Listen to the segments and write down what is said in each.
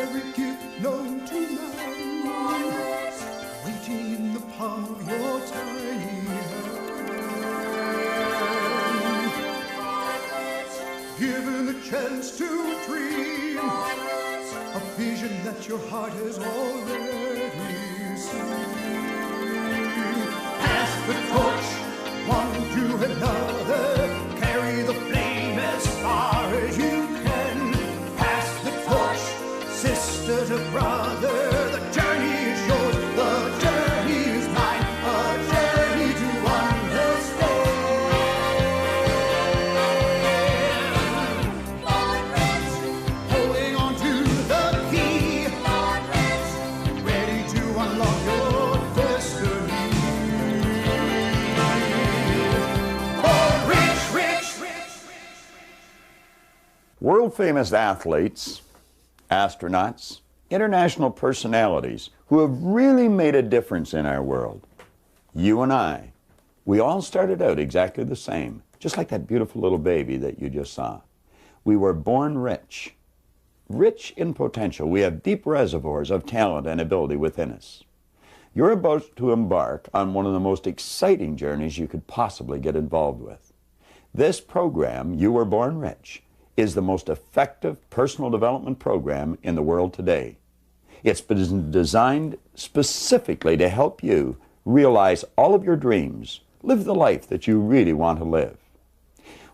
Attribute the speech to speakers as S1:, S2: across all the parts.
S1: every gift known to man, waiting in the palm of your tiny hand. Given the chance to dream a vision that your heart has already seen. Pass the torch, one to another, carry the flame as far as you can. Pass the torch, sister to brother, the journey is yours, the journey is mine, a journey to understand. Holding on to the key, ready to unlock your destiny.
S2: World-famous athletes, astronauts, international personalities who have really made a difference in our world. You and I, we all started out exactly the same, just like that beautiful little baby that you just saw. We were born rich, rich in potential. We have deep reservoirs of talent and ability within us. You're about to embark on one of the most exciting journeys you could possibly get involved with. This program, You Were Born Rich, is the most effective personal development program in the world today. It's been designed specifically to help you realize all of your dreams, live the life that you really want to live.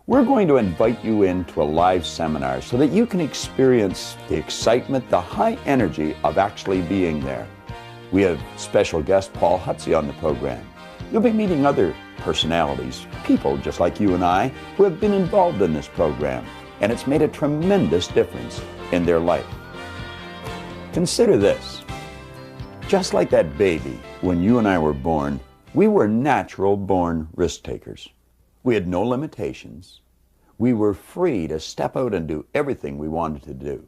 S2: We're going to invite you into a live seminar so that you can experience the excitement, the high energy of actually being there. We have special guest Paul Hutsey on the program. You'll be meeting other personalities, people just like you and I, who have been involved in this program, and it's made a tremendous difference in their life. Consider this. Just like that baby, when you and I were born, we were natural-born risk-takers. We had no limitations. We were free to step out and do everything we wanted to do.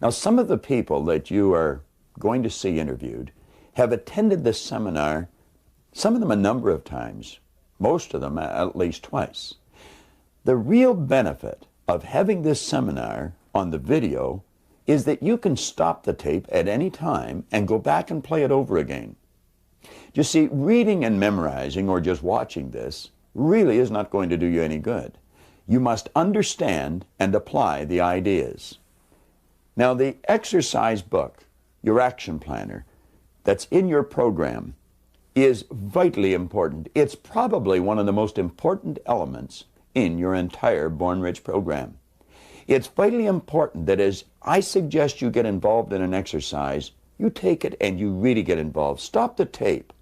S2: Now, some of the people that you are going to see interviewed have attended this seminar, some of them a number of times, most of them at least twice. The real benefit of having this seminar on the video is that you can stop the tape at any time and go back and play it over again. You see, reading and memorizing or just watching this really is not going to do you any good. You must understand and apply the ideas. Now, the exercise book, your action planner, that's in your program is vitally important. It's probably one of the most important elements in your entire Born Rich program. It's vitally important that as I suggest you get involved in an exercise, you take it and you really get involved. Stop the tape.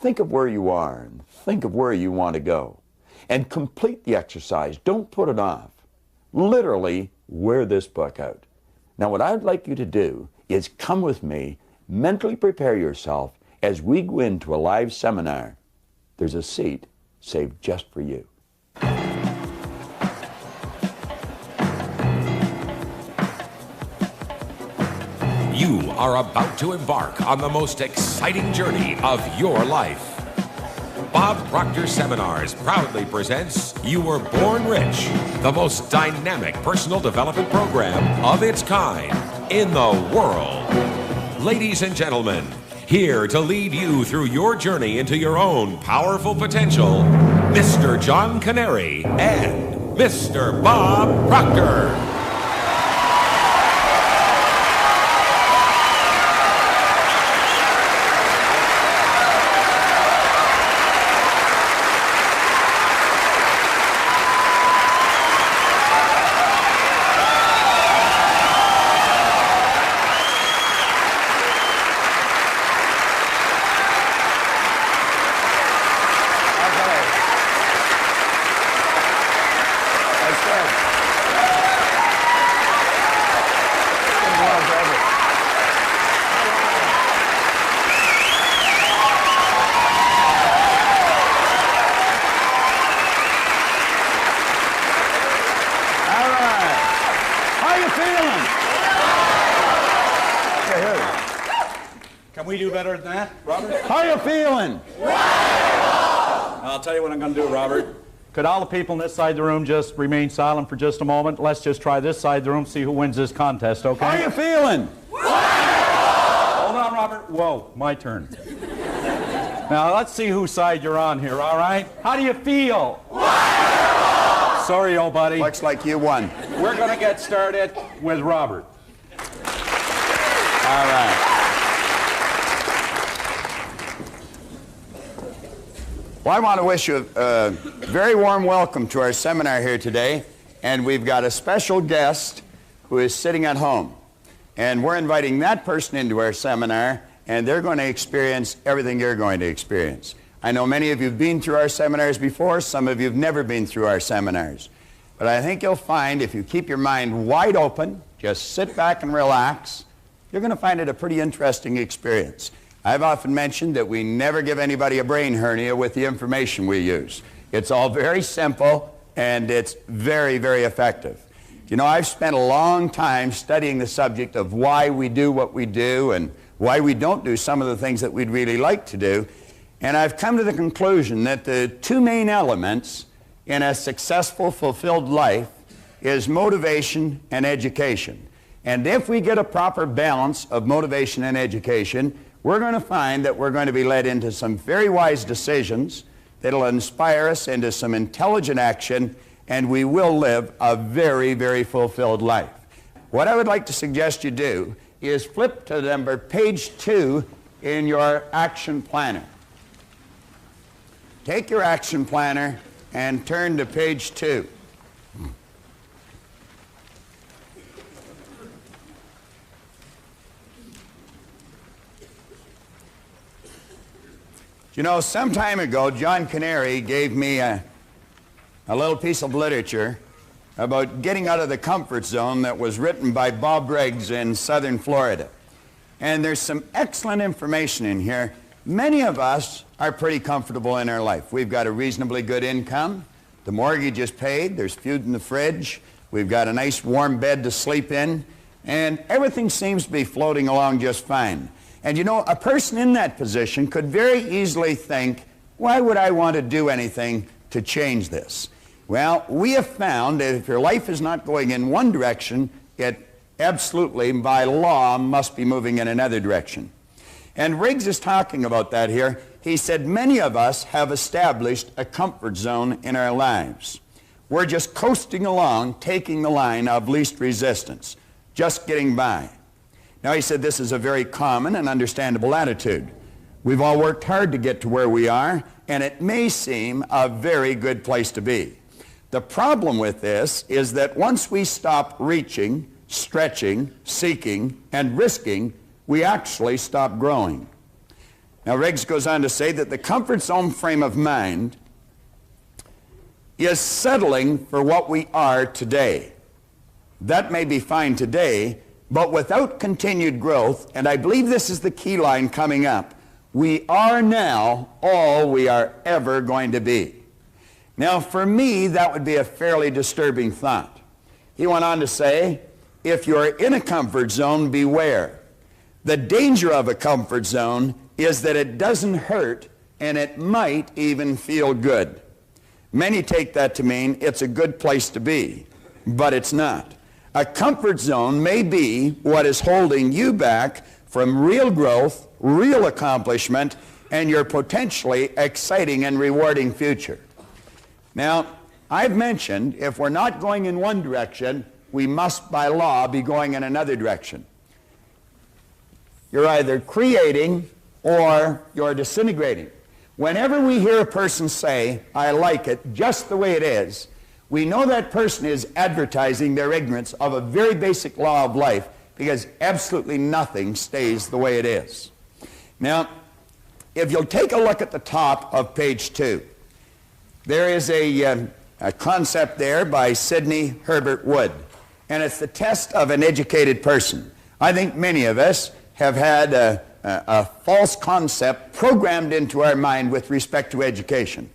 S2: Think of where you are and think of where you want to go. And complete the exercise. Don't put it off. Literally wear this book out. Now, what I'd like you to do is come with me, mentally prepare yourself as we go into a live seminar. There's a seat saved just for you.
S3: You are about to embark on the most exciting journey of your life. Bob Proctor Seminars proudly presents You Were Born Rich, the most dynamic personal development program of its kind in the world. Ladies and gentlemen, here to lead you through your journey into your own powerful potential, Mr. John Kanary and Mr. Bob Proctor.
S4: Can we do better than that, Robert?
S2: How you feeling?
S4: I'll tell you what I'm going to do, Robert. Could all the people on this side of the room just remain silent for just a moment? Let's just try this side of the room, see who wins this contest, okay?
S2: How you feeling?
S4: Hold on, Robert. Whoa, my turn. Now, let's see whose side you're on here, all right? How do you feel? Sorry, old buddy.
S2: Looks like you won.
S4: We're going to get started with Robert.
S2: All right. Well, I want to wish you a very warm welcome to our seminar here today. And we've got a special guest who is sitting at home. And we're inviting that person into our seminar, and they're going to experience everything you're going to experience. I know many of you have been through our seminars before. Some of you have never been through our seminars. But I think you'll find if you keep your mind wide open, just sit back and relax, you're going to find it a pretty interesting experience. I've often mentioned that we never give anybody a brain hernia with the information we use. It's all very simple, and it's very, very effective. You know, I've spent a long time studying the subject of why we do what we do and why we don't do some of the things that we'd really like to do. And I've come to the conclusion that the two main elements in a successful, fulfilled life is motivation and education. And if we get a proper balance of motivation and education, we're going to find that we're going to be led into some very wise decisions that'll inspire us into some intelligent action, and we will live a very, very fulfilled life. What I would like to suggest you do is flip to page 2 in your action planner. Take your action planner and turn to page 2. You know, some time ago, John Kanary gave me a little piece of literature about getting out of the comfort zone that was written by Bob Riggs in southern Florida. And there's some excellent information in here. Many of us are pretty comfortable in our life. We've got a reasonably good income. The mortgage is paid. There's food in the fridge. We've got a nice warm bed to sleep in. And everything seems to be floating along just fine. And you know, a person in that position could very easily think, why would I want to do anything to change this? Well, we have found that if your life is not going in one direction, it absolutely, by law, must be moving in another direction. And Riggs is talking about that here. He said many of us have established a comfort zone in our lives. We're just coasting along, taking the line of least resistance, just getting by. Now, he said this is a very common and understandable attitude. We've all worked hard to get to where we are, and it may seem a very good place to be. The problem with this is that once we stop reaching, stretching, seeking, and risking, we actually stop growing. Now, Riggs goes on to say that the comfort zone frame of mind is settling for what we are today. That may be fine today, but without continued growth, and I believe this is the key line coming up, we are now all we are ever going to be. Now, for me, that would be a fairly disturbing thought. He went on to say, if you're in a comfort zone, beware. The danger of a comfort zone is that it doesn't hurt, and it might even feel good. Many take that to mean it's a good place to be, but it's not. A comfort zone may be what is holding you back from real growth, real accomplishment, and your potentially exciting and rewarding future. Now, I've mentioned if we're not going in one direction, we must by law be going in another direction. You're either creating or you're disintegrating. Whenever we hear a person say, I like it just the way it is, we know that person is advertising their ignorance of a very basic law of life, because absolutely nothing stays the way it is. Now, if you'll take a look at the top of page 2, there is a concept there by Sidney Herbert Wood, and it's the test of an educated person. I think many of us have had a false concept programmed into our mind with respect to education.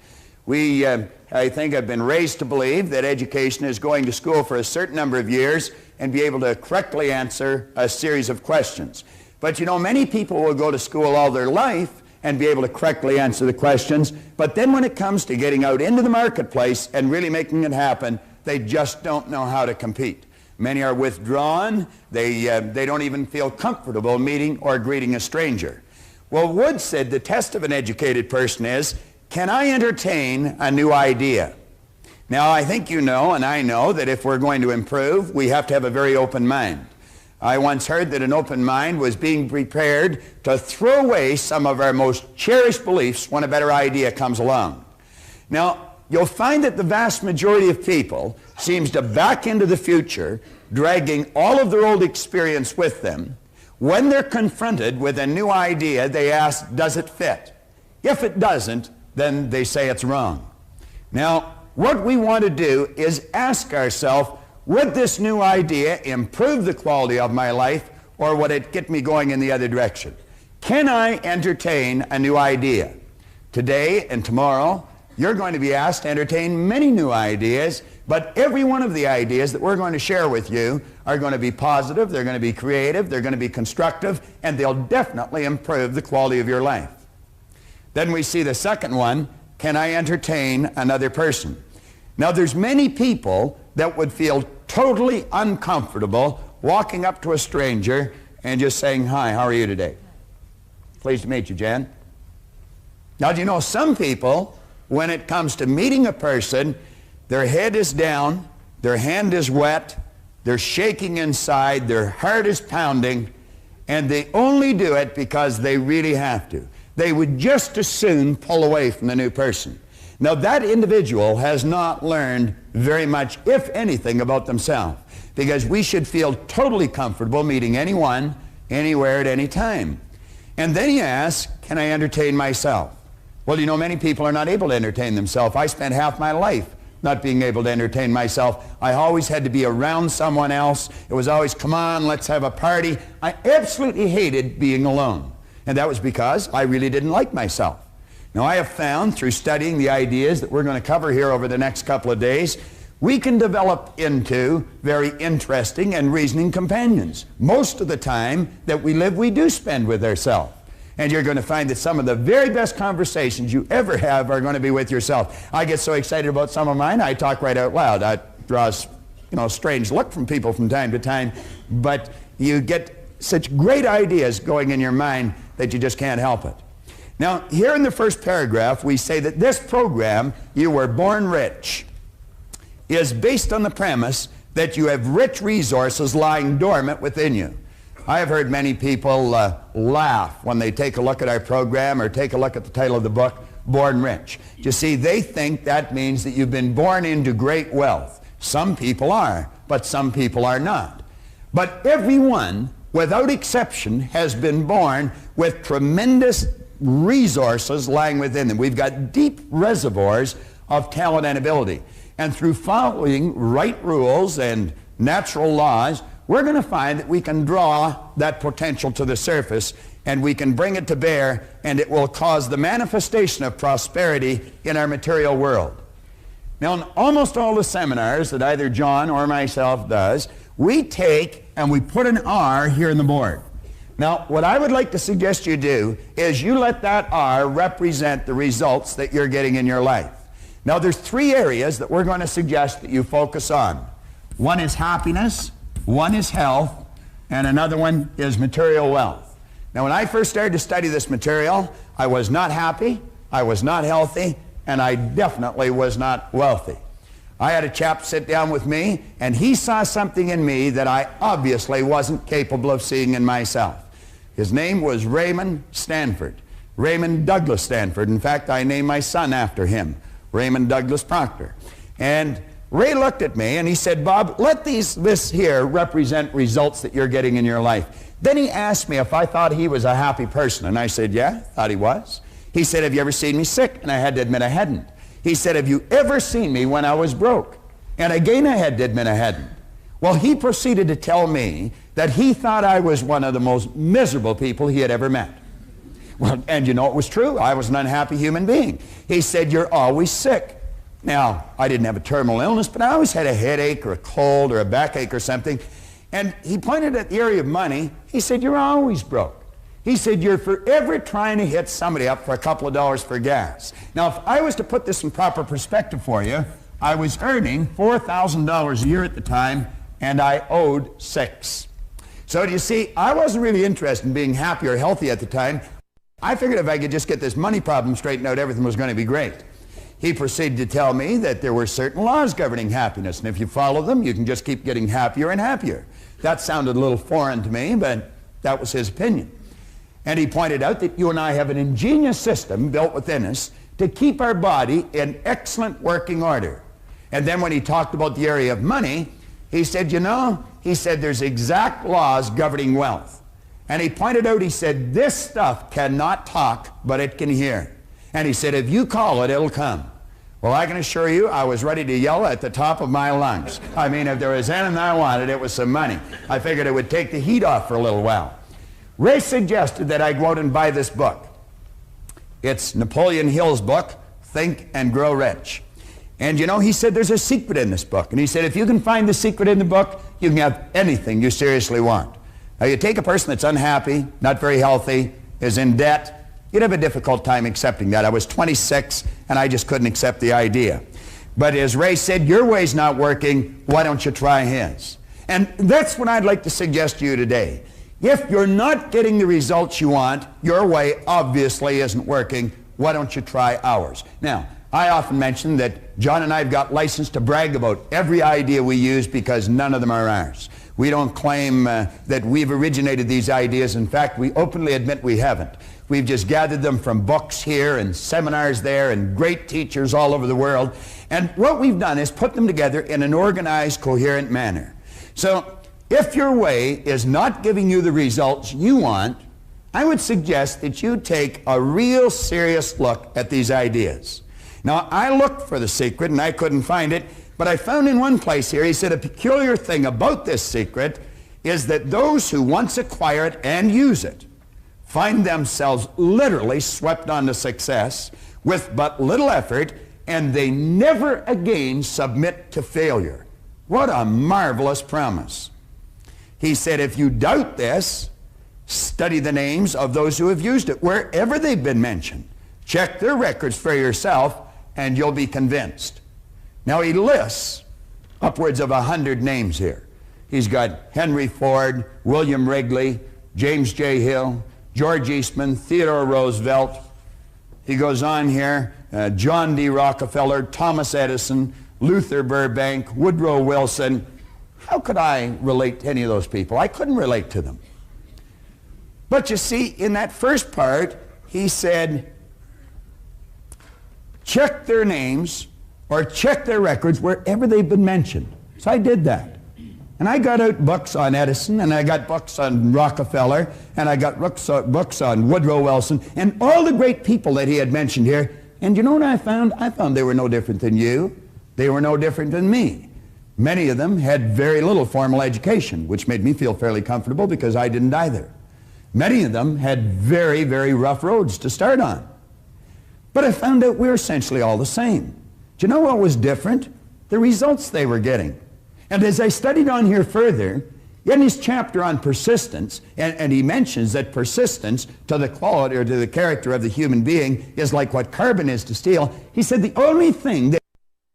S2: We, I think, have been raised to believe that education is going to school for a certain number of years and be able to correctly answer a series of questions. But you know, many people will go to school all their life and be able to correctly answer the questions, but then when it comes to getting out into the marketplace and really making it happen, they just don't know how to compete. Many are withdrawn. They don't even feel comfortable meeting or greeting a stranger. Well, Wood said the test of an educated person is, can I entertain a new idea? Now, I think you know, and I know, that if we're going to improve, we have to have a very open mind. I once heard that an open mind was being prepared to throw away some of our most cherished beliefs when a better idea comes along. Now, you'll find that the vast majority of people seems to back into the future, dragging all of their old experience with them. When they're confronted with a new idea, they ask, does it fit? If it doesn't, then they say it's wrong. Now, what we want to do is ask ourselves, would this new idea improve the quality of my life, or would it get me going in the other direction? Can I entertain a new idea? Today and tomorrow, you're going to be asked to entertain many new ideas, but every one of the ideas that we're going to share with you are going to be positive, they're going to be creative, they're going to be constructive, and they'll definitely improve the quality of your life. Then we see the second one, can I entertain another person? Now, there's many people that would feel totally uncomfortable walking up to a stranger and just saying, hi, how are you today? Pleased to meet you, Jan. Now, do you know some people, when it comes to meeting a person, their head is down, their hand is wet, they're shaking inside, their heart is pounding, and they only do it because they really have to. They would just as soon pull away from the new person. Now, that individual has not learned very much, if anything, about themselves, because we should feel totally comfortable meeting anyone, anywhere, at any time. And then he asks, can I entertain myself? Well, you know, many people are not able to entertain themselves. I spent half my life not being able to entertain myself. I always had to be around someone else. It was always, come on, let's have a party. I absolutely hated being alone. And that was because I really didn't like myself. Now, I have found through studying the ideas that we're going to cover here over the next couple of days, we can develop into very interesting and reasoning companions. Most of the time that we live, we do spend with ourselves. And you're going to find that some of the very best conversations you ever have are going to be with yourself. I get so excited about some of mine, I talk right out loud. That draws, a strange look from people from time to time, but you get such great ideas going in your mind that you just can't help it. Now, here in the first paragraph, we say that this program, You Were Born Rich, is based on the premise that you have rich resources lying dormant within you. I have heard many people laugh when they take a look at our program or take a look at the title of the book, Born Rich. You see, they think that means that you've been born into great wealth. Some people are, but some people are not. But everyone, without exception, has been born with tremendous resources lying within them. We've got deep reservoirs of talent and ability. And through following right rules and natural laws, we're going to find that we can draw that potential to the surface and we can bring it to bear, and it will cause the manifestation of prosperity in our material world. Now, in almost all the seminars that either John or myself does, we take and we put an R here in the board. Now, what I would like to suggest you do is you let that R represent the results that you're getting in your life. Now, there's three areas that we're going to suggest that you focus on. One is happiness, one is health, and another one is material wealth. Now, when I first started to study this material, I was not happy, I was not healthy, and I definitely was not wealthy. I had a chap sit down with me, and he saw something in me that I obviously wasn't capable of seeing in myself. His name was Raymond Stanford, Raymond Douglas Stanford. In fact, I named my son after him, Raymond Douglas Proctor. And Ray looked at me and he said, Bob, let this here represent results that you're getting in your life. Then he asked me if I thought he was a happy person, and I said, yeah, thought he was. He said, have you ever seen me sick? And I had to admit I hadn't. He said, have you ever seen me when I was broke? And again I had to admit I hadn't. Well, he proceeded to tell me that he thought I was one of the most miserable people he had ever met. Well, and you know it was true. I was an unhappy human being. He said, you're always sick. Now, I didn't have a terminal illness, but I always had a headache or a cold or a backache or something. And he pointed at the area of money. He said, you're always broke. He said, you're forever trying to hit somebody up for a couple of dollars for gas. Now, if I was to put this in proper perspective for you, I was earning $4,000 a year at the time, and I owed 6. So do you see, I wasn't really interested in being happy or healthy at the time. I figured if I could just get this money problem straightened out, everything was going to be great. He proceeded to tell me that there were certain laws governing happiness, and if you follow them, you can just keep getting happier and happier. That sounded a little foreign to me, but that was his opinion. And he pointed out that you and I have an ingenious system built within us to keep our body in excellent working order. And then when he talked about the area of money, he said, you know, he said there's exact laws governing wealth. And he pointed out, he said, this stuff cannot talk, but it can hear. And he said, if you call it, it'll come. Well, I can assure you, I was ready to yell at the top of my lungs. I mean, if there was anything I wanted, it was some money. I figured it would take the heat off for a little while. Ray suggested that I go out and buy this book. It's Napoleon Hill's book, Think and Grow Rich. And you know, he said there's a secret in this book. And he said if you can find the secret in the book, you can have anything you seriously want. Now, you take a person that's unhappy, not very healthy, is in debt, you'd have a difficult time accepting that. I was 26, and I just couldn't accept the idea. But as Ray said, your way's not working, why don't you try his? And that's what I'd like to suggest to you today. If you're not getting the results you want, your way obviously isn't working, why don't you try ours? Now, I often mention that John and I have got license to brag about every idea we use because none of them are ours. We don't claim that we've originated these ideas. In fact, we openly admit we haven't. We've just gathered them from books here and seminars there and great teachers all over the world. And what we've done is put them together in an organized, coherent manner. So if your way is not giving you the results you want, I would suggest that you take a real serious look at these ideas. Now, I looked for the secret and I couldn't find it, but I found in one place here, he said a peculiar thing about this secret is that those who once acquire it and use it find themselves literally swept on to success with but little effort, and they never again submit to failure. What a marvelous promise. He said, if you doubt this, study the names of those who have used it, wherever they've been mentioned. Check their records for yourself, and you'll be convinced. Now, he lists upwards of 100 names here. He's got Henry Ford, William Wrigley, James J. Hill, George Eastman, Theodore Roosevelt. He goes on here, John D. Rockefeller, Thomas Edison, Luther Burbank, Woodrow Wilson. How could I relate to any of those people? I couldn't relate to them. But you see, in that first part, he said, check their names or check their records wherever they've been mentioned. So I did that. And I got out books on Edison, and I got books on Rockefeller, and I got books on Woodrow Wilson, and all the great people that he had mentioned here. And you know what I found? I found they were no different than you. They were no different than me. Many of them had very little formal education, which made me feel fairly comfortable because I didn't either. Many of them had very, very rough roads to start on. But I found out we were essentially all the same. Do you know what was different? The results they were getting. And as I studied on here further, in his chapter on persistence, and he mentions that persistence to the quality or to the character of the human being is like what carbon is to steel, he said the only thing that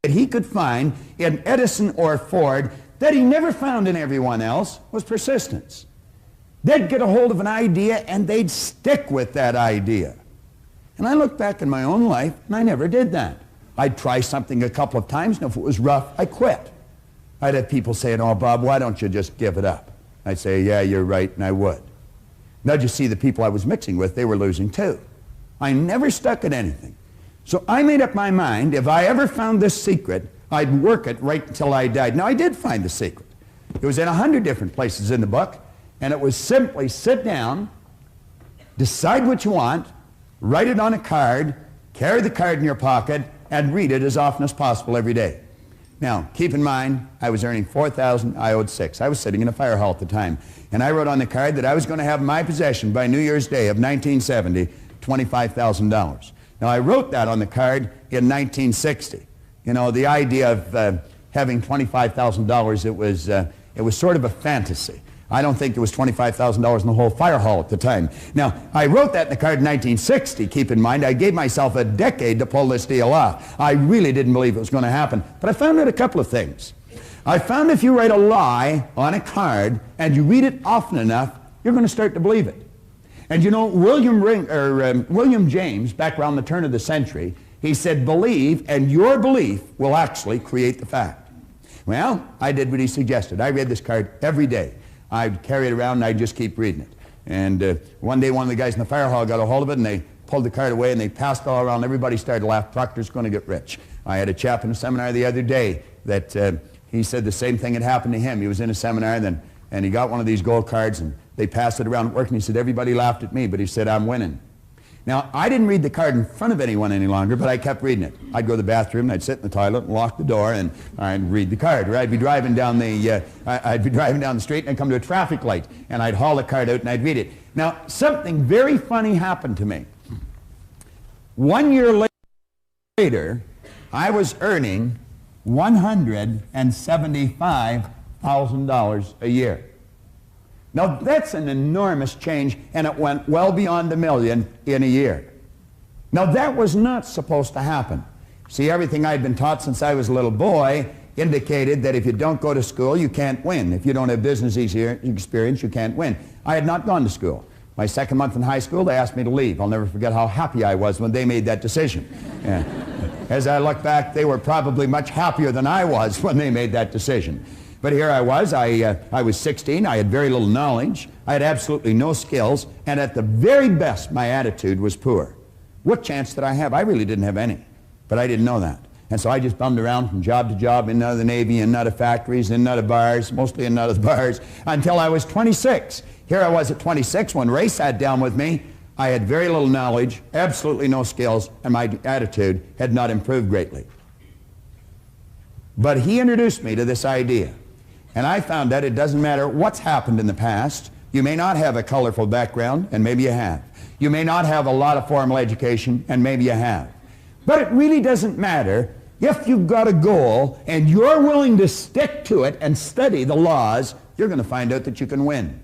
S2: he could find in Edison or Ford that he never found in everyone else was persistence. They'd get a hold of an idea and they'd stick with that idea. And I look back in my own life and I never did that. I'd try something a couple of times, and if it was rough, I quit. I'd have people saying, oh, Bob, why don't you just give it up? I'd say, yeah, you're right, and I would. Now, you see, the people I was mixing with, they were losing too. I never stuck at anything. So I made up my mind, if I ever found this secret, I'd work it right until I died. Now, I did find the secret. It was in 100 different places in the book, and it was simply sit down, decide what you want, write it on a card, carry the card in your pocket, and read it as often as possible every day. Now, keep in mind, I was earning $4,000, I owed $6,000. I was sitting in a fire hall at the time, and I wrote on the card that I was going to have in my possession by New Year's Day of 1970, $25,000. Now, I wrote that on the card in 1960. You know, the idea of having $25,000, it was sort of a fantasy. I don't think there was $25,000 in the whole fire hall at the time. Now, I wrote that in the card in 1960, keep in mind. I gave myself a decade to pull this deal off. I really didn't believe it was going to happen. But I found out a couple of things. I found if you write a lie on a card and you read it often enough, you're going to start to believe it. And you know, William James, back around the turn of the century, he said, believe, and your belief will actually create the fact. Well, I did what he suggested. I read this card every day. I'd carry it around and I'd just keep reading it. And one day one of the guys in the fire hall got a hold of it and they pulled the card away and they passed it all around. Everybody started to laugh. Proctor's going to get rich. I had a chap in a seminar the other day that he said the same thing had happened to him. He was in a seminar and he got one of these gold cards and they passed it around at work and he said, everybody laughed at me, but he said, I'm winning. Now, I didn't read the card in front of anyone any longer, but I kept reading it. I'd go to the bathroom, and I'd sit in the toilet and lock the door, and I'd read the card. Or I'd be driving down the street, and I'd come to a traffic light, and I'd haul the card out, and I'd read it. Now, something very funny happened to me. 1 year later, I was earning $175,000 a year. Now, that's an enormous change, and it went well beyond $1 million in a year. Now, that was not supposed to happen. See, everything I'd been taught since I was a little boy indicated that if you don't go to school, you can't win. If you don't have business experience, you can't win. I had not gone to school. My second month in high school, they asked me to leave. I'll never forget how happy I was when they made that decision. Yeah. As I look back, they were probably much happier than I was when they made that decision. But here I was, I was 16, I had very little knowledge, I had absolutely no skills, and at the very best, my attitude was poor. What chance did I have? I really didn't have any, but I didn't know that. And so I just bummed around from job to job, in and out of the Navy, in and out of factories, in and out of bars, mostly in and out of the bars, until I was 26. Here I was at 26 when Ray sat down with me. I had very little knowledge, absolutely no skills, and my attitude had not improved greatly. But he introduced me to this idea. And I found that it doesn't matter what's happened in the past. You may not have a colorful background, and maybe you have. You may not have a lot of formal education, and maybe you have. But it really doesn't matter if you've got a goal and you're willing to stick to it and study the laws, you're going to find out that you can win.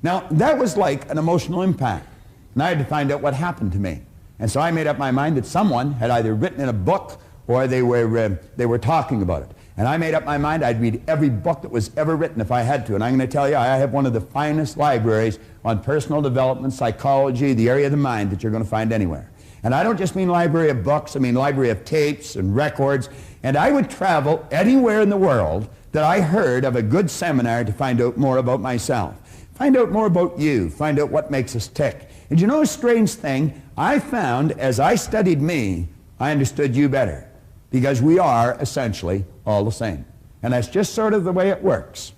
S2: Now, that was like an emotional impact. And I had to find out what happened to me. And so I made up my mind that someone had either written in a book or they were talking about it. And I made up my mind I'd read every book that was ever written if I had to. And I'm going to tell you, I have one of the finest libraries on personal development, psychology, the area of the mind that you're going to find anywhere. And I don't just mean library of books, I mean library of tapes and records. And I would travel anywhere in the world that I heard of a good seminar to find out more about myself. Find out more about you. Find out what makes us tick. And you know a strange thing? I found as I studied me, I understood you better. Because we are essentially all the same. And that's just sort of the way it works.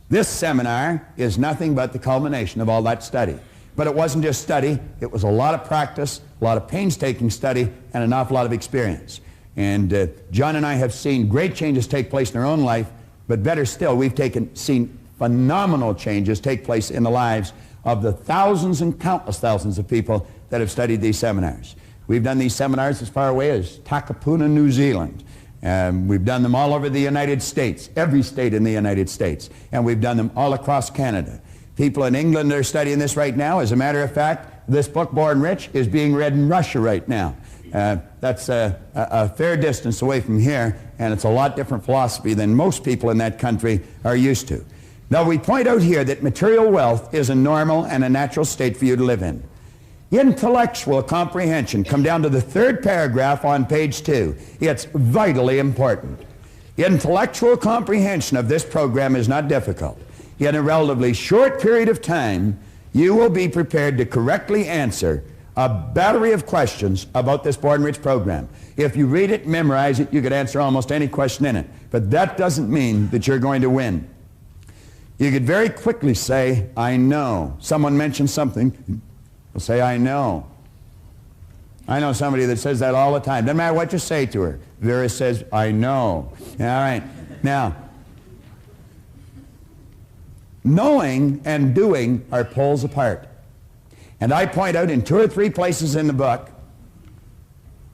S2: This seminar is nothing but the culmination of all that study. But it wasn't just study, it was a lot of practice, a lot of painstaking study, and an awful lot of experience. And John and I have seen great changes take place in our own life, but better still, we've seen phenomenal changes take place in the lives of the thousands and countless thousands of people that have studied these seminars. We've done these seminars as far away as Takapuna, New Zealand. We've done them all over the United States, every state in the United States. And we've done them all across Canada. People in England are studying this right now. As a matter of fact, this book, Born Rich, is being read in Russia right now. That's a fair distance away from here, and it's a lot different philosophy than most people in that country are used to. Now, we point out here that material wealth is a normal and a natural state for you to live in. Intellectual comprehension, come down to the third paragraph on page 2. It's vitally important. Intellectual comprehension of this program is not difficult. In a relatively short period of time, you will be prepared to correctly answer a battery of questions about this Born Rich program. If you read it, memorize it, you could answer almost any question in it. But that doesn't mean that you're going to win. You could very quickly say, I know. Someone mentions something, will say, I know. I know somebody that says that all the time. Doesn't matter what you say to her. Vera says, I know. All right. Now, knowing and doing are poles apart. And I point out in 2 or 3 places in the book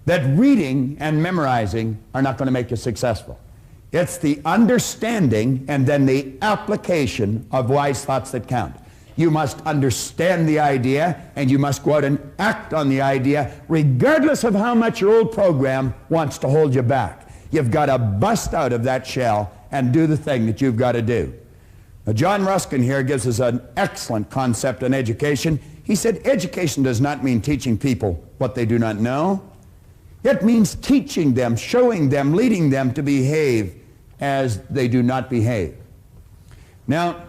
S2: that reading and memorizing are not going to make you successful. It's the understanding and then the application of wise thoughts that count. You must understand the idea, and you must go out and act on the idea, regardless of how much your old program wants to hold you back. You've got to bust out of that shell and do the thing that you've got to do. Now, John Ruskin here gives us an excellent concept on education. He said, education does not mean teaching people what they do not know. It means teaching them, showing them, leading them to behave as they do not behave. Now,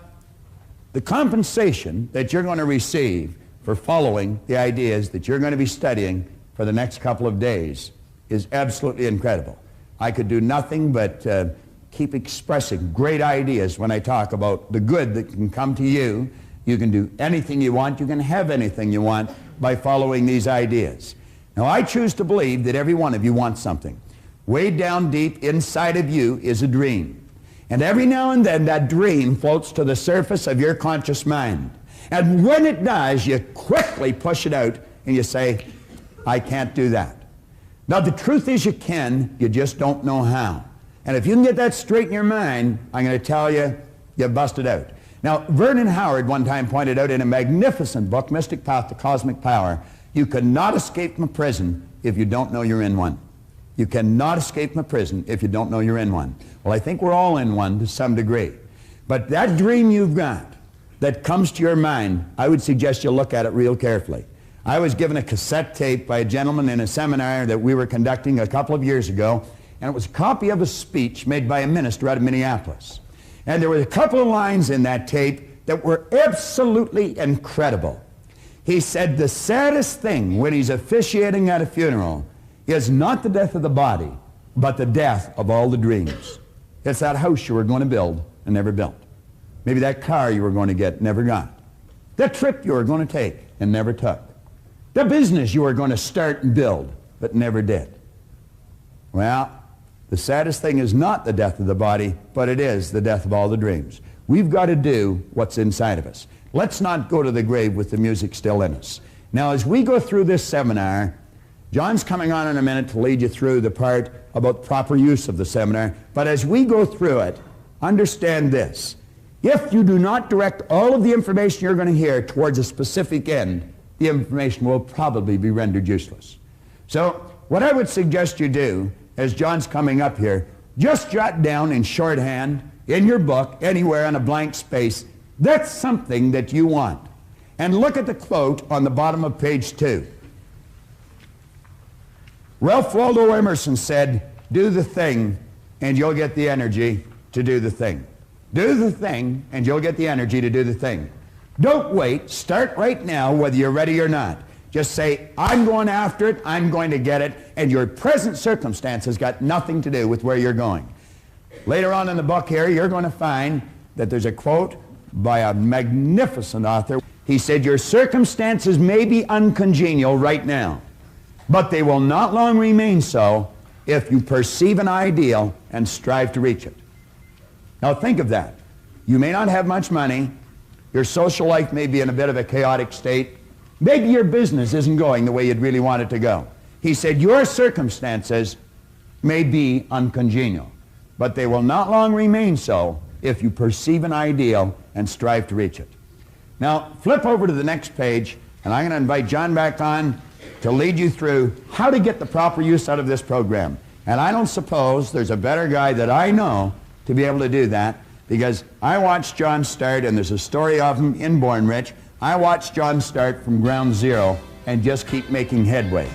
S2: the compensation that you're going to receive for following the ideas that you're going to be studying for the next couple of days is absolutely incredible. I could do nothing but keep expressing great ideas when I talk about the good that can come to you. You can do anything you want. You can have anything you want by following these ideas. Now, I choose to believe that every one of you wants something. Way down deep inside of you is a dream. And every now and then that dream floats to the surface of your conscious mind. And when it does, you quickly push it out and you say, I can't do that. Now, the truth is you can, you just don't know how. And if you can get that straight in your mind, I'm going to tell you, you've busted out. Now, Vernon Howard one time pointed out in a magnificent book, Mystic Path to Cosmic Power, you cannot escape from a prison if you don't know you're in one. You cannot escape from a prison if you don't know you're in one. Well, I think we're all in one to some degree. But that dream you've got that comes to your mind, I would suggest you look at it real carefully. I was given a cassette tape by a gentleman in a seminar that we were conducting a couple of years ago, and it was a copy of a speech made by a minister out of Minneapolis. And there were a couple of lines in that tape that were absolutely incredible. He said the saddest thing when he's officiating at a funeral is not the death of the body, but the death of all the dreams. It's that house you were going to build and never built. Maybe that car you were going to get, never got. That trip you were going to take and never took. The business you were going to start and build, but never did. Well, the saddest thing is not the death of the body, but it is the death of all the dreams. We've got to do what's inside of us. Let's not go to the grave with the music still in us. Now, as we go through this seminar, John's coming on in a minute to lead you through the part about proper use of the seminar. But as we go through it, understand this. If you do not direct all of the information you're going to hear towards a specific end, the information will probably be rendered useless. So what I would suggest you do, as John's coming up here, just jot down in shorthand, in your book, anywhere on a blank space, that's something that you want. And look at the quote on the bottom of page 2. Ralph Waldo Emerson said, do the thing and you'll get the energy to do the thing. Do the thing and you'll get the energy to do the thing. Don't wait. Start right now whether you're ready or not. Just say, I'm going after it, I'm going to get it, and your present circumstance has got nothing to do with where you're going. Later on in the book here, you're going to find that there's a quote by a magnificent author. He said, your circumstances may be uncongenial right now, but they will not long remain so if you perceive an ideal and strive to reach it. Now think of that. You may not have much money. Your social life may be in a bit of a chaotic state. Maybe your business isn't going the way you'd really want it to go. He said, your circumstances may be uncongenial, but they will not long remain so if you perceive an ideal and strive to reach it. Now, flip over to the next page, and I'm going to invite John back on to lead you through how to get the proper use out of this program. And I don't suppose there's a better guy that I know to be able to do that, because I watched John start, and there's a story of him in Born Rich. I watched John start from ground zero and just keep making headway.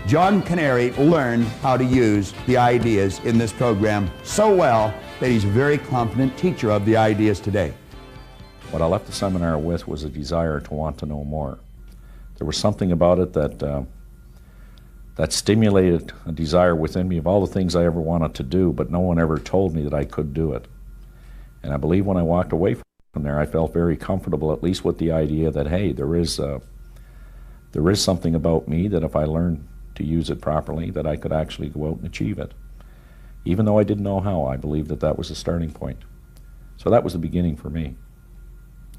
S2: John Kanary learned how to use the ideas in this program so well that he's a very competent teacher of the ideas today.
S5: What I left the seminar with was a desire to want to know more. There was something about it that stimulated a desire within me of all the things I ever wanted to do, but no one ever told me that I could do it. And I believe when I walked away from there, I felt very comfortable, at least with the idea that, hey, there is something about me that if I learned to use it properly, that I could actually go out and achieve it. Even though I didn't know how, I believed that that was the starting point. So that was the beginning for me,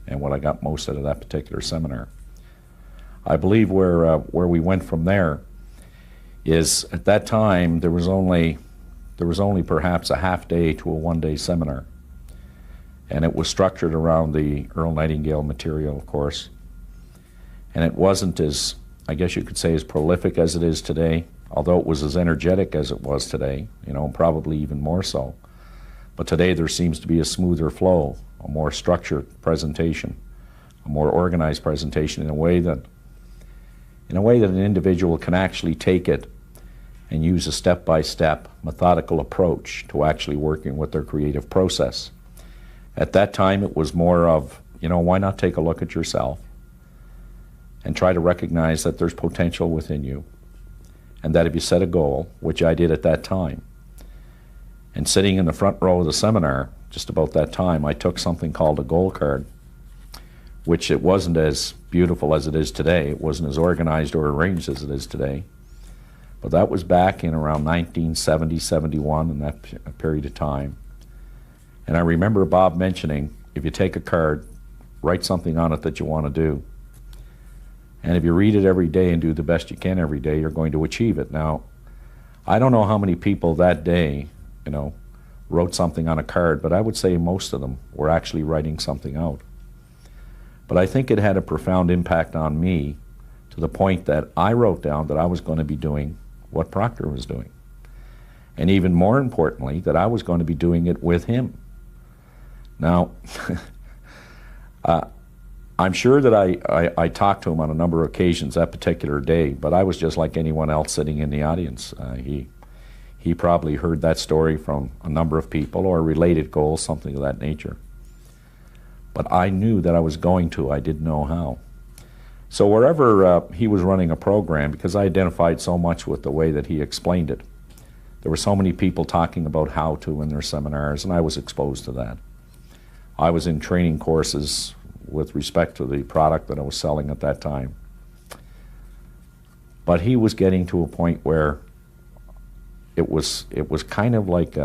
S5: and what I got most out of that particular seminar. I believe where we went from there is, at that time, there was only perhaps a half day to a one-day seminar. And it was structured around the Earl Nightingale material, of course. And it wasn't as, I guess you could say, as prolific as it is today, although it was as energetic as it was today, you know, probably even more so. But today there seems to be a smoother flow, a more structured presentation, a more organized presentation in a way that an individual can actually take it and use a step-by-step methodical approach to actually working with their creative process. At that time it was more of, why not take a look at yourself and try to recognize that there's potential within you, and that if you set a goal, which I did at that time, and sitting in the front row of the seminar just about that time, I took something called a goal card, which it wasn't as beautiful as it is today. It wasn't as organized or arranged as it is today. But that was back in around 1970, 71, in that period of time. And I remember Bob mentioning, if you take a card, write something on it that you want to do. And if you read it every day and do the best you can every day, you're going to achieve it. Now, I don't know how many people that day, wrote something on a card, but I would say most of them were actually writing something out. But I think it had a profound impact on me to the point that I wrote down that I was going to be doing what Proctor was doing. And even more importantly, that I was going to be doing it with him. Now, I'm sure that I talked to him on a number of occasions that particular day, but I was just like anyone else sitting in the audience. He probably heard that story from a number of people or related goals, something of that nature. But I knew that I was going to, I didn't know how. So wherever he was running a program, because I identified so much with the way that he explained it, there were so many people talking about how to in their seminars, and I was exposed to that. I was in training courses with respect to the product that I was selling at that time. But he was getting to a point where it was kind of like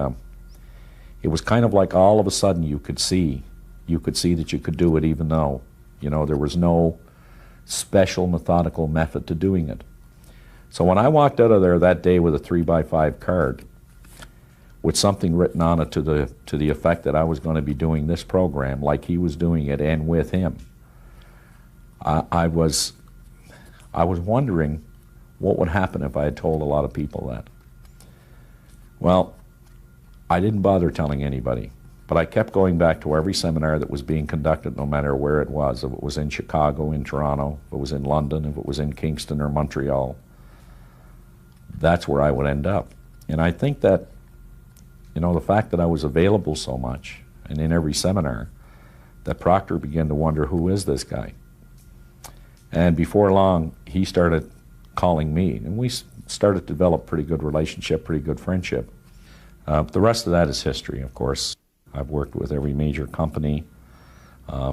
S5: all of a sudden you could see that you could do it, even though there was no special methodical method to doing it. So when I walked out of there that day with a 3x5 card with something written on it to the effect that I was going to be doing this program like he was doing it and with him, I was wondering what would happen if I had told a lot of people that. Well, I didn't bother telling anybody, but I kept going back to every seminar that was being conducted, no matter where it was. If it was in Chicago, in Toronto, if it was in London, if it was in Kingston or Montreal, that's where I would end up. And I think that, the fact that I was available so much and in every seminar, that Proctor began to wonder, who is this guy? And before long, he started calling me, and we started to develop pretty good relationship, pretty good friendship. The rest of that is history, of course. I've worked with every major company,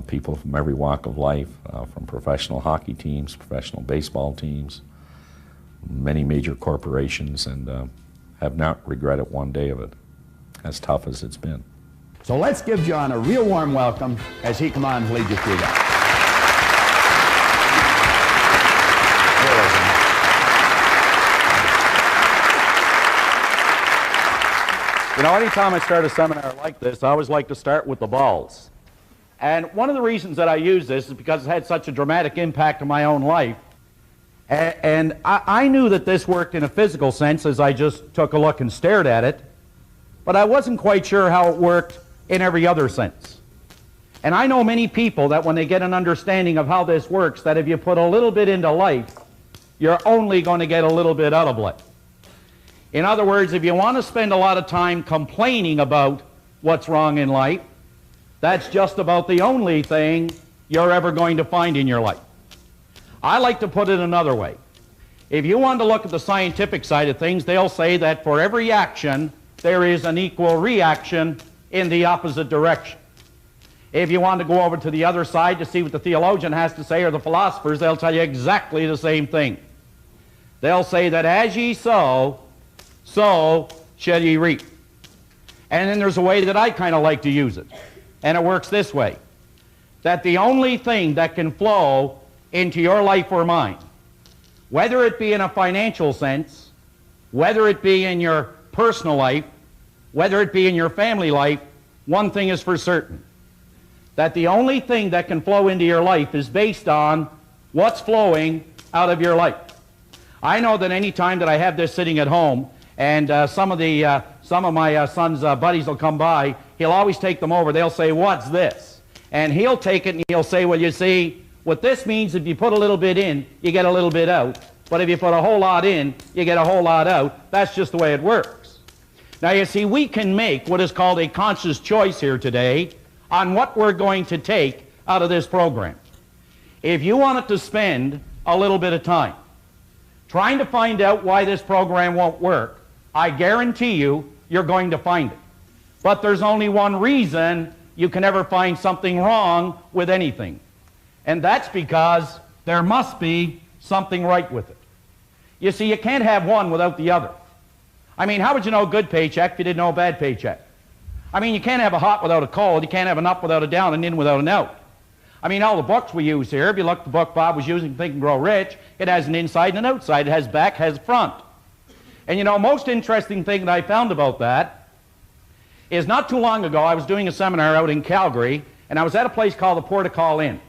S5: people from every walk of life, from professional hockey teams, professional baseball teams, many major corporations, and have not regretted one day of it, as tough as it's been.
S2: So let's give John a real warm welcome as he come on and lead you through that.
S4: Anytime I start a seminar like this, I always like to start with the balls. And one of the reasons that I use this is because it had such a dramatic impact on my own life. And I knew that this worked in a physical sense as I just took a look and stared at it, but I wasn't quite sure how it worked in every other sense. And I know many people that when they get an understanding of how this works, that if you put a little bit into life, you're only going to get a little bit out of life. In other words, if you want to spend a lot of time complaining about what's wrong in life, that's just about the only thing you're ever going to find in your life. I like to put it another way. If you want to look at the scientific side of things, they'll say that for every action, there is an equal reaction in the opposite direction. If you want to go over to the other side to see what the theologian has to say, or the philosophers, they'll tell you exactly the same thing. They'll say that as ye sow, so shall ye reap. And then there's a way that I kind of like to use it. And it works this way. That the only thing that can flow into your life or mine, whether it be in a financial sense, whether it be in your personal life, whether it be in your family life, one thing is for certain. That the only thing that can flow into your life is based on what's flowing out of your life. I know that any time that I have this sitting at home, and some of my son's buddies will come by, he'll always take them over. They'll say, what's this? And he'll take it and he'll say, well, you see, what this means, if you put a little bit in, you get a little bit out. But if you put a whole lot in, you get a whole lot out. That's just the way it works. Now, you see, we can make what is called a conscious choice here today on what we're going to take out of this program. If you wanted to spend a little bit of time trying to find out why this program won't work, I guarantee you, you're going to find it. But there's only one reason you can ever find something wrong with anything. And that's because there must be something right with it. You see, you can't have one without the other. I mean, how would you know a good paycheck if you didn't know a bad paycheck? I mean, you can't have a hot without a cold. You can't have an up without a down, and in without an out. I mean, all the books we use here, if you look at the book Bob was using, Think and Grow Rich, it has an inside and an outside. It has back, has front. And you know, most interesting thing that I found about that is not too long ago, I was doing a seminar out in Calgary, and I was at a place called the Portical Inn.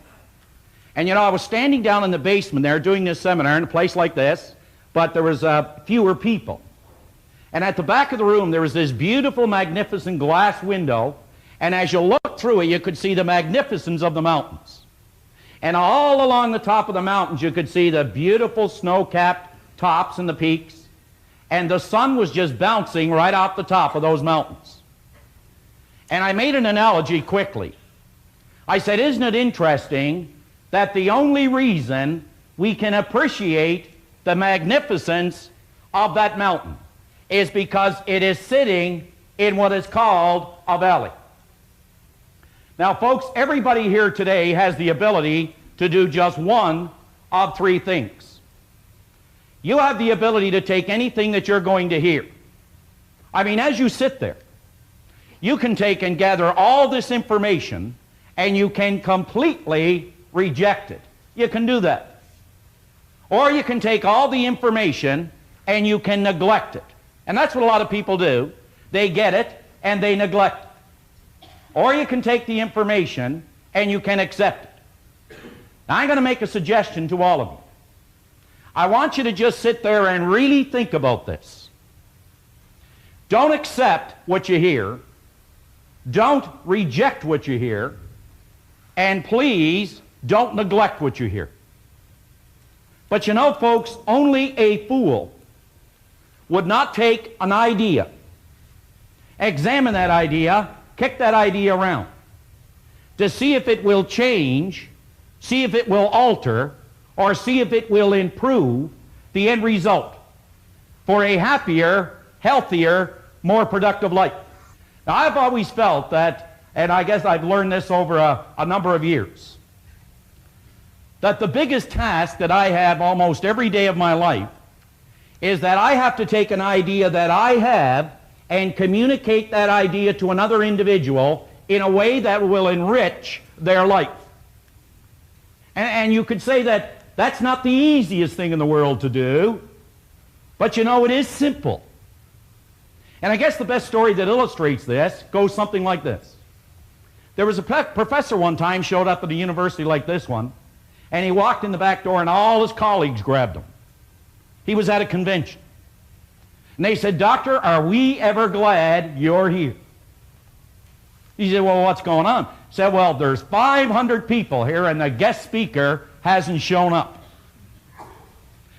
S4: And you know, I was standing down in the basement there doing this seminar in a place like this, but there was fewer people. And at the back of the room, there was this beautiful, magnificent glass window, and as you looked through it, you could see the magnificence of the mountains. And all along the top of the mountains, you could see the beautiful snow-capped tops and the peaks, and the sun was just bouncing right off the top of those mountains. And I made an analogy quickly. I said, isn't it interesting that the only reason we can appreciate the magnificence of that mountain is because it is sitting in what is called a valley. Now, folks, everybody here today has the ability to do just one of three things. You have the ability to take anything that you're going to hear. I mean, as you sit there, you can take and gather all this information, and you can completely reject it. You can do that. Or you can take all the information and you can neglect it. And that's what a lot of people do. They get it and they neglect it. Or you can take the information and you can accept it. Now, I'm going to make a suggestion to all of you. I want you to just sit there and really think about this. Don't accept what you hear. Don't reject what you hear. And please, don't neglect what you hear. But you know, folks, only a fool would not take an idea, examine that idea, kick that idea around, to see if it will change, see if it will alter, or see if it will improve the end result for a happier, healthier, more productive life. Now, I've always felt that, and I guess I've learned this over a number of years, that the biggest task that I have almost every day of my life is that I have to take an idea that I have and communicate that idea to another individual in a way that will enrich their life. And you could say that that's not the easiest thing in the world to do, but you know, it is simple. And I guess the best story that illustrates this goes something like this. There was a professor one time showed up at a university like this one, and he walked in the back door and all his colleagues grabbed him. He was at a convention. And they said, "Doctor, are we ever glad you're here?" He said, "Well, what's going on?" He said, "Well, there's 500 people here and the guest speaker hasn't shown up."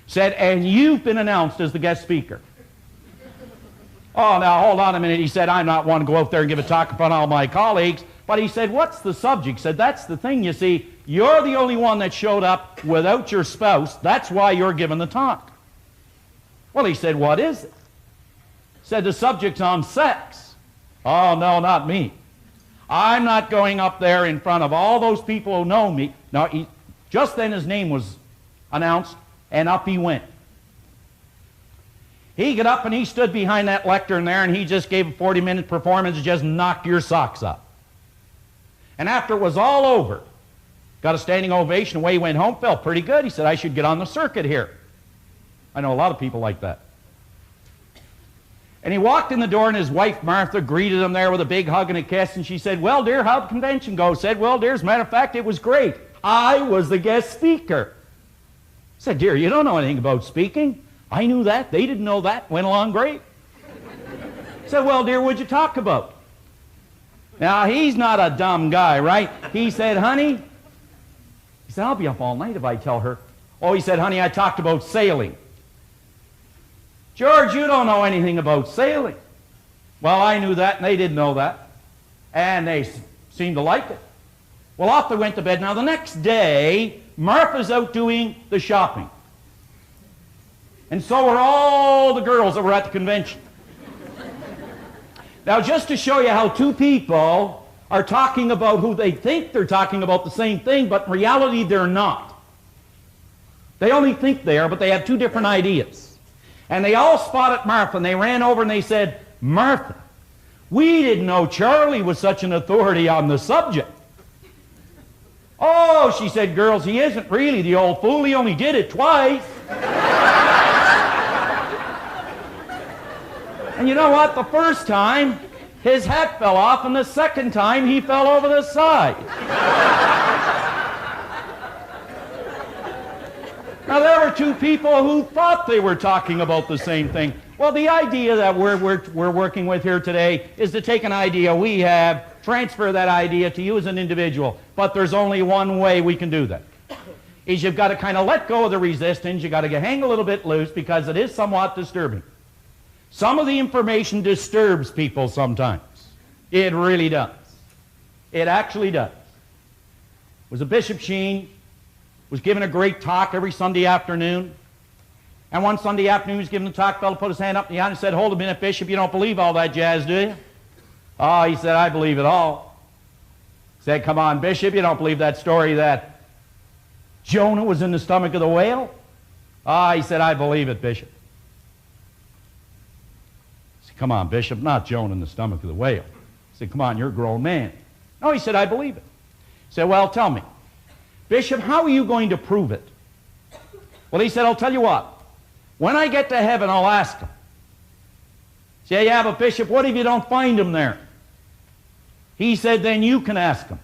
S4: Said, "And you've been announced as the guest speaker." "Oh, now, hold on a minute." He said, "I'm not one to go out there and give a talk in front of all my colleagues." But he said, "What's the subject?" He said, "That's the thing, you see. You're the only one that showed up without your spouse. That's why you're giving the talk." Well, he said, "What is it?" He said, "The subject's on sex." "Oh, no, not me. I'm not going up there in front of all those people who know me." No, just then his name was announced, and up he went. He got up and he stood behind that lectern there, and he just gave a 40-minute performance and just knocked your socks up. And after it was all over, got a standing ovation, away he went home, felt pretty good. He said, "I should get on the circuit here." I know a lot of people like that. And he walked in the door, and his wife, Martha, greeted him there with a big hug and a kiss, and she said, "Well, dear, how'd the convention go?" He said, "Well, dear, as a matter of fact, it was great. I was the guest speaker." I said, "Dear, you don't know anything about speaking." "I knew that. They didn't know that. Went along great." I said, "Well, dear, what'd you talk about?" Now, he's not a dumb guy, right? He said, honey, he said, I'll be up all night if I tell her. Oh, he said, honey, I talked about sailing. George, you don't know anything about sailing. Well, I knew that, and they didn't know that. And they seemed to like it. Well, off they went to bed. Now, the next day, Martha's out doing the shopping. And so are all the girls that were at the convention. Now, just to show you how two people are talking about who they think they're talking about the same thing, but in reality, they're not. They only think they are, but they have two different ideas. And they all spotted Martha, and they ran over and they said, Martha, we didn't know Charlie was such an authority on the subject. Oh, she said, girls, he isn't really the old fool. He only did it twice. And you know what? The first time, his hat fell off, and the second time, he fell over the side. Now, there were two people who thought they were talking about the same thing. Well, the idea that we're working with here today is to take an idea we have, transfer that idea to you as an individual. But there's only one way we can do that. Is you've got to kind of let go of the resistance. You've got to hang a little bit loose because it is somewhat disturbing. Some of the information disturbs people sometimes. It really does. It actually does. It was a Bishop Sheen, was giving a great talk every Sunday afternoon. And one Sunday afternoon he was giving the talk, the fellow put his hand up in the air and said, hold a minute, Bishop, you don't believe all that jazz, do you? Oh, he said, I believe it all. He said, come on, Bishop, you don't believe that story that Jonah was in the stomach of the whale? Ah, he said, I believe it, Bishop. He said, come on, Bishop, not Jonah in the stomach of the whale. He said, come on, you're a grown man. No, he said, I believe it. He said, well, tell me, Bishop, how are you going to prove it? Well, he said, I'll tell you what. When I get to heaven, I'll ask him. Say, yeah, but Bishop, what if you don't find him there? He said, then you can ask him.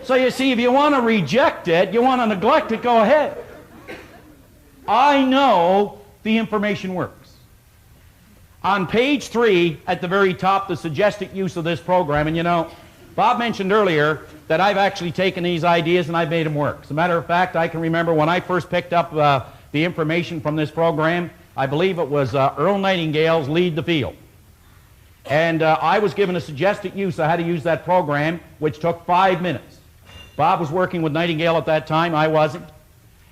S4: So you see, if you want to reject it, you want to neglect it, go ahead. I know the information works. On page 3, at the very top, the suggested use of this program, and you know, Bob mentioned earlier that I've actually taken these ideas and I've made them work. As a matter of fact, I can remember when I first picked up the information from this program, I believe it was Earl Nightingale's Lead the Field. And I was given a suggested use of how to use that program, which took 5 minutes. Bob was working with Nightingale at that time, I wasn't.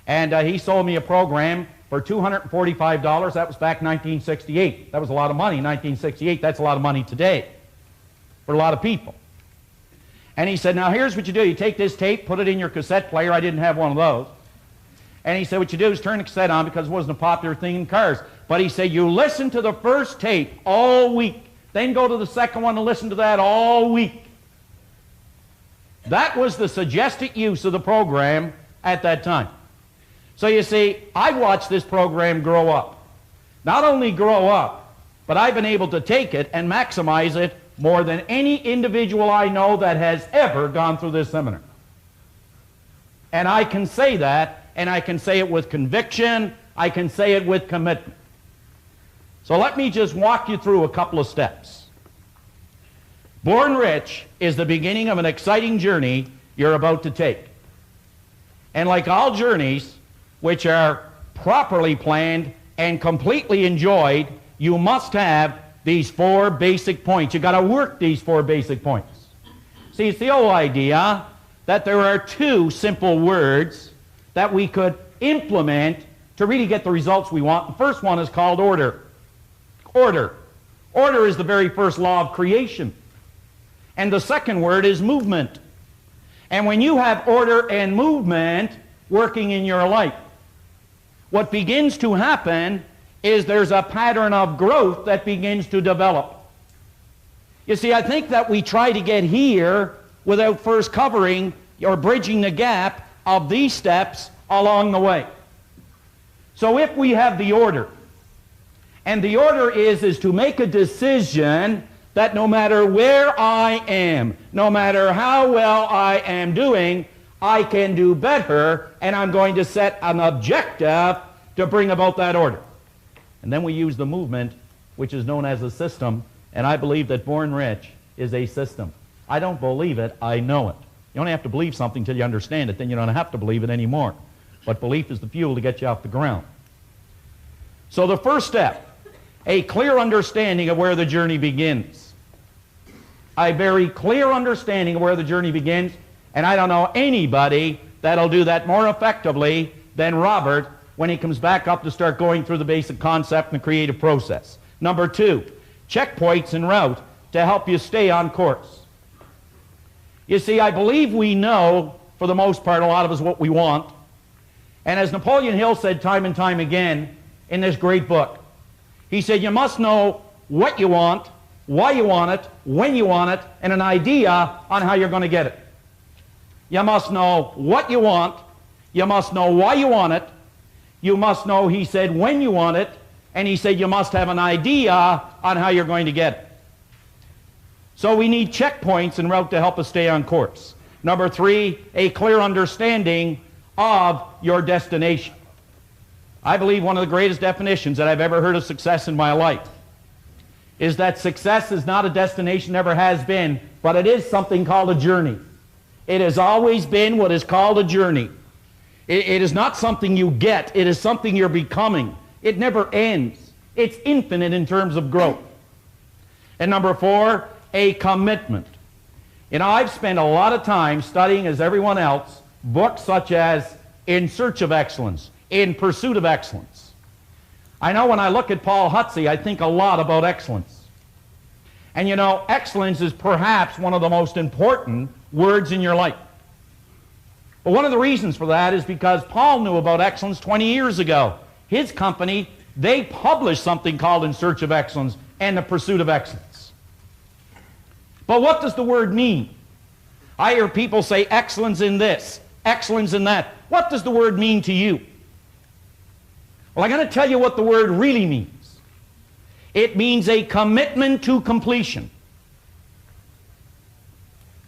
S4: And he sold me a program for $245. That was back in 1968. That was a lot of money in 1968. That's a lot of money today for a lot of people. And he said, now here's what you do. You take this tape, put it in your cassette player. I didn't have one of those. And he said, what you do is turn the cassette on because it wasn't a popular thing in cars. But he said, you listen to the first tape all week. Then go to the second one and listen to that all week. That was the suggested use of the program at that time. So you see, I watched this program grow up. Not only grow up, but I've been able to take it and maximize it more than any individual I know that has ever gone through this seminar. And I can say that, and I can say it with conviction, I can say it with commitment. So let me just walk you through a couple of steps. Born Rich is the beginning of an exciting journey you're about to take. And like all journeys, which are properly planned and completely enjoyed, you must have these 4 basic points. You've got to work these 4 basic points. See, it's the old idea that there are 2 simple words that we could implement to really get the results we want. The first one is called order. Order. Order is the very first law of creation. And the second word is movement. And when you have order and movement working in your life, what begins to happen is there's a pattern of growth that begins to develop. You see, I think that we try to get here without first covering or bridging the gap of these steps along the way. So if we have the order, and the order is to make a decision that no matter where I am, no matter how well I am doing, I can do better, and I'm going to set an objective to bring about that order. And then we use the movement which is known as a system, and I believe that Born Rich is a system. I don't believe it, I know it. You only have to believe something until you understand it, then you don't have to believe it anymore. But belief is the fuel to get you off the ground. So the first step, a clear understanding of where the journey begins. A very clear understanding of where the journey begins, and I don't know anybody that'll do that more effectively than Robert when he comes back up to start going through the basic concept and the creative process. Number 2, checkpoints en route to help you stay on course. You see, I believe we know, for the most part, a lot of us what we want. And as Napoleon Hill said time and time again in this great book, he said, you must know what you want, why you want it, when you want it, and an idea on how you're going to get it. You must know what you want, you must know why you want it, you must know, he said, when you want it, and he said you must have an idea on how you're going to get it. So we need checkpoints en route to help us stay on course. Number 3, a clear understanding of your destination. I believe one of the greatest definitions that I've ever heard of success in my life is that success is not a destination, never has been, but it is something called a journey. It has always been what is called a journey. It is not something you get, it is something you're becoming. It never ends. It's infinite in terms of growth. And number 4, a commitment. You know, I've spent a lot of time studying, as everyone else, books such as In Search of Excellence, In Pursuit of Excellence. I know when I look at Paul Hutsey, I think a lot about excellence. And you know, excellence is perhaps one of the most important words in your life. But one of the reasons for that is because Paul knew about excellence 20 years ago. His company, they published something called In Search of Excellence and The Pursuit of Excellence. But what does the word mean? I hear people say excellence in this, excellence in that. What does the word mean to you? Well, I'm going to tell you what the word really means. It means a commitment to completion.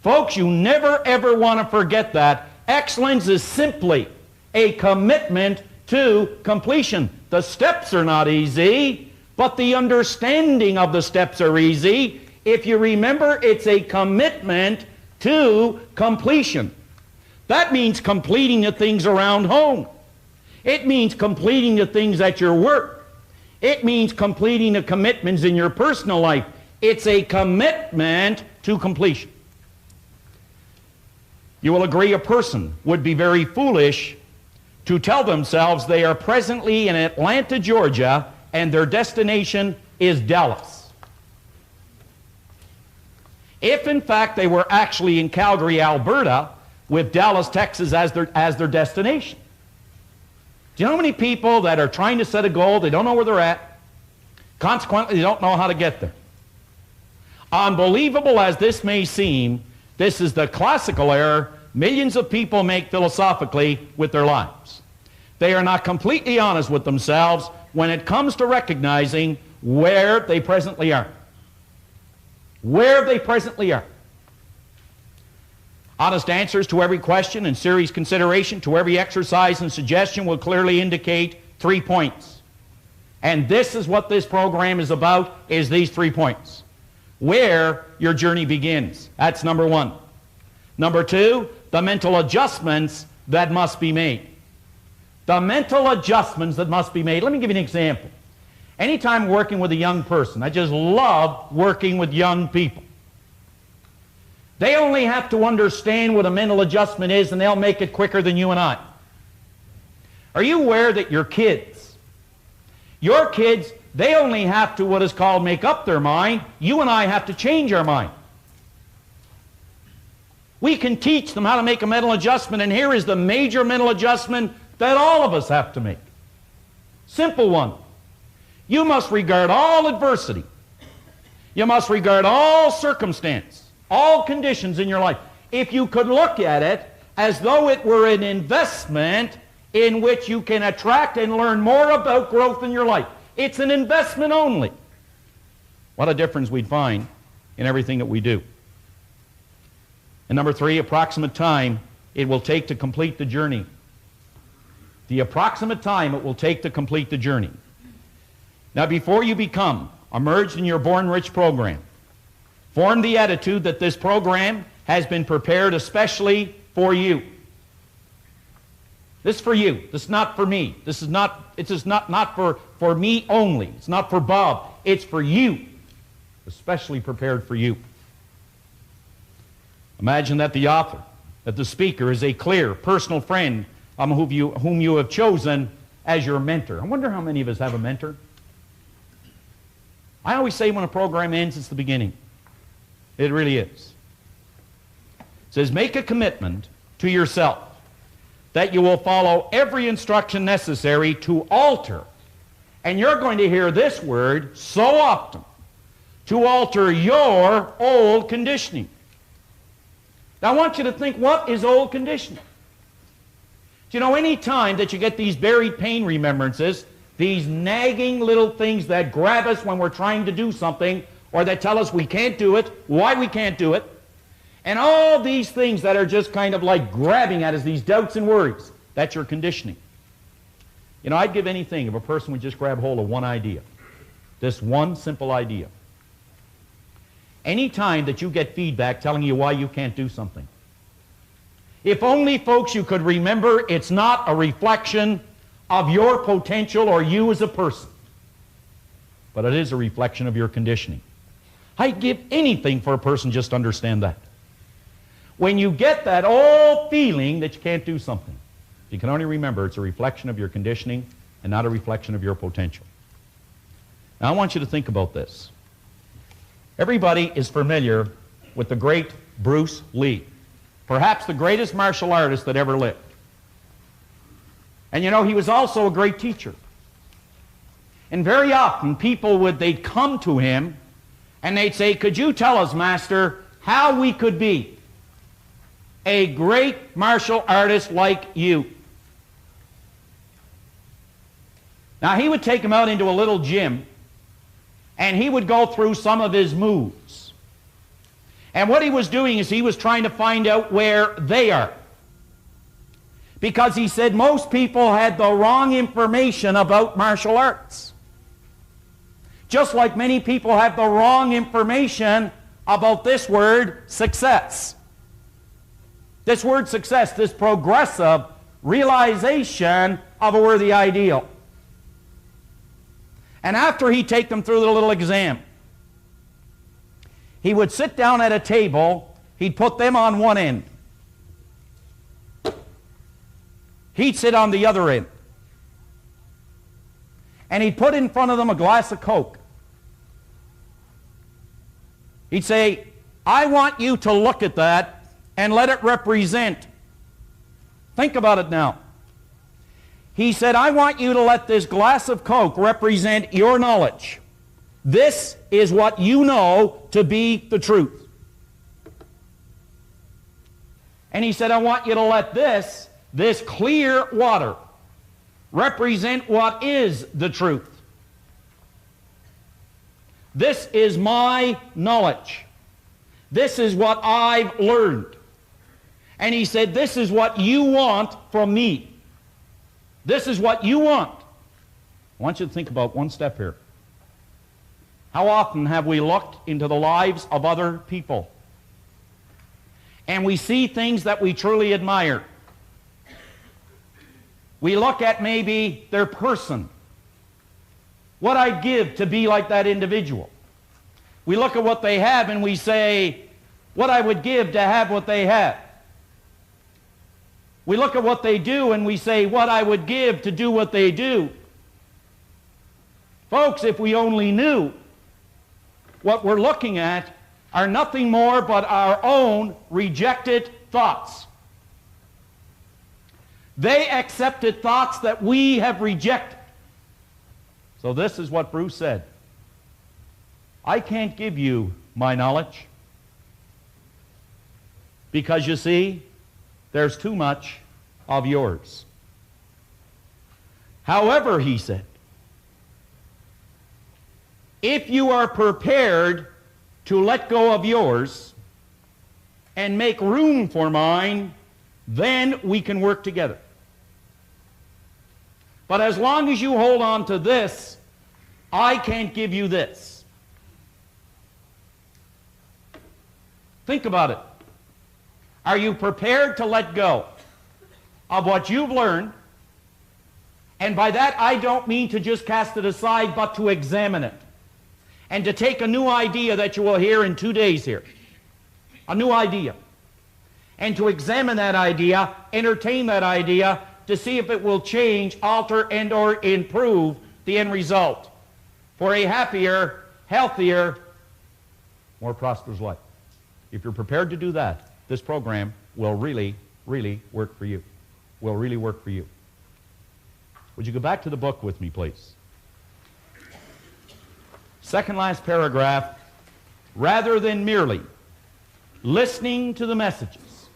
S4: Folks, you never ever want to forget that. Excellence is simply a commitment to completion. The steps are not easy, but the understanding of the steps are easy. If you remember, it's a commitment to completion. That means completing the things around home. It means completing the things at your work. It means completing the commitments in your personal life. It's a commitment to completion. You will agree a person would be very foolish to tell themselves they are presently in Atlanta, Georgia, and their destination is Dallas. If in fact they were actually in Calgary, Alberta, with Dallas, Texas as their destination. Do you know how many people that are trying to set a goal, they don't know where they're at, consequently they don't know how to get there? Unbelievable as this may seem, this is the classical error millions of people make philosophically with their lives. They are not completely honest with themselves when it comes to recognizing where they presently are. Where they presently are. Honest answers to every question and serious consideration to every exercise and suggestion will clearly indicate 3 points. And this is what this program is about, is these 3 points. Where your journey begins. That's number 1. Number 2, the mental adjustments that must be made. The mental adjustments that must be made. Let me give you an example. Anytime working with a young person, I just love working with young people. They only have to understand what a mental adjustment is and they'll make it quicker than you and I. Are you aware that your kids, they only have to what is called make up their mind. You and I have to change our mind. We can teach them how to make a mental adjustment, and here is the major mental adjustment that all of us have to make. Simple one. You must regard all adversity. You must regard all circumstance, all conditions in your life. If you could look at it as though it were an investment in which you can attract and learn more about growth in your life. It's an investment only. What a difference we'd find in everything that we do. And number 3, approximate time it will take to complete the journey. The approximate time it will take to complete the journey. Now, before you become emerged in your Born Rich program. Form the attitude that this program has been prepared especially for you. This is for you. This is not for me. This is not for me only. It's not for Bob. It's for you. Especially prepared for you. Imagine that the author, that the speaker is a clear, personal friend whom you have chosen as your mentor. I wonder how many of us have a mentor. I always say when a program ends, it's the beginning. It really is. It says, make a commitment to yourself that you will follow every instruction necessary to alter, and you're going to hear this word so often, to alter your old conditioning. Now I want you to think, what is old conditioning? Do you know, any time that you get these buried pain remembrances, these nagging little things that grab us when we're trying to do something, or that tell us we can't do it, why we can't do it, and all these things that are just kind of like grabbing at us, these doubts and worries, that's your conditioning. You know, I'd give anything if a person would just grab hold of one idea, this one simple idea. Any time that you get feedback telling you why you can't do something, if only, folks, you could remember it's not a reflection of your potential or you as a person, but it is a reflection of your conditioning. I'd give anything for a person just to understand that. When you get that old feeling that you can't do something, you can only remember it's a reflection of your conditioning and not a reflection of your potential. Now I want you to think about this. Everybody is familiar with the great Bruce Lee, perhaps the greatest martial artist that ever lived. And you know, he was also a great teacher. And very often they'd come to him and they'd say, could you tell us, Master, how we could be a great martial artist like you? Now he would take them out into a little gym and he would go through some of his moves. And what he was doing is he was trying to find out where they are. Because he said most people had the wrong information about martial arts. Just like many people have the wrong information about this word, success. This word success, this progressive realization of a worthy ideal. And after he'd take them through the little exam, he would sit down at a table, he'd put them on one end. He'd sit on the other end. And he'd put in front of them a glass of Coke. He'd say, I want you to look at that and let it represent. Think about it now. He said, I want you to let this glass of Coke represent your knowledge. This is what you know to be the truth. And he said, I want you to let this clear water represent what is the truth. This is my knowledge. This is what I've learned. And he said, this is what you want from me. This is what you want. I want you to think about one step here. How often have we looked into the lives of other people and we see things that we truly admire? We look at maybe their person, what I'd give to be like that individual. We look at what they have and we say, what I would give to have what they have. We look at what they do and we say, what I would give to do what they do. Folks, if we only knew, what we're looking at are nothing more but our own rejected thoughts. They accepted thoughts that we have rejected. So this is what Bruce said. I can't give you my knowledge because, you see, there's too much of yours. However, he said, if you are prepared to let go of yours and make room for mine, then we can work together. But as long as you hold on to this, I can't give you this. Think about it. Are you prepared to let go of what you've learned? And by that, I don't mean to just cast it aside, but to examine it. And to take a new idea that you will hear in 2 days here. A new idea. And to examine that idea, entertain that idea, to see if it will change, alter, and or improve the end result for a happier, healthier, more prosperous life. If you're prepared to do that, this program will really, really work for you. Will really work for you. Would you go back to the book with me, please? Second last paragraph. Rather than merely listening to the messages,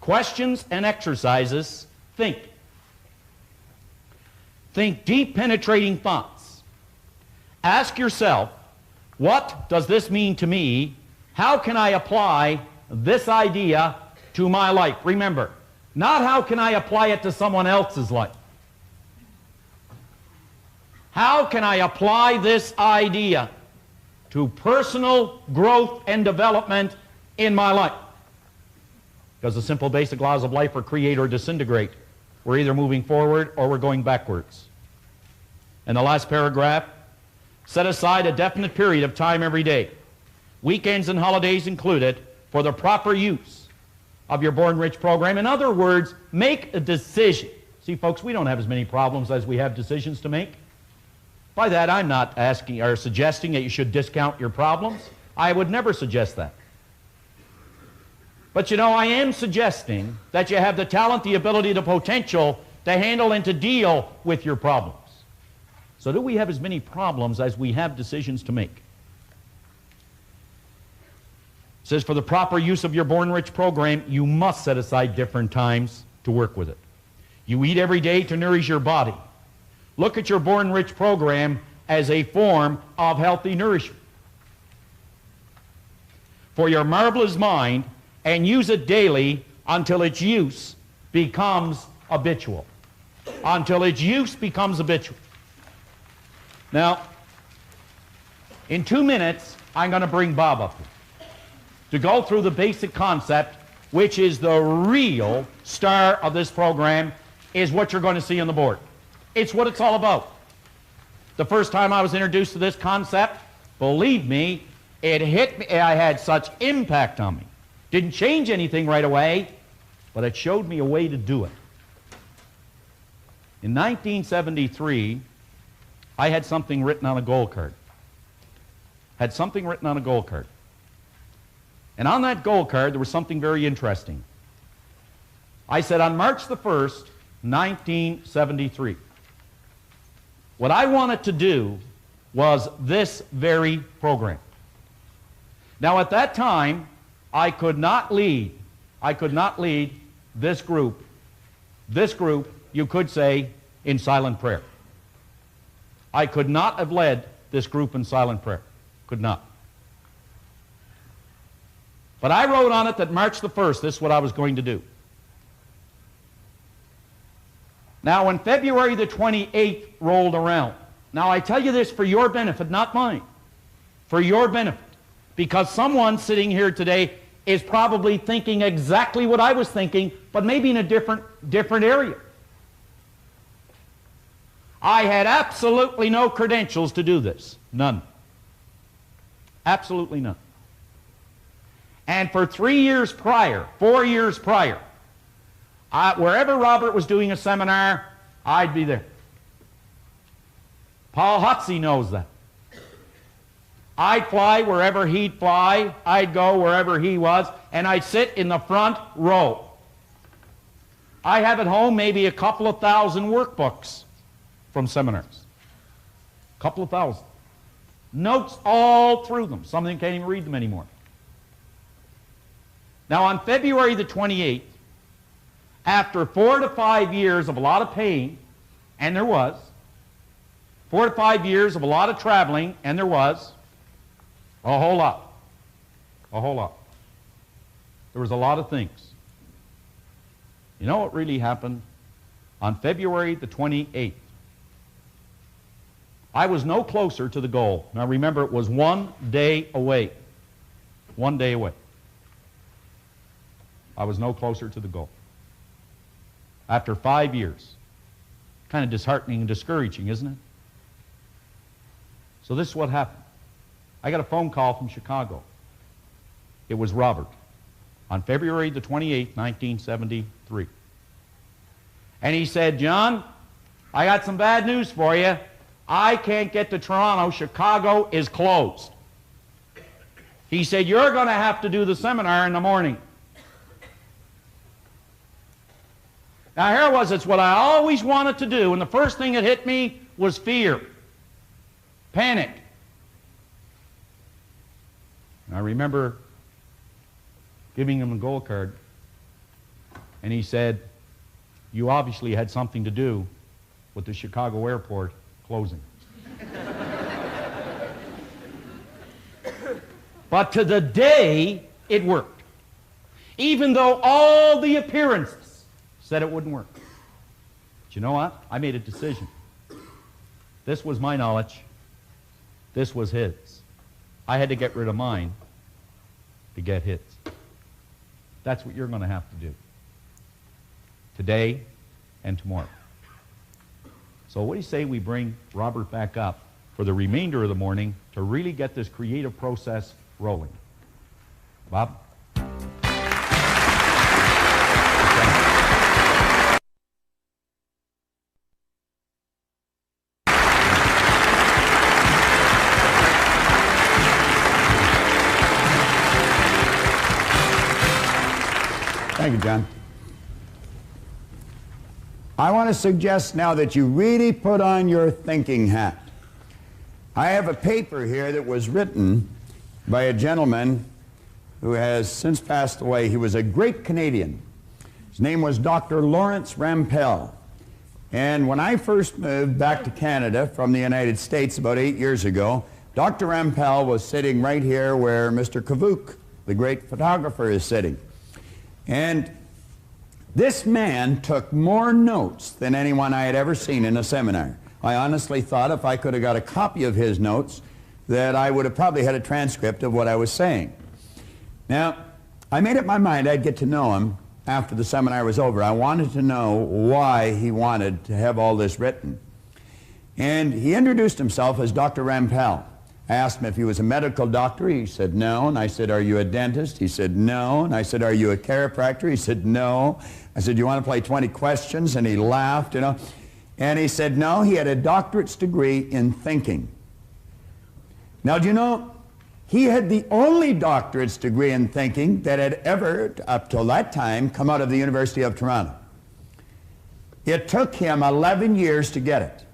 S4: questions and exercises, think. Think deep, penetrating thoughts. Ask yourself, what does this mean to me? How can I apply this idea to my life? Remember, not how can I apply it to someone else's life. How can I apply this idea to personal growth and development in my life? Because the simple basic laws of life are create or disintegrate. We're either moving forward or we're going backwards. And the last paragraph, set aside a definite period of time every day, weekends and holidays included, for the proper use of your Born Rich program. In other words, make a decision. See, folks, we don't have as many problems as we have decisions to make. By that, I'm not asking or suggesting that you should discount your problems. I would never suggest that. But you know, I am suggesting that you have the talent, the ability, the potential to handle and to deal with your problems. So do we have as many problems as we have decisions to make? It says, for the proper use of your Born Rich program, you must set aside different times to work with it. You eat every day to nourish your body. Look at your Born Rich program as a form of healthy nourishment for your marvelous mind, and use it daily until its use becomes habitual. Until its use becomes habitual. Now, in 2 minutes, I'm going to bring Bob up here to go through the basic concept, which is the real star of this program, is what you're going to see on the board. It's what it's all about. The first time I was introduced to this concept, believe me, it hit me. I had such impact on me. Didn't change anything right away, but it showed me a way to do it. In 1973, I had something written on a goal card. Had something written on a goal card. And on that goal card, there was something very interesting. I said, on March the 1st, 1973, what I wanted to do was this very program. Now, at that time, I could not lead this group, you could say, in silent prayer. I could not have led this group in silent prayer. Could not. But I wrote on it that March the 1st, this is what I was going to do. Now, when February the 28th rolled around, now I tell you this for your benefit, not mine, for your benefit, because someone sitting here today is probably thinking exactly what I was thinking, but maybe in a different area. I had absolutely no credentials to do this. None. Absolutely none. And for 4 years prior, wherever Robert was doing a seminar, I'd be there. Paul Hutsey knows that. I'd fly wherever he'd fly. I'd go wherever he was, and I'd sit in the front row. I have at home maybe a couple of thousand workbooks from seminars. A couple of thousand. Notes all through them. Some of them can't even read them anymore. Now, on February the 28th, after 4 to 5 years of a lot of pain, and there was, 4 to 5 years of a lot of traveling, and there was, a whole lot. A whole lot. There was a lot of things. You know what really happened? On February the 28th, I was no closer to the goal. Now remember, it was 1 day away. one day away. I was no closer to the goal. After 5 years. Kind of disheartening and discouraging, isn't it? So this is what happened. I got a phone call from Chicago. It was Robert on February the 28th, 1973. And he said, John, I got some bad news for you. I can't get to Toronto. Chicago is closed. He said, you're going to have to do the seminar in the morning. Now here it was, it's what I always wanted to do, and the first thing that hit me was fear, panic. And I remember giving him a gold card, and he said, you obviously had something to do with the Chicago airport closing. But to the day, it worked. Even though all the appearances said it wouldn't work. But you know what? I made a decision. This was my knowledge. This was his. I had to get rid of mine to get his. That's what you're going to have to do. Today and tomorrow. So what do you say we bring Robert back up for the remainder of the morning to really get this creative process rolling? Bob?
S2: Thank you, John. I want to suggest now that you really put on your thinking hat. I have a paper here that was written by a gentleman who has since passed away. He was a great Canadian. His name was Dr. Lawrence Rampell. And when I first moved back to Canada from the United States about 8 years ago, Dr. Rampell was sitting right here where Mr. Kavuk, the great photographer, is sitting. And this man took more notes than anyone I had ever seen in a seminar. I honestly thought if I could have got a copy of his notes that I would have probably had a transcript of what I was saying. Now, I made up my mind I'd get to know him after the seminar was over. I wanted to know why he wanted to have all this written. And he introduced himself as Dr. Rampell. I asked him if he was a medical doctor. He said no. And I said, are you a dentist? He said no. And I said, are you a chiropractor? He said no. I said, do you want to play 20 questions? And he laughed, you know. And he said no, he had a doctorate's degree in thinking. Now, do you know, he had the only doctorate's degree in thinking that had ever, up till that time, come out of the University of Toronto. It took him 11 years to get it.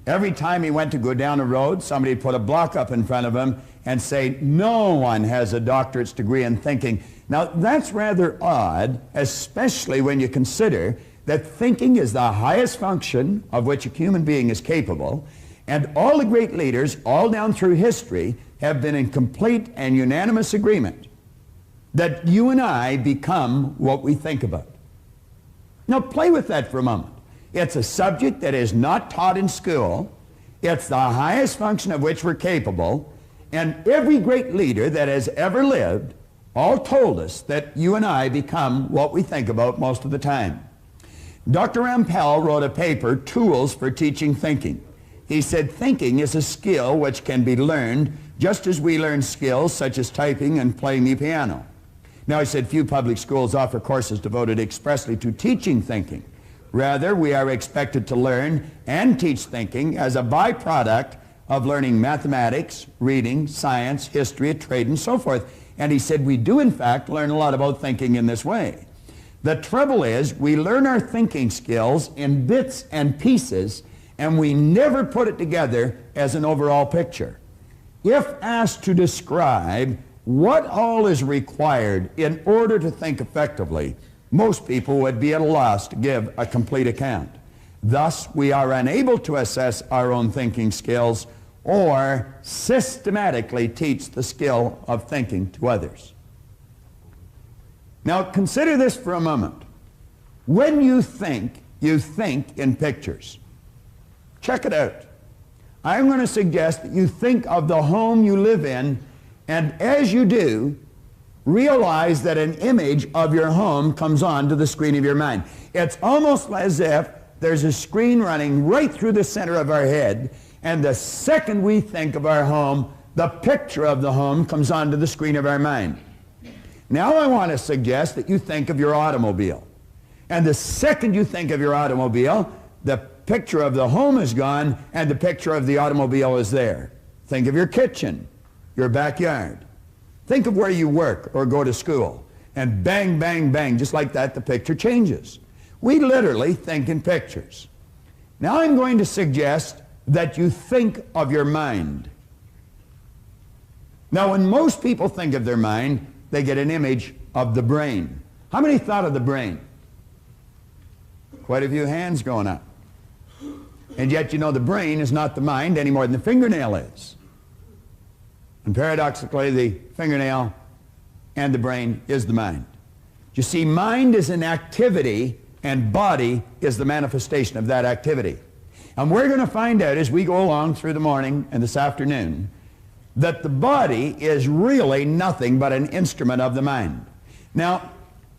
S2: Every time he went to go down a road, somebody would put a block up in front of him and say, no one has a doctorate's degree in thinking. Now, that's rather odd, especially when you consider that thinking is the highest function of which a human being is capable, and all the great leaders, all down through history, have been in complete and unanimous agreement that you and I become what we think about. Now, play with that for a moment. It's a subject that is not taught in school. It's the highest function of which we're capable. And every great leader that has ever lived all told us that you and I become what we think about most of the time. Dr. Rampell wrote a paper, Tools for Teaching Thinking. He said thinking is a skill which can be learned just as we learn skills such as typing and playing the piano. Now, he said few public schools offer courses devoted expressly to teaching thinking. Rather, we are expected to learn and teach thinking as a byproduct of learning mathematics, reading, science, history, trade, and so forth. And he said we do, in fact, learn a lot about thinking in this way. The trouble is we learn our thinking skills in bits and pieces, and we never put it together as an overall picture. If asked to describe what all is required in order to think effectively, most people would be at a loss to give a complete account. Thus, we are unable to assess our own thinking skills or systematically teach the skill of thinking to others. Now, consider this for a moment. When you think in pictures. Check it out. I'm going to suggest that you think of the home you live in And as you do, realize that an image of your home comes onto the screen of your mind. It's almost as if there's a screen running right through the center of our head, and the second we think of our home, the picture of the home comes onto the screen of our mind. Now I want to suggest that you think of your automobile. And the second you think of your automobile, the picture of the home is gone and the picture of the automobile is there. Think of your kitchen, your backyard. Think of where you work or go to school. And bang, bang, bang, just like that, the picture changes. We literally think in pictures. Now I'm going to suggest that you think of your mind. Now when most people think of their mind, they get an image of the brain. How many thought of the brain? Quite a few hands going up. And yet you know the brain is not the mind any more than the fingernail is. And paradoxically, the fingernail and the brain is the mind. You see, mind is an activity and body is the manifestation of that activity. And we're going to find out as we go along through the morning and this afternoon that the body is really nothing but an instrument of the mind. Now,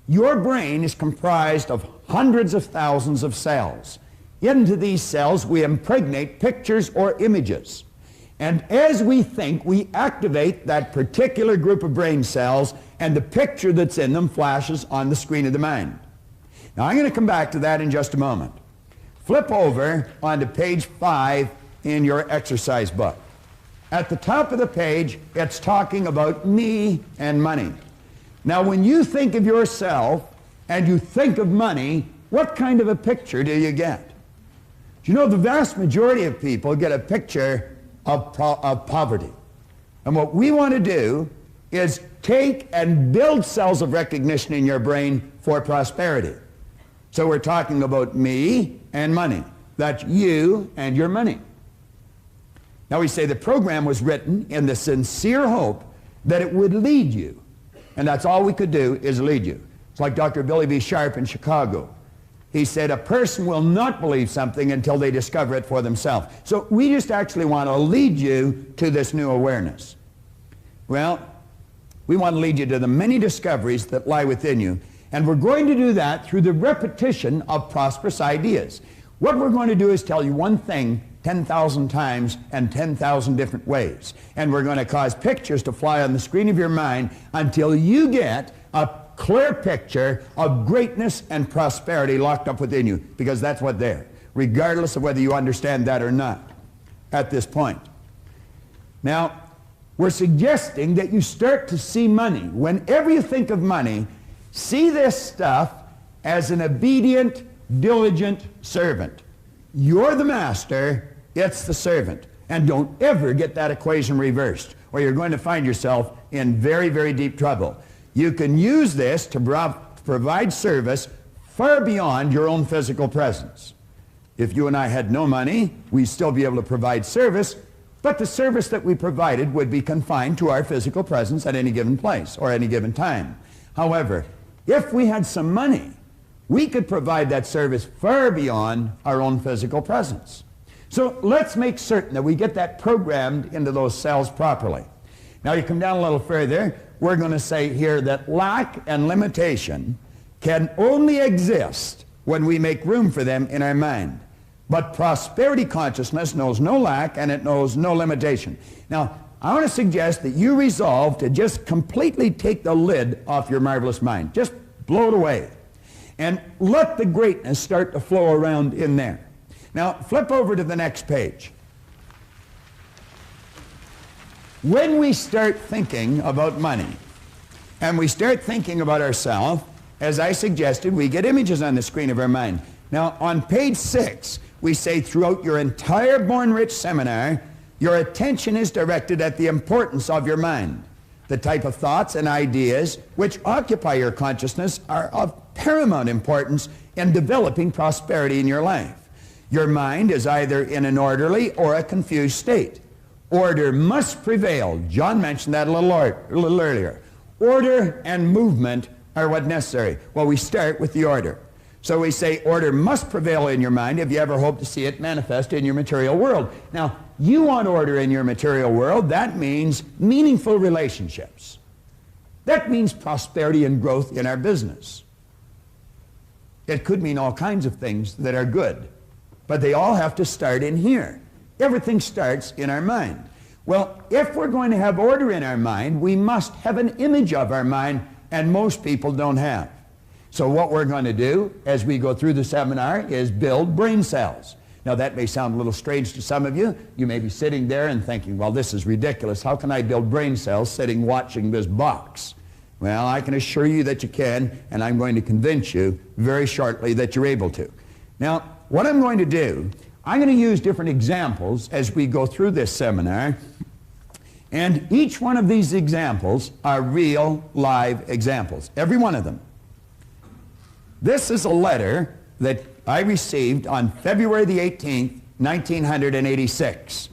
S2: your brain is comprised of hundreds of thousands of cells. Into these cells we impregnate pictures or images. And as we think, we activate that particular group of brain cells, and the picture that's in them flashes on the screen of the mind. Now, I'm going to come back to that in just a moment. Flip over onto page 5 in your exercise book. At the top of the page, it's talking about me and money. Now, when you think of yourself and you think of money, what kind of a picture do you get? Do you know the vast majority of people get a picture of poverty? And what we want to do is take and build cells of recognition in your brain for prosperity. So we're talking about me and money. That's you and your money. Now we say the program was written in the sincere hope that it would lead you. And that's all we could do is lead you. It's like Dr. Billy B. Sharp in Chicago. He said a person will not believe something until they discover it for themselves. So we just actually want to lead you to this new awareness. Well, we want to lead you to the many discoveries that lie within you. And we're going to do that through the repetition of prosperous ideas. What we're going to do is tell you one thing 10,000 times and 10,000 different ways. And we're going to cause pictures to fly on the screen of your mind until you get a clear picture of greatness and prosperity locked up within you, because that's what they're, regardless of whether you understand that or not at this point. Now, we're suggesting that you start to see money. Whenever you think of money, see this stuff as an obedient, diligent servant. You're the master, it's the servant. And don't ever get that equation reversed, or you're going to find yourself in very, very deep trouble. You can use this to provide service far beyond your own physical presence. If you and I had no money, we'd still be able to provide service, but the service that we provided would be confined to our physical presence at any given place or any given time. However, if we had some money, we could provide that service far beyond our own physical presence. So let's make certain that we get that programmed into those cells properly. Now you come down a little further, we're going to say here that lack and limitation can only exist when we make room for them in our mind. But prosperity consciousness knows no lack and it knows no limitation. Now, I want to suggest that you resolve to just completely take the lid off your marvelous mind. Just blow it away. And let the greatness start to flow around in there. Now, flip over to the next page. When we start thinking about money, and we start thinking about ourselves, as I suggested, we get images on the screen of our mind. Now, on page 6, we say throughout your entire Born Rich seminar, your attention is directed at the importance of your mind. The type of thoughts and ideas which occupy your consciousness are of paramount importance in developing prosperity in your life. Your mind is either in an orderly or a confused state. Order must prevail. John mentioned that a little earlier. Order and movement are what necessary. Well, we start with the order. So we say order must prevail in your mind if you ever hope to see it manifest in your material world. Now, you want order in your material world. That means meaningful relationships. That means prosperity and growth in our business. It could mean all kinds of things that are good, but they all have to start in here. Everything starts in our mind. Well, if we're going to have order in our mind, we must have an image of our mind, and most people don't have. So what we're going to do as we go through the seminar is build brain cells. Now that may sound a little strange to some of you. You may be sitting there and thinking, well, this is ridiculous. How can I build brain cells sitting watching this box? Well, I can assure you that you can, and I'm going to convince you very shortly that you're able to. Now, what I'm going to do, I'm going to use different examples as we go through this seminar, and each one of these examples are real, live examples, every one of them. This is a letter that I received on February the 18th, 1986.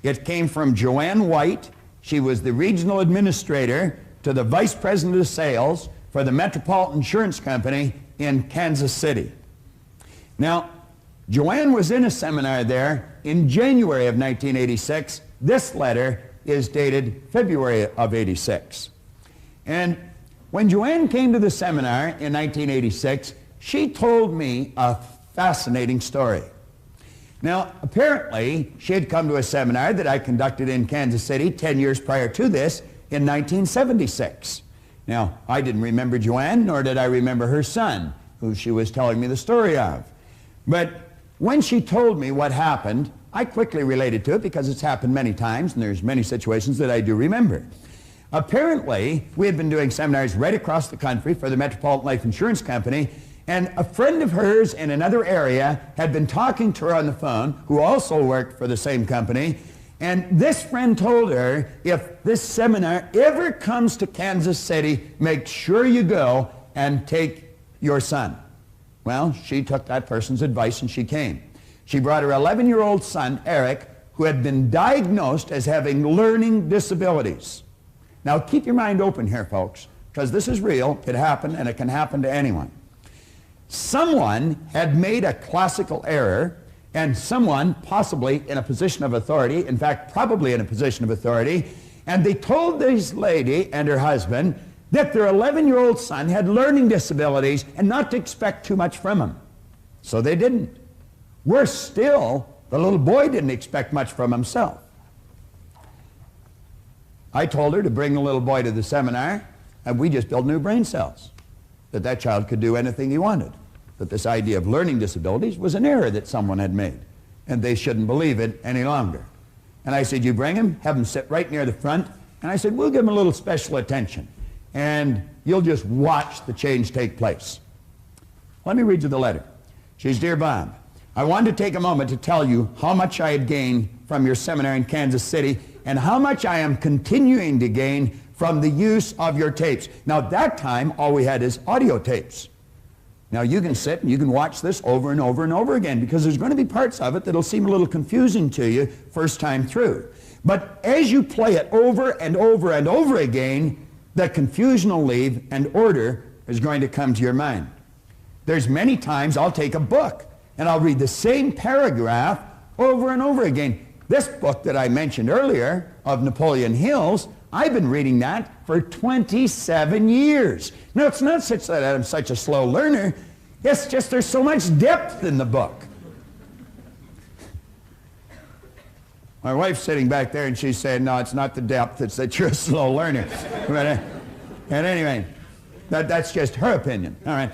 S2: It came from Joanne White. She was the regional administrator to the vice president of sales for the Metropolitan Insurance Company in Kansas City. Now, Joanne was in a seminar there in January of 1986. This letter is dated February of 86. And when Joanne came to the seminar in 1986, she told me a fascinating story. Now, apparently, she had come to a seminar that I conducted in Kansas City 10 years prior to this in 1976. Now, I didn't remember Joanne, nor did I remember her son, who she was telling me the story of. But when she told me what happened, I quickly related to it because it's happened many times, and there's many situations that I do remember. Apparently, we had been doing seminars right across the country for the Metropolitan Life Insurance Company, and a friend of hers in another area had been talking to her on the phone, who also worked for the same company, and this friend told her, if this seminar ever comes to Kansas City, make sure you go and take your son. Well, she took that person's advice and she came. She brought her 11-year-old son, Eric, who had been diagnosed as having learning disabilities. Now, keep your mind open here, folks, because this is real. It happened, and it can happen to anyone. Someone had made a classical error, and someone possibly in a position of authority, in fact, probably in a position of authority, and they told this lady and her husband that their 11-year-old son had learning disabilities and not to expect too much from him. So they didn't. Worse still, the little boy didn't expect much from himself. I told her to bring the little boy to the seminar, and we just built new brain cells, that that child could do anything he wanted, that this idea of learning disabilities was an error that someone had made, and they shouldn't believe it any longer. And I said, you bring him, have him sit right near the front, and I said, we'll give him a little special attention, and you'll just watch the change take place. Let me read you the letter. She says, Dear Bob, I wanted to take a moment to tell you how much I had gained from your seminar in Kansas City and how much I am continuing to gain from the use of your tapes. Now, at that time, all we had is audio tapes. Now, you can sit and you can watch this over and over and over again because there's going to be parts of it that'll seem a little confusing to you first time through. But as you play it over and over and over again, the confusion will leave and order is going to come to your mind. There's many times I'll take a book and I'll read the same paragraph over and over again. This book that I mentioned earlier of Napoleon Hill's, I've been reading that for 27 years. Now, it's not such that I'm such a slow learner. It's just there's so much depth in the book. My wife's sitting back there and she's saying, no, it's not the depth, it's that you're a slow learner. But, and anyway, that's just her opinion. All right.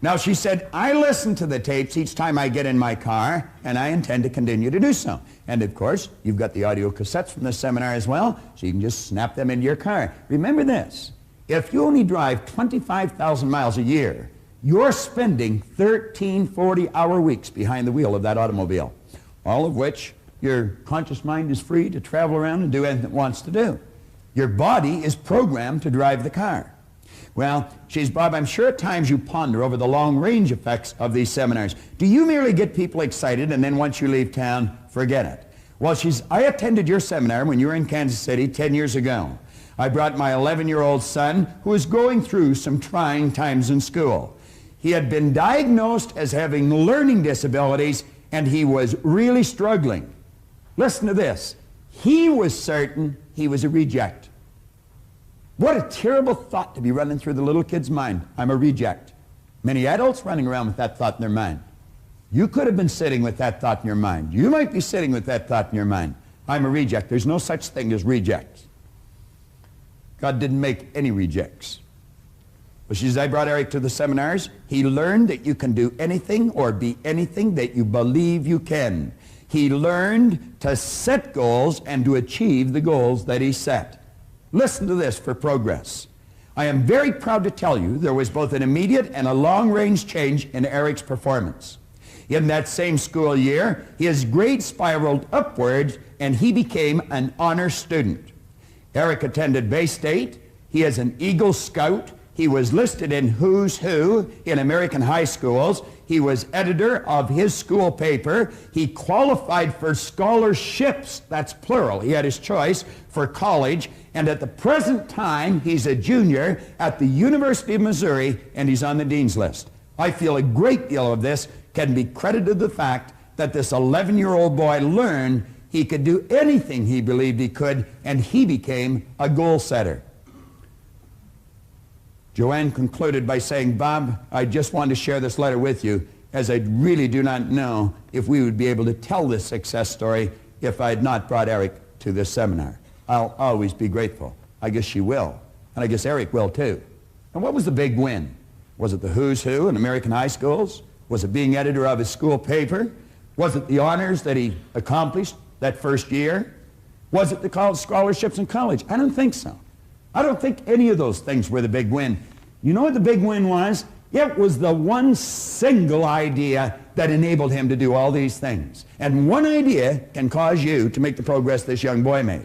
S2: Now, she said, I listen to the tapes each time I get in my car, and I intend to continue to do so. And, of course, you've got the audio cassettes from this seminar as well, so you can just snap them into your car. Remember this, if you only drive 25,000 miles a year, you're spending 13 40-hour weeks behind the wheel of that automobile, all of which your conscious mind is free to travel around and do anything it wants to do. Your body is programmed to drive the car. Well, she says, Bob, I'm sure at times you ponder over the long-range effects of these seminars. Do you merely get people excited and then once you leave town, forget it? Well, I attended your seminar when you were in Kansas City 10 years ago. I brought my 11-year-old son who was going through some trying times in school. He had been diagnosed as having learning disabilities, and he was really struggling. Listen to this. He was certain he was a reject. What a terrible thought to be running through the little kid's mind. I'm a reject. Many adults running around with that thought in their mind. You could have been sitting with that thought in your mind. You might be sitting with that thought in your mind. I'm a reject. There's no such thing as rejects. God didn't make any rejects. Well, she says, I brought Eric to the seminars. He learned that you can do anything or be anything that you believe you can. He learned to set goals and to achieve the goals that he set. Listen to this for progress. I am very proud to tell you there was both an immediate and a long-range change in Eric's performance. In that same school year, his grades spiraled upwards and he became an honor student. Eric attended Bay State. He is an Eagle Scout. He was listed in Who's Who in American high schools. He was editor of his school paper. He qualified for scholarships, that's plural. He had his choice for college. And at the present time, he's a junior at the University of Missouri, and he's on the dean's list. I feel a great deal of this can be credited to the fact that this 11-year-old boy learned he could do anything he believed he could, and he became a goal setter. Joanne concluded by saying, Bob, I just wanted to share this letter with you, as I really do not know if we would be able to tell this success story if I had not brought Eric to this seminar. I'll always be grateful. I guess she will, and I guess Eric will too. And what was the big win? Was it the Who's Who in American high schools? Was it being editor of his school paper? Was it the honors that he accomplished that first year? Was it the college scholarships in college? I don't think so. I don't think any of those things were the big win. You know what the big win was? It was the one single idea that enabled him to do all these things. And one idea can cause you to make the progress this young boy made.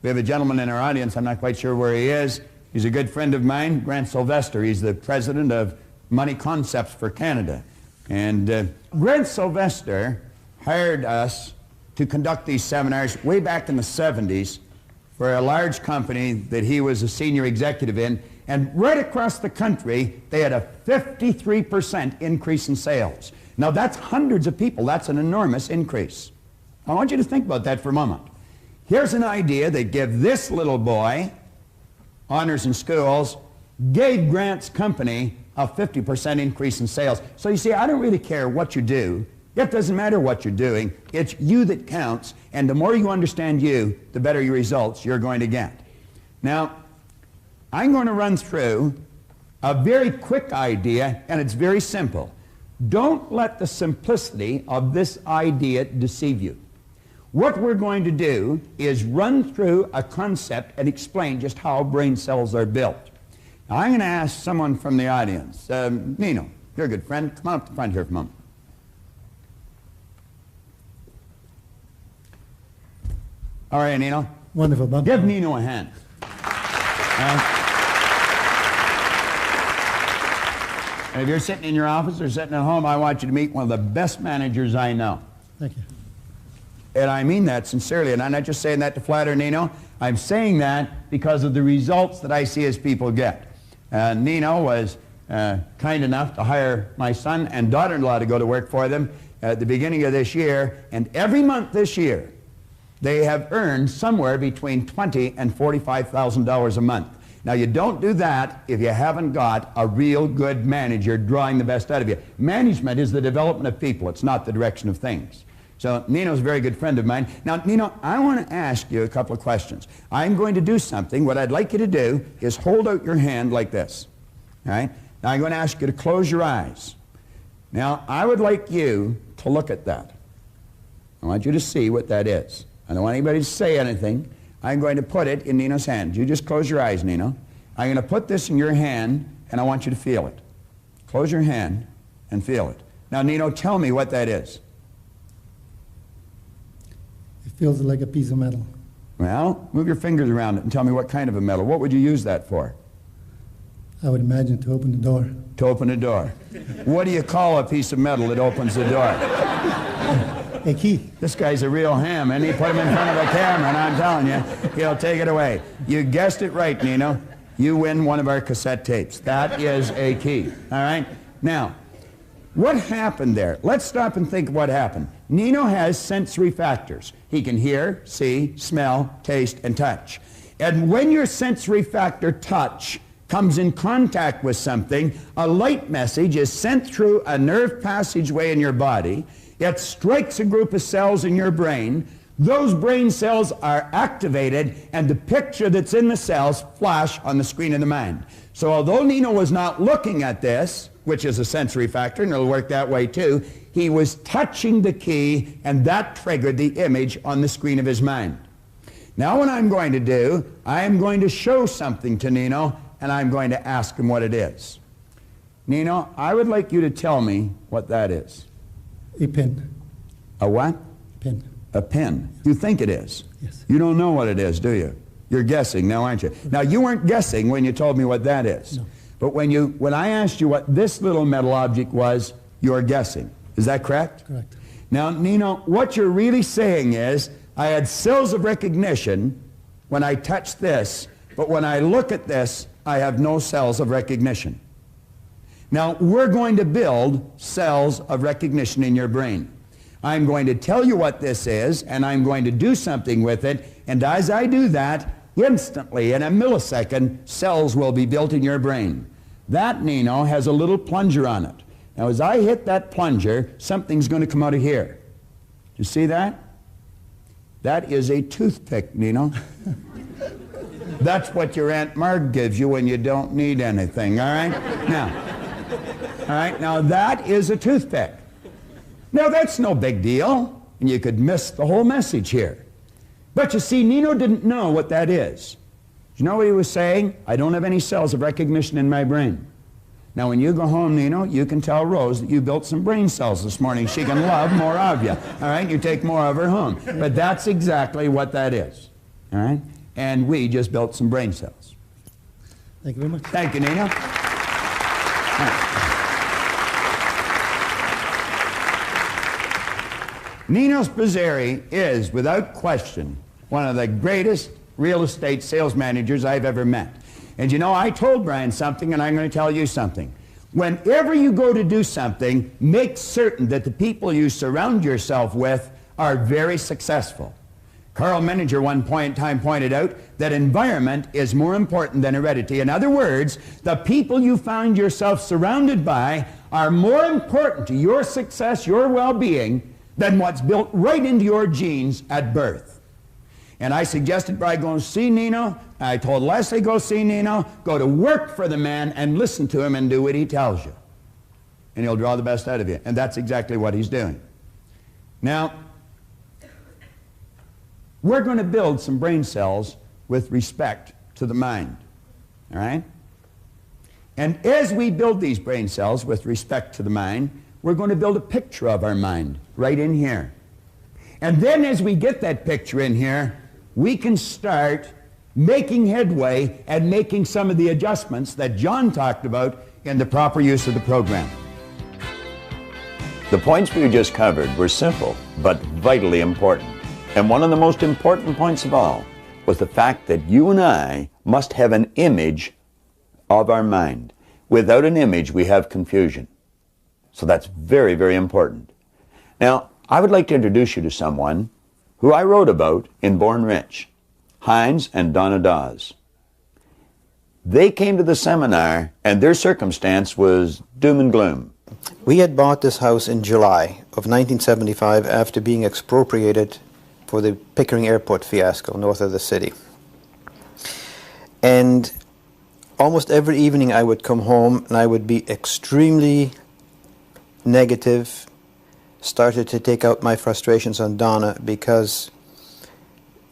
S2: We have a gentleman in our audience, I'm not quite sure where he is. He's a good friend of mine, Grant Sylvester. He's the president of Money Concepts for Canada. And Grant Sylvester hired us to conduct these seminars way back in the 70s for a large company that he was a senior executive in. And right across the country, they had a 53% increase in sales. Now that's hundreds of people. That's an enormous increase. I want you to think about that for a moment. Here's an idea that gave this little boy honors in schools, gave Grant's company a 50% increase in sales. So you see, I don't really care what you do. It doesn't matter what you're doing. It's you that counts, and the more you understand you, the better your results you're going to get. Now, I'm going to run through a very quick idea, and it's very simple. Don't let the simplicity of this idea deceive you. What we're going to do is run through a concept and explain just how brain cells are built. Now, I'm going to ask someone from the audience. Nino, you're a good friend. Come on up to the front here for a moment. All right, Nino.
S6: Wonderful, Bob.
S2: Give Nino a hand. And if you're sitting in your office or sitting at home, I want you to meet one of the best managers I know.
S6: Thank you.
S2: And I mean that sincerely, and I'm not just saying that to flatter Nino. I'm saying that because of the results that I see as people get. Nino was kind enough to hire my son and daughter-in-law to go to work for them at the beginning of this year, and every month this year, they have earned somewhere between $20,000 and $45,000 a month. Now, you don't do that if you haven't got a real good manager drawing the best out of you. Management is the development of people. It's not the direction of things. So Nino's a very good friend of mine. Now, Nino, I want to ask you a couple of questions. I'm going to do something. What I'd like you to do is hold out your hand like this. All right? Now, I'm going to ask you to close your eyes. Now, I would like you to look at that. I want you to see what that is. I don't want anybody to say anything. I'm going to put it in Nino's hand. You just close your eyes, Nino. I'm going to put this in your hand, and I want you to feel it. Close your hand and feel it. Now, Nino, tell me what that is.
S6: It feels like a piece of metal.
S2: Well, move your fingers around it and tell me what kind of a metal. What would you use that for?
S6: I would imagine to open the door.
S2: To open a door. What do you call a piece of metal that opens the door?
S6: A key.
S2: This guy's a real ham, and he put him in front of a camera, and I'm telling you, he'll take it away. You guessed it right, Nino. you win one of our cassette tapes. That is a key. All right? Now, what happened there? Let's stop and think of what happened. Nino has sensory factors. He can hear, see, smell, taste, and touch. And when your sensory factor touch comes in contact with something, a light message is sent through a nerve passageway in your body. It strikes a group of cells in your brain. Those brain cells are activated, and the picture that's in the cells flash on the screen of the mind. So although Nino was not looking at this, which is a sensory factor, and it'll work that way too, he was touching the key, and that triggered the image on the screen of his mind. Now what I'm going to do, I am going to show something to Nino, and I'm going to ask him what it is. Nino, I would like you to tell me what that is.
S6: A pen.
S2: A what?
S6: Pen.
S2: A pen. You think it is?
S6: Yes.
S2: You don't know what it is, do you? You're guessing now, aren't you? Now, you weren't guessing when you told me what that is.
S6: No.
S2: But when I asked you what this little metal object was, you're guessing. Is that correct?
S6: Correct.
S2: Now, Nino, what you're really saying is, I had cells of recognition when I touched this, but when I look at this, I have no cells of recognition. Now, we're going to build cells of recognition in your brain. I'm going to tell you what this is, and I'm going to do something with it, and as I do that, instantly, in a millisecond, cells will be built in your brain. That, Nino, has a little plunger on it. Now, as I hit that plunger, something's going to come out of here. You see that? That is a toothpick, Nino. That's what your Aunt Marg gives you when you don't need anything, all right? Now, that is a toothpick. Now, that's no big deal, and you could miss the whole message here. But you see, Nino didn't know what that is. You know what he was saying? I don't have any cells of recognition in my brain. Now, when you go home, Nino, you can tell Rose that you built some brain cells this morning. She can love more of you. All right? You take more of her home. But that's exactly what that is. All right? And we just built some brain cells.
S6: Thank you very much.
S2: Thank you, Nino. Nino Spazzeri is, without question, one of the greatest real estate sales managers I've ever met. And you know, I told Brian something, and I'm going to tell you something. Whenever you go to do something, make certain that the people you surround yourself with are very successful. Carl Menninger one point in time pointed out that environment is more important than heredity. In other words, the people you find yourself surrounded by are more important to your success, your well-being, than what's built right into your genes at birth. And I suggested Brian go and see Nino. I told Leslie, go see Nino, go to work for the man and listen to him and do what he tells you. And he'll draw the best out of you. And that's exactly what he's doing. Now, we're going to build some brain cells with respect to the mind. All right? And as we build these brain cells with respect to the mind, we're going to build a picture of our mind right in here. And then as we get that picture in here, we can start making headway and making some of the adjustments that John talked about in the proper use of the program.
S7: The points we just covered were simple, but vitally important. And one of the most important points of all was the fact that you and I must have an image of our mind. Without an image, we have confusion. So that's very, very important. Now, I would like to introduce you to someone who I wrote about in Born Rich, Heinz and Donna Dawes. They came to the seminar, and their circumstance was doom and gloom.
S8: We had bought this house in July of 1975 after being expropriated for the Pickering Airport fiasco north of the city. And almost every evening I would come home and I would be extremely negative, started to take out my frustrations on Donna because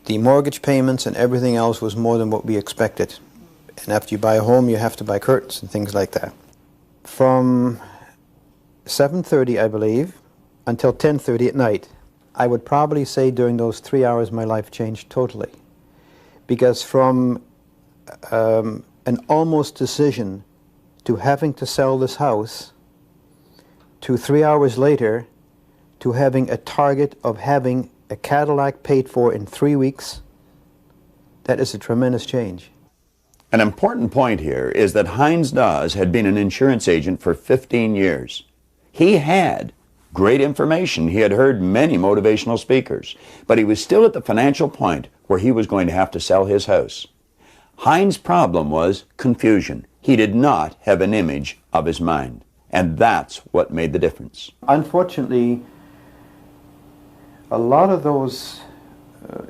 S8: the mortgage payments and everything else was more than what we expected. And after you buy a home, you have to buy curtains and things like that. From 7:30, I believe, until 10:30 at night, I would probably say during those 3 hours my life changed totally. Because from an almost decision to having to sell this house to 3 hours later to having a target of having a Cadillac paid for in 3 weeks, that is a tremendous change.
S2: An important point here is that Heinz Dawes had been an insurance agent for 15 years. He had great information. He had heard many motivational speakers, but he was still at the financial point where he was going to have to sell his house. Heinz's problem was confusion. He did not have an image of his mind, and that's what made the difference.
S8: Unfortunately, a lot of those,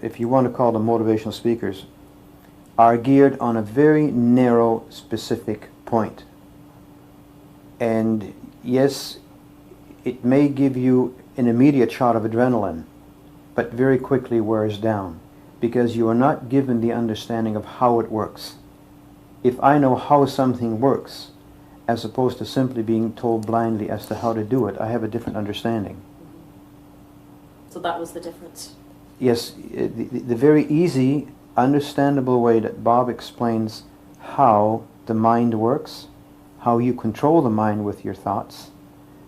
S8: if you want to call them motivational speakers, are geared on a very narrow, specific point. And yes, it may give you an immediate shot of adrenaline, but very quickly wears down, because you are not given the understanding of how it works. If I know how something works, as opposed to simply being told blindly as to how to do it, I have a different understanding.
S9: So that was the difference?
S8: Yes, the very easy, understandable way that Bob explains how the mind works, how you control the mind with your thoughts,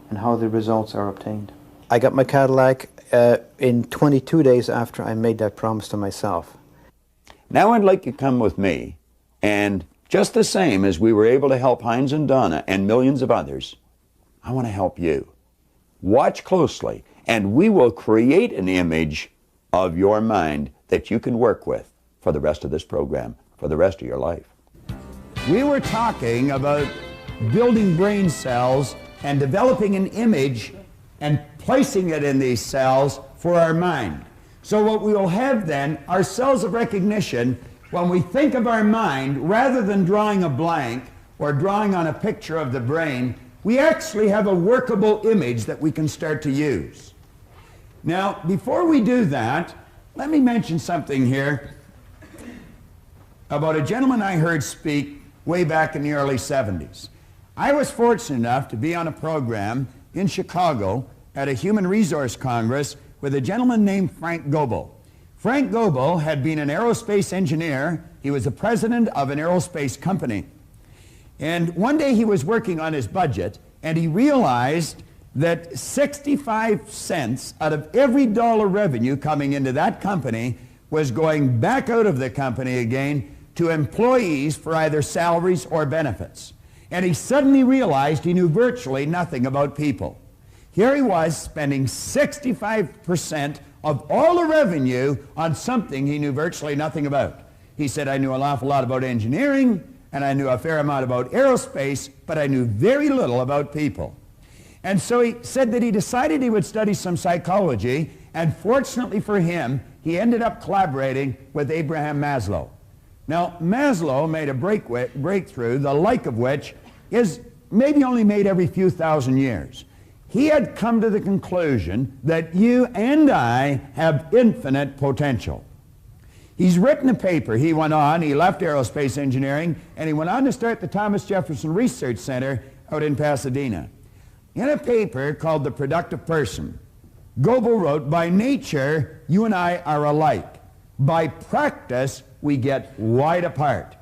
S8: and how the results are obtained. I got my Cadillac in 22 days after I made that promise to myself.
S2: Now I'd like you to come with me, and just the same as we were able to help Heinz and Donna and millions of others, I want to help you. Watch closely, and we will create an image of your mind that you can work with for the rest of this program, for the rest of your life. We were talking about building brain cells and developing an image and placing it in these cells for our mind. So what we will have then are cells of recognition. When we think of our mind, rather than drawing a blank or drawing on a picture of the brain, we actually have a workable image that we can start to use. Now, before we do that, let me mention something here about a gentleman I heard speak way back in the early 70s. I was fortunate enough to be on a program in Chicago at a Human Resource Congress with a gentleman named Frank Goebel. Frank Goebel had been an aerospace engineer. He was the president of an aerospace company. And one day he was working on his budget, and he realized that 65 cents out of every dollar revenue coming into that company was going back out of the company again to employees for either salaries or benefits. And he suddenly realized he knew virtually nothing about people. Here he was spending 65% of all the revenue on something he knew virtually nothing about. He said, I knew an awful lot about engineering, and I knew a fair amount about aerospace, but I knew very little about people. And so he said that he decided he would study some psychology, and fortunately for him, he ended up collaborating with Abraham Maslow. Now, Maslow made a breakthrough, the like of which is maybe only made every few thousand years. He had come to the conclusion that you and I have infinite potential. He's written a paper. He left aerospace engineering, and he went on to start the Thomas Jefferson Research Center out in Pasadena. In a paper called The Productive Person, Goebel wrote, by nature, you and I are alike. By practice, we get wide apart.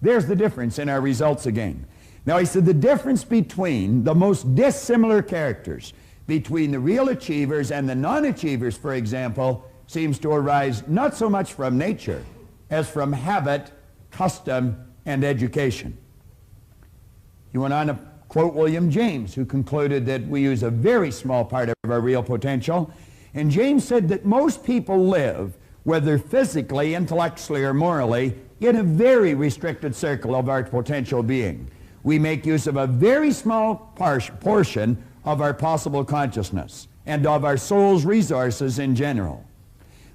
S2: There's the difference in our results again. Now, he said the difference between the most dissimilar characters, between the real achievers and the non-achievers, for example, seems to arise not so much from nature as from habit, custom, and education. He went on to quote William James, who concluded that we use a very small part of our real potential. And James said that most people live, whether physically, intellectually, or morally, in a very restricted circle of our potential being. We make use of a very small portion of our possible consciousness and of our soul's resources in general.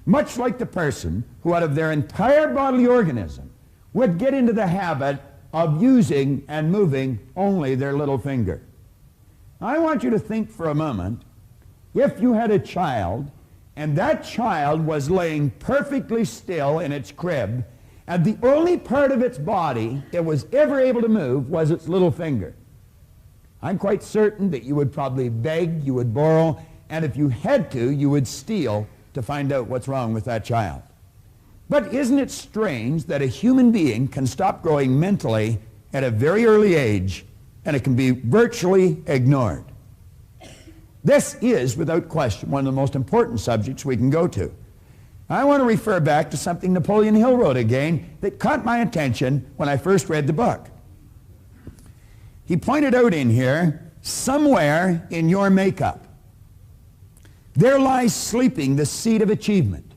S2: Much like the person who out of their entire bodily organism would get into the habit of using and moving only their little finger. I want you to think for a moment, if you had a child and that child was laying perfectly still in its crib, and the only part of its body it was ever able to move was its little finger. I'm quite certain that you would probably beg, you would borrow, and if you had to, you would steal to find out what's wrong with that child. But isn't it strange that a human being can stop growing mentally at a very early age, and it can be virtually ignored? This is, without question, one of the most important subjects we can go to.
S7: I want to refer back to something Napoleon Hill wrote again that caught my attention when I first read the book. He pointed out in here, somewhere in your makeup, there lies sleeping the seed of achievement,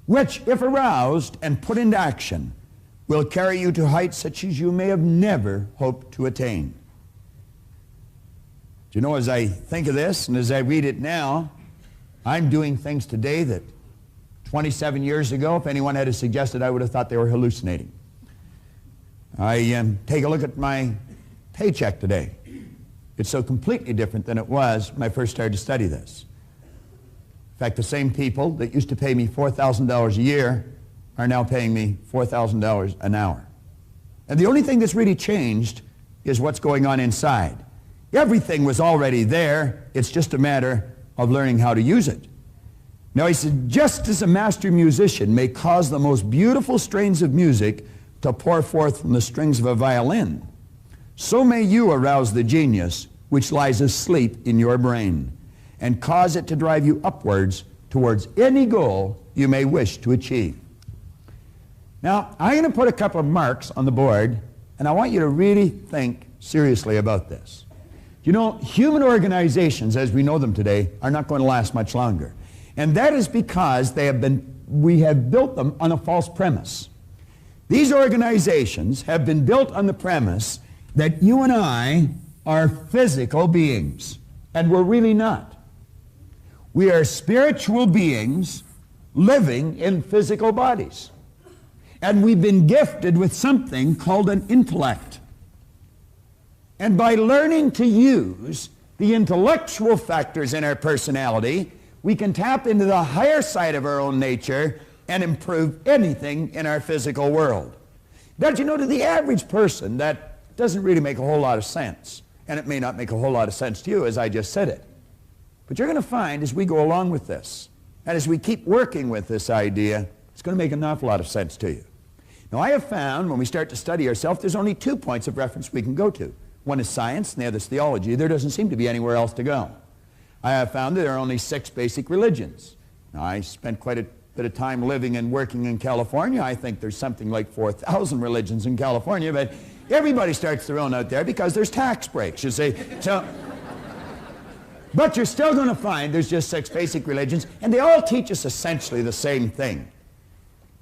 S7: which, if aroused and put into action, will carry you to heights such as you may have never hoped to attain. Do you know, as I think of this and as I read it now, I'm doing things today that 27 years ago, if anyone had suggested, I would have thought they were hallucinating. I take a look at my paycheck today. It's so completely different than it was when I first started to study this. In fact, the same people that used to pay me $4,000 a year are now paying me $4,000 an hour. And the only thing that's really changed is what's going on inside. Everything was already there. It's just a matter of learning how to use it. Now, he said, just as a master musician may cause the most beautiful strains of music to pour forth from the strings of a violin, so may you arouse the genius which lies asleep in your brain and cause it to drive you upwards towards any goal you may wish to achieve. Now, I'm going to put a couple of marks on the board, and I want you to really think seriously about this. You know, human organizations, as we know them today, are not going to last much longer. And that is because we have built them on a false premise. These organizations have been built on the premise that you and I are physical beings, and we're really not. We are spiritual beings living in physical bodies. And we've been gifted with something called an intellect. And by learning to use the intellectual factors in our personality, we can tap into the higher side of our own nature and improve anything in our physical world. But you know, to the average person, that doesn't really make a whole lot of sense. And it may not make a whole lot of sense to you, as I just said it. But you're going to find as we go along with this, and as we keep working with this idea, it's going to make an awful lot of sense to you. Now, I have found when we start to study ourselves, there's only 2 points of reference we can go to. One is science, and the other is theology. There doesn't seem to be anywhere else to go. I have found that there are only 6 basic religions. Now, I spent quite a bit of time living and working in California. I think there's something like 4,000 religions in California, but everybody starts their own out there because there's tax breaks, you see. So, but you're still going to find there's just 6 basic religions, and they all teach us essentially the same thing.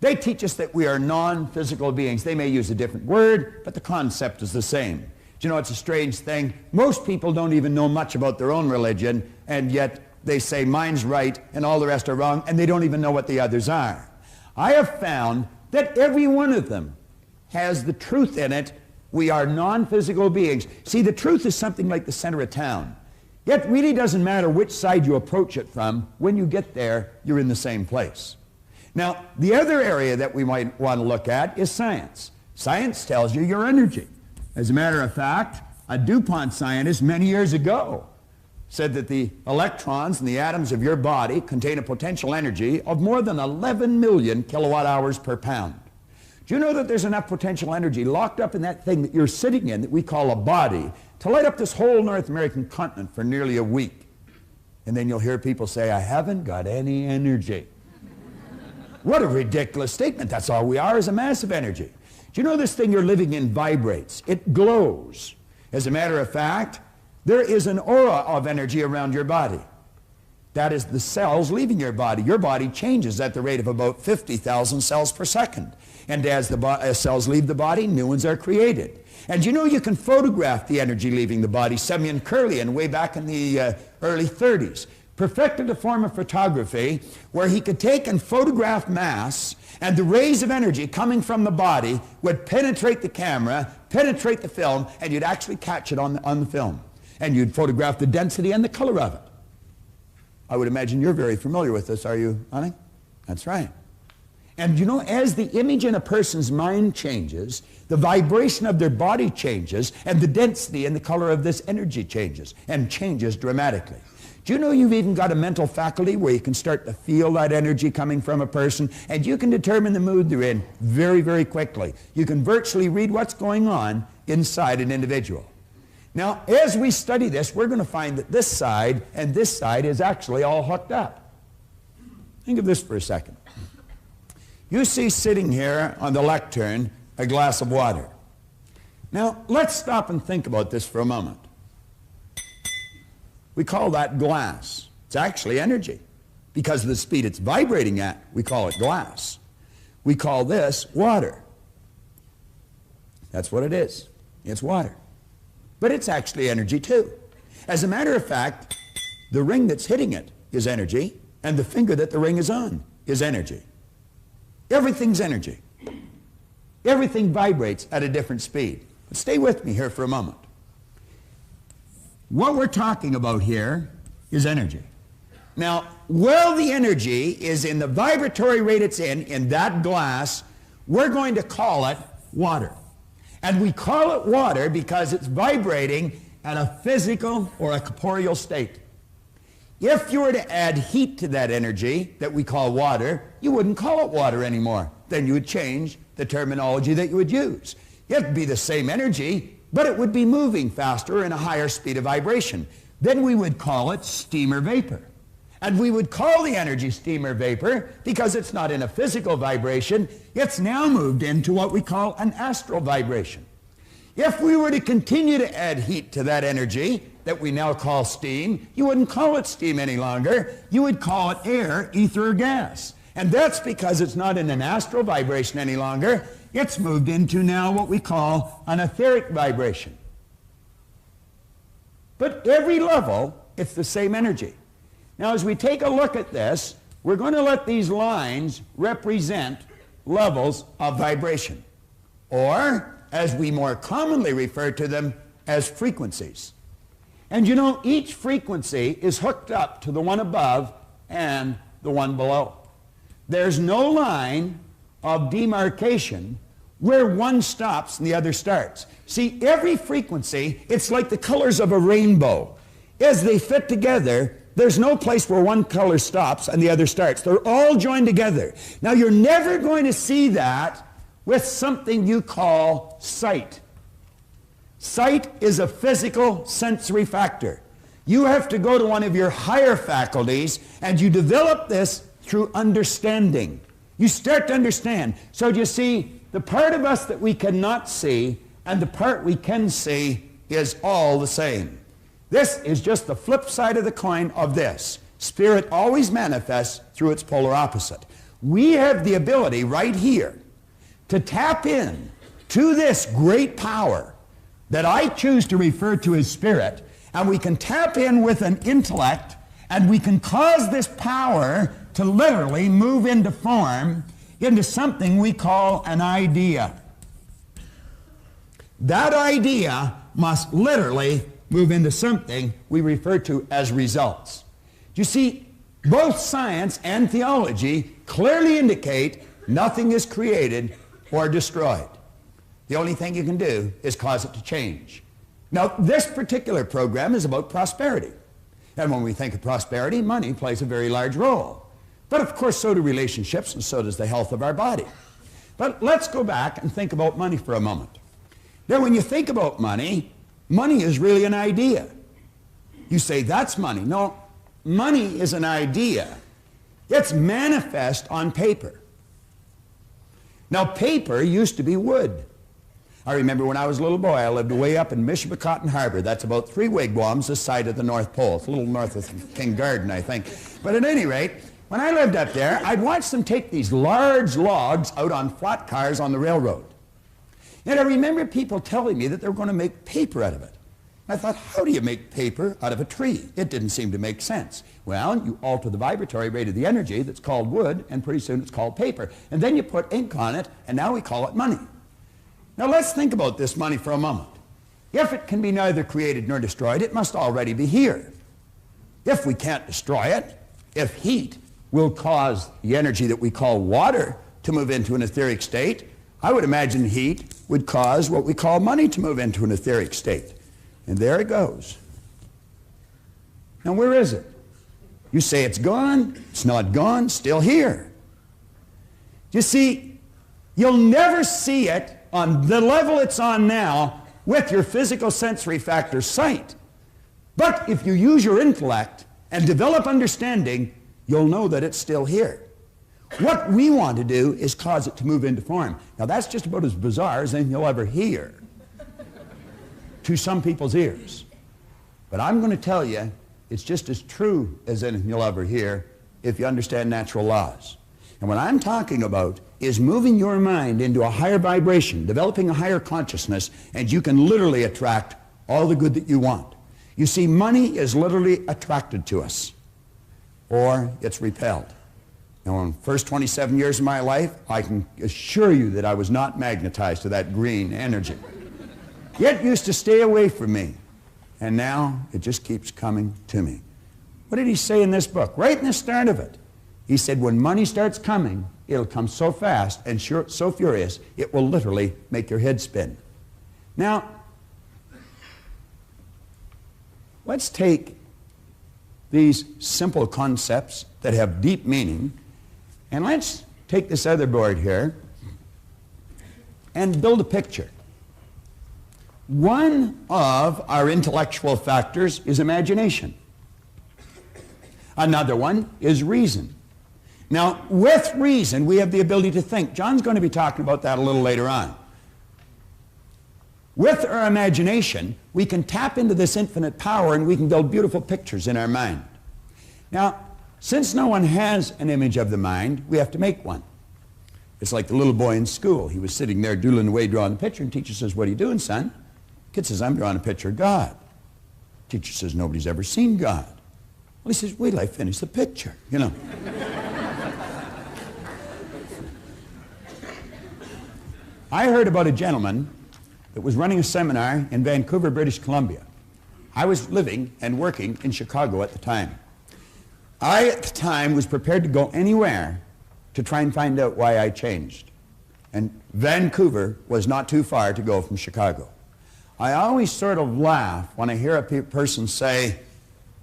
S7: They teach us that we are non-physical beings. They may use a different word, but the concept is the same. Do you know, it's a strange thing. Most people don't even know much about their own religion, and yet they say mine's right and all the rest are wrong, and they don't even know what the others are. I have found that every one of them has the truth in it. We are non-physical beings. See, the truth is something like the center of town. It really doesn't matter which side you approach it from. When you get there, you're in the same place. Now, the other area that we might want to look at is science. Science tells you your energy. As a matter of fact, a DuPont scientist many years ago said that the electrons and the atoms of your body contain a potential energy of more than 11 million kilowatt hours per pound. Do you know that there's enough potential energy locked up in that thing that you're sitting in that we call a body to light up this whole North American continent for nearly a week? And then you'll hear people say, I haven't got any energy. What a ridiculous statement. That's all we are, is a mass of energy. Do you know this thing you're living in vibrates? It glows. As a matter of fact, there is an aura of energy around your body. That is the cells leaving your body. Your body changes at the rate of about 50,000 cells per second. And as the cells leave the body, new ones are created. And you know you can photograph the energy leaving the body. Semyon Kurlian, way back in the early 30s, perfected a form of photography where he could take and photograph mass, and the rays of energy coming from the body would penetrate the camera, penetrate the film, and you'd actually catch it on the film. And you'd photograph the density and the color of it. I would imagine you're very familiar with this, are you, honey? That's right. And you know, as the image in a person's mind changes, the vibration of their body changes, and the density and the color of this energy changes, and changes dramatically. Do you know you've even got a mental faculty where you can start to feel that energy coming from a person, and you can determine the mood they're in very, very quickly. You can virtually read what's going on inside an individual. Now, as we study this, we're going to find that this side and this side is actually all hooked up. Think of this for a second. You see sitting here on the lectern a glass of water. Now, let's stop and think about this for a moment. We call that glass. It's actually energy. Because of the speed it's vibrating at, we call it glass. We call this water. That's what it is. It's water. But it's actually energy too. As a matter of fact, the ring that's hitting it is energy, and the finger that the ring is on is energy. Everything's energy. Everything vibrates at a different speed. But stay with me here for a moment. What we're talking about here is energy. Now, while the energy is in the vibratory rate it's in that glass, we're going to call it water. And we call it water because it's vibrating at a physical or a corporeal state. If you were to add heat to that energy that we call water, you wouldn't call it water anymore. Then you would change the terminology that you would use. It'd be the same energy, but it would be moving faster and a higher speed of vibration. Then we would call it steam or vapor. And we would call the energy steam or vapor because it's not in a physical vibration. It's now moved into what we call an astral vibration. If we were to continue to add heat to that energy that we now call steam, you wouldn't call it steam any longer. You would call it air, ether, or gas. And that's because it's not in an astral vibration any longer. It's moved into now what we call an etheric vibration. But every level, it's the same energy. Now, as we take a look at this, we're going to let these lines represent levels of vibration, or, as we more commonly refer to them, as frequencies. And you know, each frequency is hooked up to the one above and the one below. There's no line of demarcation where one stops and the other starts. See, every frequency, it's like the colors of a rainbow. As they fit together, there's no place where one color stops and the other starts. They're all joined together. Now, you're never going to see that with something you call sight. Sight is a physical sensory factor. You have to go to one of your higher faculties, and you develop this through understanding. You start to understand. So you see, the part of us that we cannot see and the part we can see is all the same. This is just the flip side of the coin of this. Spirit always manifests through its polar opposite. We have the ability right here to tap in to this great power that I choose to refer to as spirit, and we can tap in with an intellect, and we can cause this power to literally move into form, into something we call an idea. That idea must literally move into something we refer to as results. You see, both science and theology clearly indicate nothing is created or destroyed. The only thing you can do is cause it to change. Now, this particular program is about prosperity. And when we think of prosperity, money plays a very large role. But of course, so do relationships, and so does the health of our body. But let's go back and think about money for a moment. Now, when you think about money, money is really an idea. You say, that's money. No, money is an idea. It's manifest on paper. Now, paper used to be wood. I remember when I was a little boy, I lived way up in Michipicoten Harbor. That's about 3 wigwams this side of the North Pole. It's a little north of King Garden, I think. But at any rate, when I lived up there, I'd watch them take these large logs out on flat cars on the railroad. And I remember people telling me that they were going to make paper out of it. I thought, how do you make paper out of a tree? It didn't seem to make sense. Well, you alter the vibratory rate of the energy that's called wood, and pretty soon it's called paper. And then you put ink on it, and now we call it money. Now let's think about this money for a moment. If it can be neither created nor destroyed, it must already be here. If we can't destroy it, if heat will cause the energy that we call water to move into an etheric state, I would imagine heat would cause what we call money to move into an etheric state. And there it goes. Now where is it? You say it's gone. It's not gone. Still here. You see, you'll never see it on the level it's on now with your physical sensory factor sight. But if you use your intellect and develop understanding, you'll know that it's still here.
S1: What we want to do is cause it to move into form. Now that's just about as bizarre as anything you'll ever hear to some people's ears. But I'm going to tell you, it's just as true as anything you'll ever hear if you understand natural laws. And what I'm talking about is moving your mind into a higher vibration, developing a higher consciousness, and you can literally attract all the good that you want. You see, money is literally attracted to us, or it's repelled. Now, in the first 27 years of my life, I can assure you that I was not magnetized to that green energy. It used to stay away from me, and now it just keeps coming to me. What did he say in this book? Right in the start of it. He said, when money starts coming, it'll come so fast and so furious, it will literally make your head spin. Now, let's take these simple concepts that have deep meaning, and let's take this other board here and build a picture. One of our intellectual factors is imagination. Another one is reason. Now, with reason, we have the ability to think. John's going to be talking about that a little later on. With our imagination, we can tap into this infinite power and we can build beautiful pictures in our mind. Now, since no one has an image of the mind, we have to make one. It's like the little boy in school. He was sitting there doodling away, drawing a picture, and teacher says, "What are you doing, son?" Kid says, "I'm drawing a picture of God." Teacher says, "Nobody's ever seen God." Well, he says, "Wait till I finish the picture," you know. I heard about a gentleman that was running a seminar in Vancouver, British Columbia. I was living and working in Chicago at the time. I, at the time, was prepared to go anywhere to try and find out why I changed. And Vancouver was not too far to go from Chicago. I always sort of laugh when I hear a person say,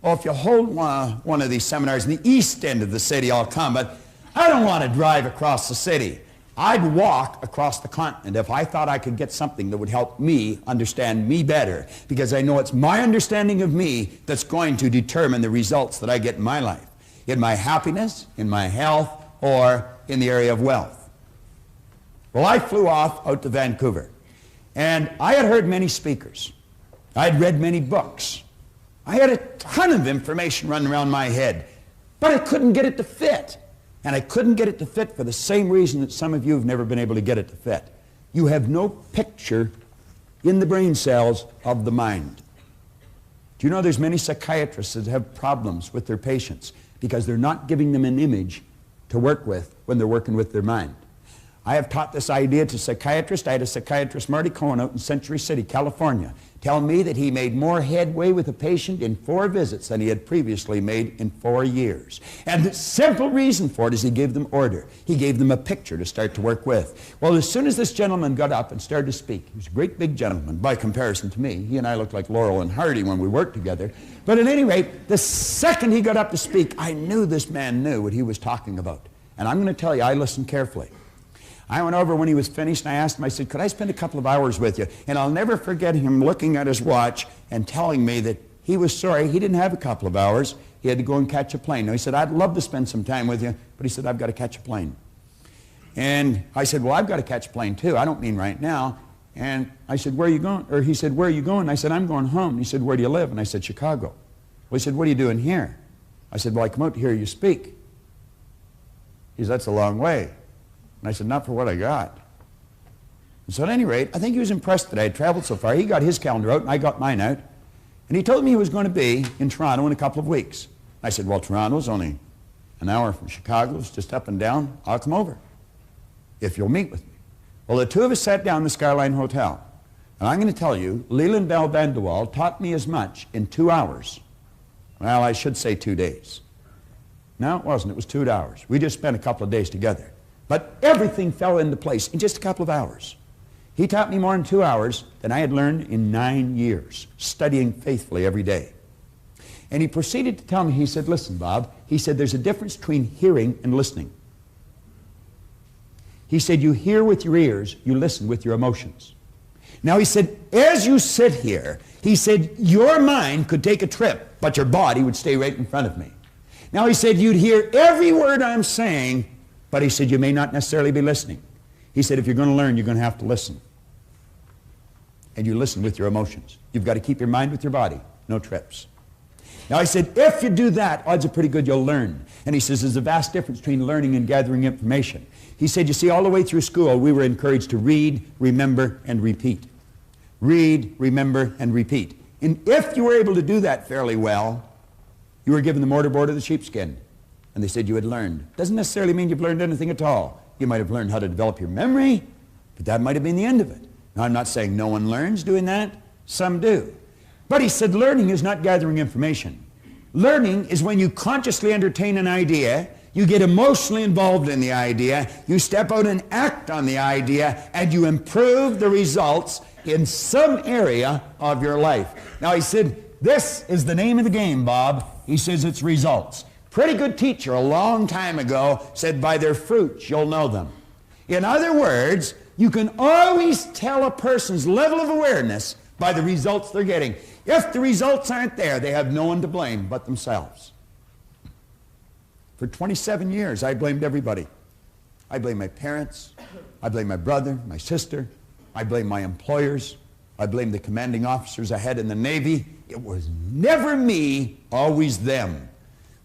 S1: "Oh, if you hold one of these seminars in the east end of the city, I'll come, but I don't want to drive across the city. I'd walk across the continent if I thought I could get something that would help me understand me better, because I know it's my understanding of me that's going to determine the results that I get in my life, in my happiness, in my health, or in the area of wealth." Well, I flew off out to Vancouver, and I had heard many speakers. I had read many books. I had a ton of information running around my head, but I couldn't get it to fit. And I couldn't get it to fit for the same reason that some of you have never been able to get it to fit. You have no picture in the brain cells of the mind. Do you know there's many psychiatrists that have problems with their patients because they're not giving them an image to work with when they're working with their mind? I have taught this idea to psychiatrists. I had a psychiatrist, Marty Cohen, out in Century City, California, tell me that he made more headway with a patient in 4 visits than he had previously made in 4 years. And the simple reason for it is he gave them order. He gave them a picture to start to work with. Well, as soon as this gentleman got up and started to speak, he was a great big gentleman by comparison to me. He and I looked like Laurel and Hardy when we worked together. But at any rate, the second he got up to speak, I knew this man knew what he was talking about. And I'm going to tell you, I listened carefully. I went over when he was finished and I asked him, I said, "Could I spend a couple of hours with you?" And I'll never forget him looking at his watch and telling me that he was sorry he didn't have a couple of hours. He had to go and catch a plane. Now, he said, "I'd love to spend some time with you," but he said, "I've got to catch a plane." And I said, "Well, I've got to catch a plane too. I don't mean right now." And I said, "Where are you going?" Or he said, "Where are you going?" And I said, "I'm going home." And he said, "Where do you live?" And I said, "Chicago." Well, he said, "What are you doing here?" I said, "Well, I come out to hear you speak." He said, "That's a long way." And I said, "Not for what I got." And so at any rate, I think he was impressed that I had traveled so far. He got his calendar out and I got mine out. And he told me he was going to be in Toronto in a couple of weeks. I said, "Well, Toronto's only an hour from Chicago. It's just up and down. I'll come over if you'll meet with me." Well, the two of us sat down in the Skyline Hotel. And I'm going to tell you, Leland Bell Vanderwall taught me as much in 2 hours. Well, I should say 2 days. No, it wasn't. It was 2 hours. We just spent a couple of days together. But everything fell into place in just a couple of hours. He taught me more in 2 hours than I had learned in 9 years, studying faithfully every day. And he proceeded to tell me, he said, "Listen, Bob," he said, "there's a difference between hearing and listening." He said, "You hear with your ears, you listen with your emotions." Now, he said, as you sit here, he said, your mind could take a trip, but your body would stay right in front of me. Now, he said, you'd hear every word I'm saying,
S7: But he said, you may not necessarily be listening. He said, if you're going to learn, you're going to have to listen. And you listen with your emotions. You've got to keep your mind with your body. No trips. Now, I said, if you do that, odds are pretty good you'll learn. And he says, there's a vast difference between learning and gathering information. He said, you see, all the way through school, we were encouraged to read, remember, and repeat. Read, remember, and repeat. And if you were able to do that fairly well, you were given the mortarboard of the sheepskin. And they said you had learned. Doesn't necessarily mean you've learned anything at all. You might have learned how to develop your memory, but that might have been the end of it. Now, I'm not saying no one learns doing that. Some do. But he said learning is not gathering information. Learning is when you consciously entertain an idea, you get emotionally involved in the idea, you step out and act on the idea, and you improve the results in some area of your life. Now, he said, this is the name of the game, Bob. He says it's results. Pretty good teacher a long time ago said, by their fruits you'll know them. In other words, you can always tell a person's level of awareness by the results they're getting. If the results aren't there, they have no one to blame but themselves. For 27 years, I blamed everybody. I blamed my parents. I blamed my brother, my sister. I blamed my employers. I blamed the commanding officers I had in the Navy. It was never me, always them.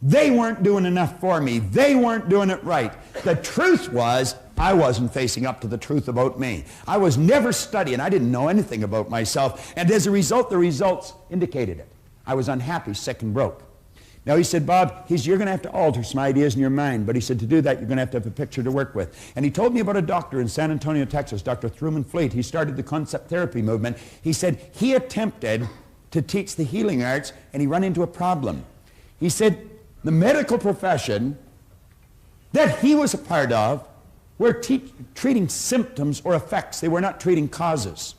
S7: They weren't doing enough for me. They weren't doing it right. The truth was, I wasn't facing up to the truth about me. I was never studying. I didn't know anything about myself. And as a result, the results indicated it. I was unhappy, sick, and broke. Now, he said, Bob, you're going to have to alter some ideas in your mind. But he said, to do that, you're going to have a picture to work with. And he told me about a doctor in San Antonio, Texas, Dr. Truman Fleet. He started the concept therapy movement. He said he attempted to teach the healing arts, and he ran into a problem. He said the medical profession that he was a part of were treating symptoms or effects. They were not treating causes.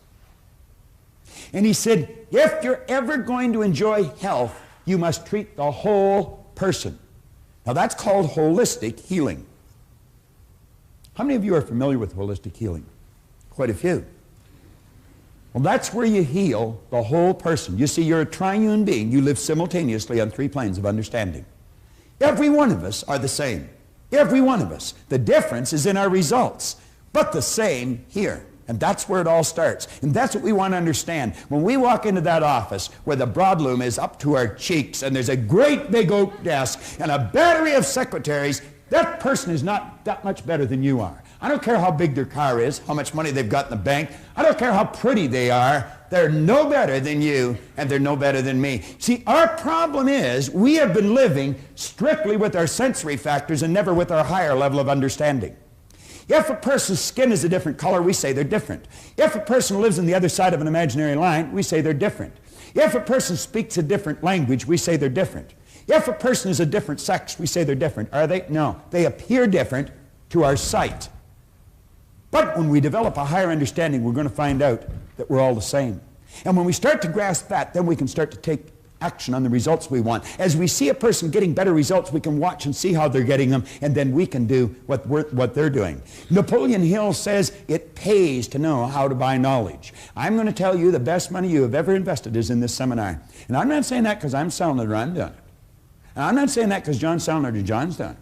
S7: And he said, if you're ever going to enjoy health, you must treat the whole person. Now, that's called holistic healing. How many of you are familiar with holistic healing? Quite a few. Well, that's where you heal the whole person. You see, you're a triune being. You live simultaneously on 3 planes of understanding. Every one of us are the same. Every one of us. The difference is in our results, but the same here. And that's where it all starts. And that's what we want to understand. When we walk into that office where the broadloom is up to our cheeks and there's a great big oak desk and a battery of secretaries, that person is not that much better than you are. I don't care how big their car is, how much money they've got in the bank. I don't care how pretty they are. They're no better than you, and they're no better than me. See, our problem is we have been living strictly with our sensory factors and never with our higher level of understanding. If a person's skin is a different color, we say they're different. If a person lives on the other side of an imaginary line, we say they're different. If a person speaks a different language, we say they're different. If a person is a different sex, we say they're different. Are they? No. They appear different to our sight. But when we develop a higher understanding, we're going to find out that we're all the same. And when we start to grasp that, then we can start to take action on the results we want. As we see a person getting better results, we can watch and see how they're getting them, and then we can do what they're doing. Napoleon Hill says it pays to know how to buy knowledge. I'm going to tell you the best money you have ever invested is in this seminar. And I'm not saying that because I'm selling it or I'm doing it. And I'm not saying that because John's selling it or John's doing it.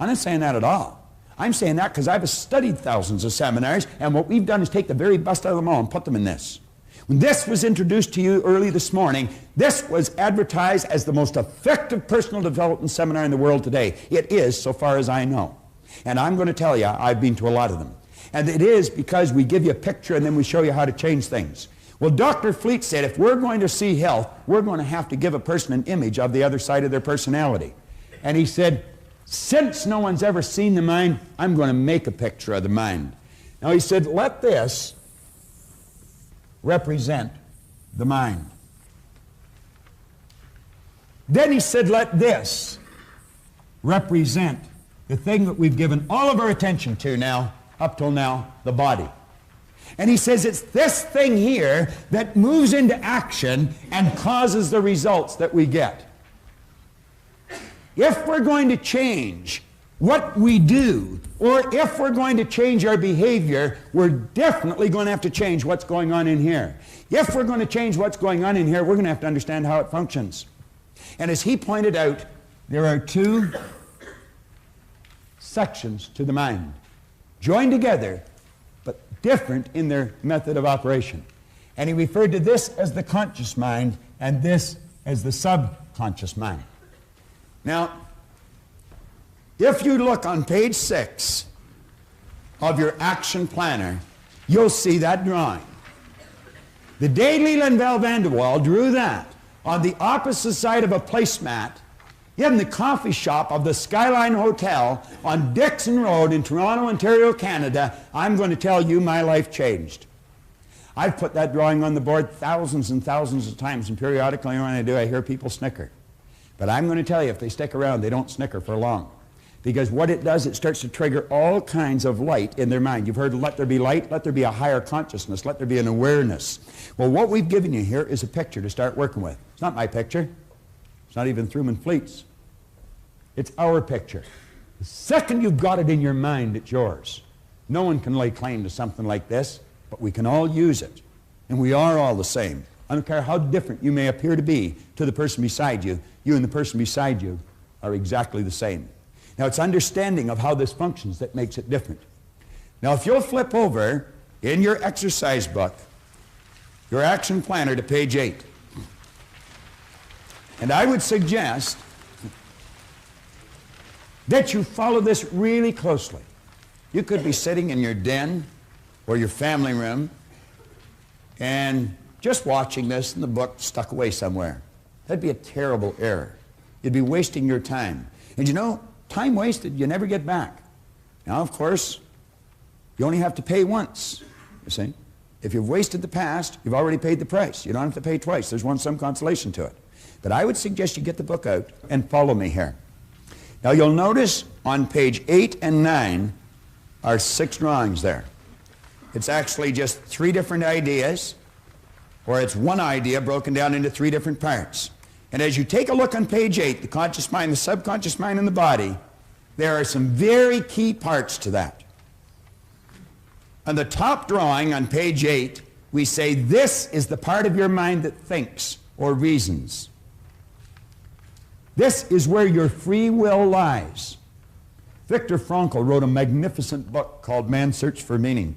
S7: I'm not saying that at all. I'm saying that because I've studied thousands of seminars, and what we've done is take the very best out of them all and put them in this. When this was introduced to you early this morning, this was advertised as the most effective personal development seminar in the world today. It is, so far as I know. And I'm going to tell you, I've been to a lot of them. And it is because we give you a picture and then we show you how to change things. Well, Dr. Fleet said if we're going to see health, we're going to have to give a person an image of the other side of their personality. And he said, since no one's ever seen the mind, I'm going to make a picture of the mind. Now he said, let this represent the mind. Then he said, let this represent the thing that we've given all of our attention to now, up till now, the body. And he says it's this thing here that moves into action and causes the results that we get. If we're going to change what we do, or if we're going to change our behavior, we're definitely going to have to change what's going on in here. If we're going to change what's going on in here, we're going to have to understand how it functions. And as he pointed out, there are 2 sections to the mind, joined together, but different in their method of operation. And he referred to this as the conscious mind and this as the subconscious mind. Now, if you look on page 6 of your action planner, you'll see that drawing. The day Leland Bell van der Waal drew that on the opposite side of a placemat in the coffee shop of the Skyline Hotel on Dixon Road in Toronto, Ontario, Canada, I'm going to tell you my life changed. I've put that drawing on the board thousands and thousands of times, and periodically when I do, I hear people snicker. But I'm going to tell you, if they stick around, they don't snicker for long. Because what it does, it starts to trigger all kinds of light in their mind. You've heard, let there be light, let there be a higher consciousness, let there be an awareness. Well, what we've given you here is a picture to start working with. It's not my picture. It's not even Truman Fleet's. It's our picture. The second you've got it in your mind, it's yours. No one can lay claim to something like this, but we can all use it. And we are all the same. I don't care how different you may appear to be to the person beside you, you and the person beside you are exactly the same. Now, it's understanding of how this functions that makes it different. Now, if you'll flip over in your exercise book, your action planner to page 8, and I would suggest that you follow this really closely. You could be sitting in your den or your family room and just watching this and the book stuck away somewhere. That'd be a terrible error. You'd be wasting your time. And you know, time wasted, you never get back. Now, of course, you only have to pay once, you see. If you've wasted the past, you've already paid the price. You don't have to pay twice. There's some consolation to it. But I would suggest you get the book out and follow me here. Now, you'll notice on page 8 and 9 are 6 drawings there. It's actually just 3 different ideas, or it's one idea broken down into 3 different parts. And as you take a look on page 8, the conscious mind, the subconscious mind, and the body, there are some very key parts to that. On the top drawing on page 8, we say this is the part of your mind that thinks or reasons. This is where your free will lies. Viktor Frankl wrote a magnificent book called Man's Search for Meaning.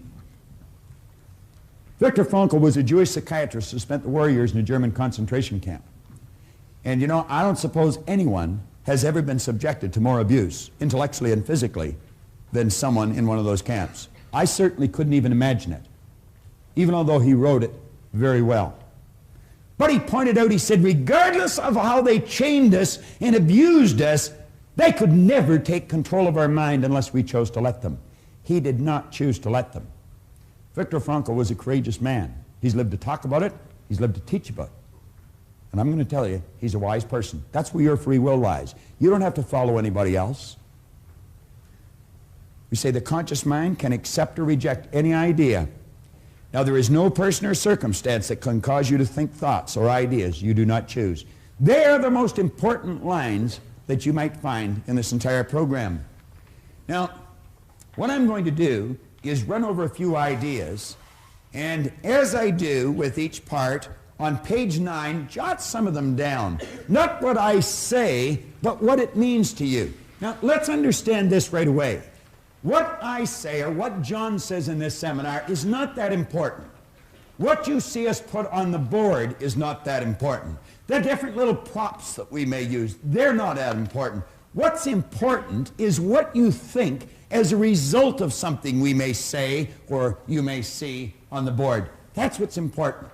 S7: Viktor Frankl was a Jewish psychiatrist who spent the war years in a German concentration camp. And you know, I don't suppose anyone has ever been subjected to more abuse, intellectually and physically, than someone in one of those camps. I certainly couldn't even imagine it, even although he wrote it very well. But he pointed out, he said, regardless of how they chained us and abused us, they could never take control of our mind unless we chose to let them. He did not choose to let them. Viktor Frankl was a courageous man. He's lived to talk about it. He's lived to teach about it. And I'm going to tell you, he's a wise person. That's where your free will lies. You don't have to follow anybody else. We say the conscious mind can accept or reject any idea. Now, there is no person or circumstance that can cause you to think thoughts or ideas you do not choose. They are the most important lines that you might find in this entire program. Now, what I'm going to do is run over a few ideas, and as I do with each part, on page 9, jot some of them down. Not what I say, but what it means to you. Now, let's understand this right away. What I say, or what John says in this seminar, is not that important. What you see us put on the board is not that important. The different little props that we may use, they're not that important. What's important is what you think as a result of something we may say or you may see on the board. That's what's important.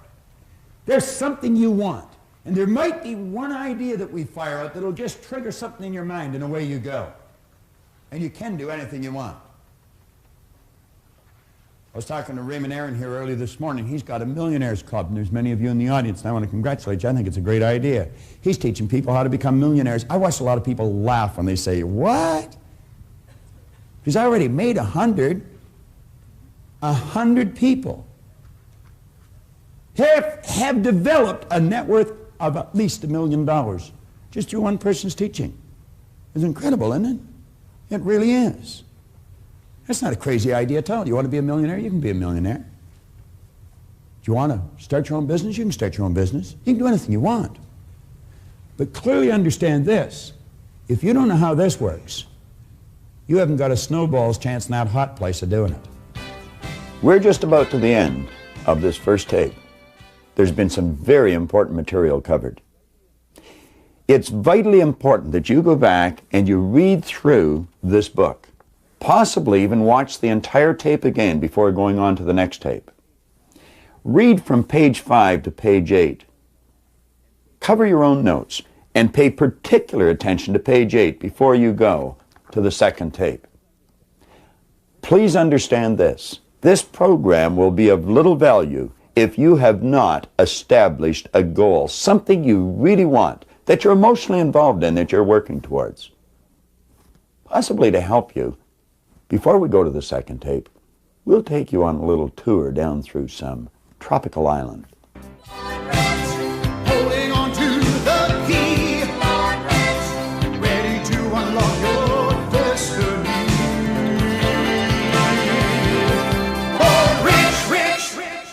S7: There's something you want, and there might be one idea that we fire out that'll just trigger something in your mind, and away you go. And you can do anything you want. I was talking to Raymond Aaron here early this morning. He's got a millionaires club, and there's many of you in the audience, and I want to congratulate you. I think it's a great idea. He's teaching people how to become millionaires. I watch a lot of people laugh when they say, what? He's already made 100 people have developed a net worth of at least $1 million just through one person's teaching. It's incredible, isn't it? It really is. That's not a crazy idea at all. You want to be a millionaire? You can be a millionaire. Do you want to start your own business? You can start your own business. You can do anything you want. But clearly understand this. If you don't know how this works,
S10: you haven't got a snowball's chance in that hot place of doing it.
S2: We're just about to the end of this first tape. There's been some very important material covered. It's vitally important that you go back and you read through this book. Possibly even watch the entire tape again before going on to the next tape. Read from page 5 to page 8. Cover your own notes and pay particular attention to page 8 before you go to the second tape. Please understand this. This program will be of little value if you have not established a goal, something you really want, that you're emotionally involved in, that you're working towards. Possibly to help you, before we go to the second tape, we'll take you on a little tour down through some tropical island.
S1: Holding on to the key, ready to unlock your destiny. Oh, rich, rich, rich.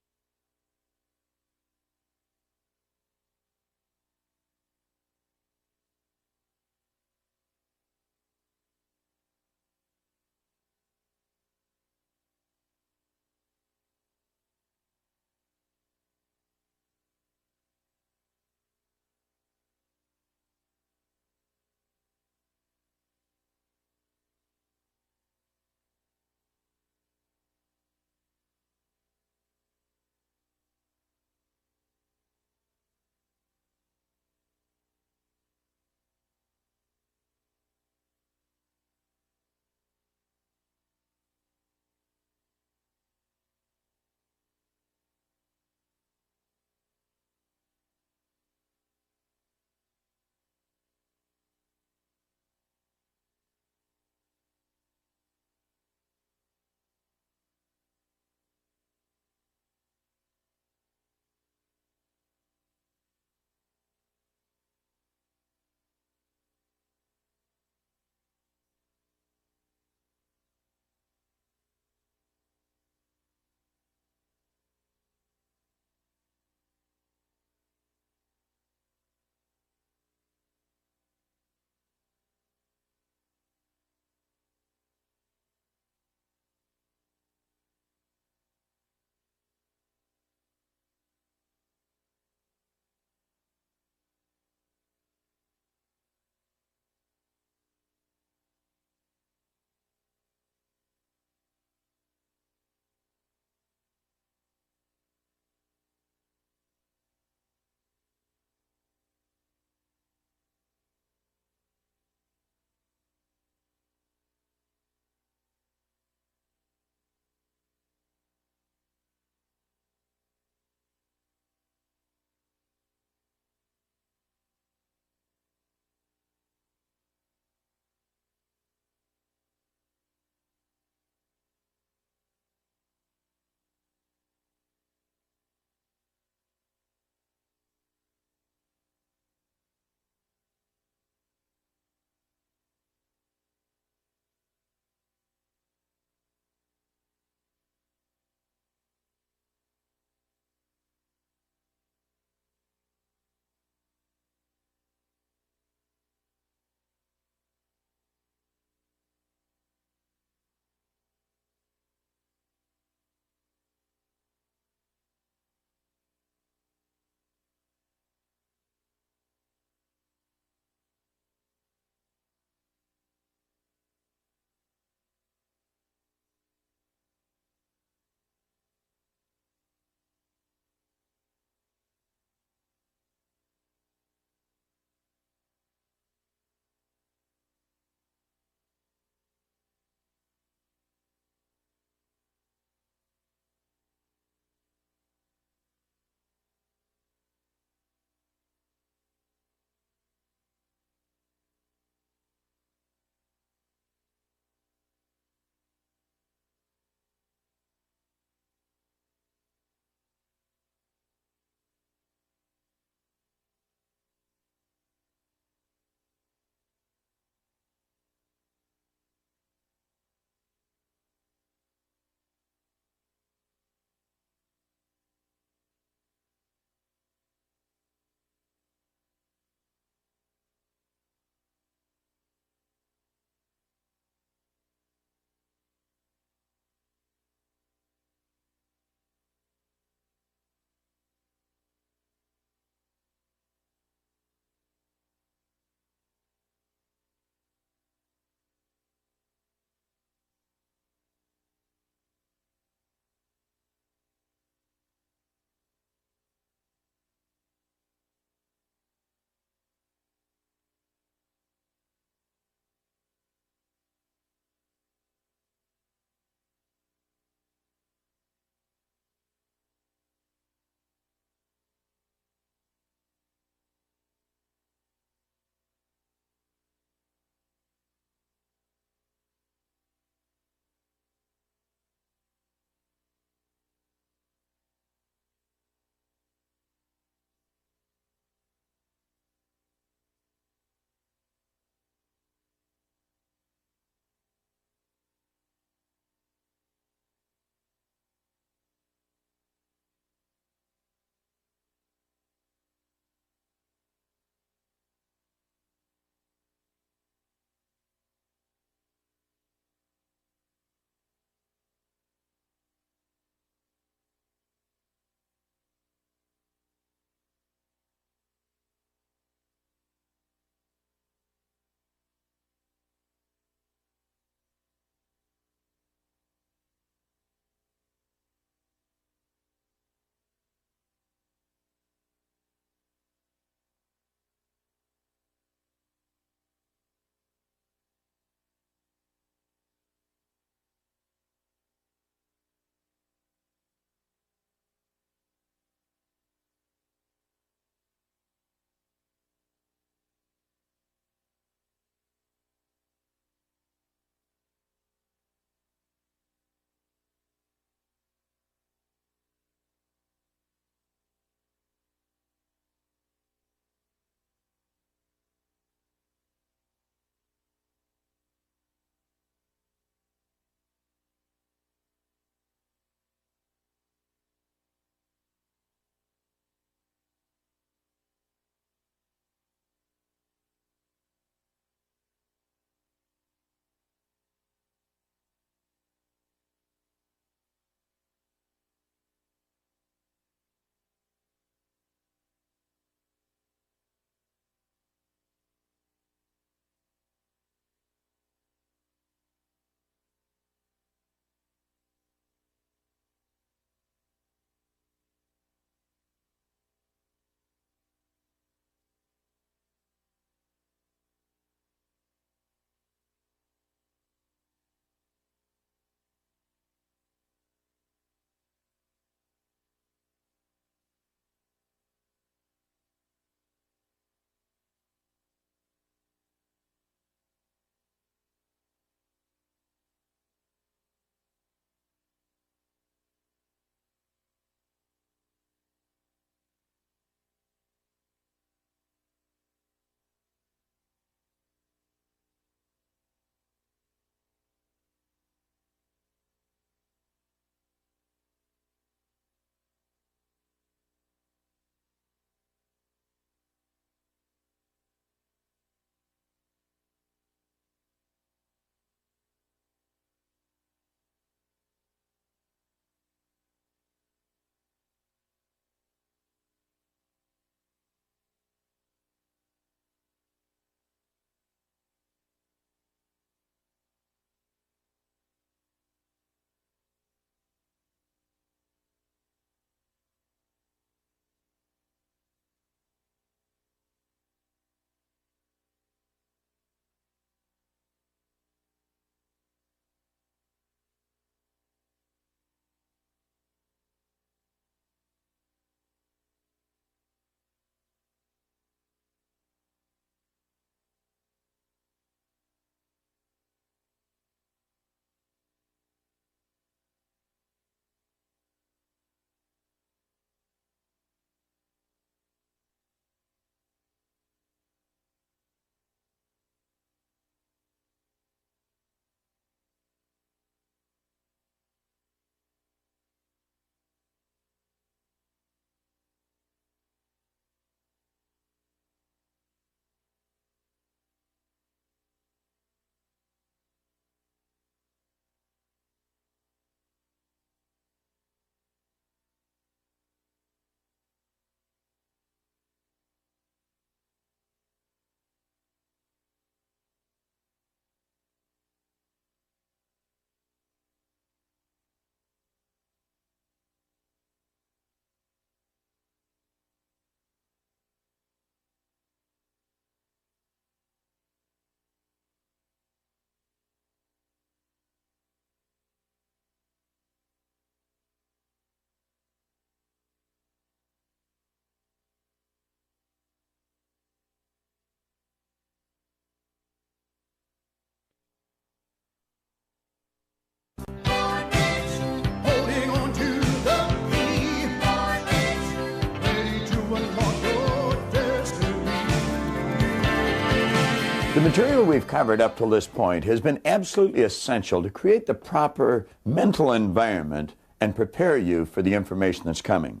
S2: material we've covered up to this point has been absolutely essential to create the proper mental environment and prepare you for the information that's coming.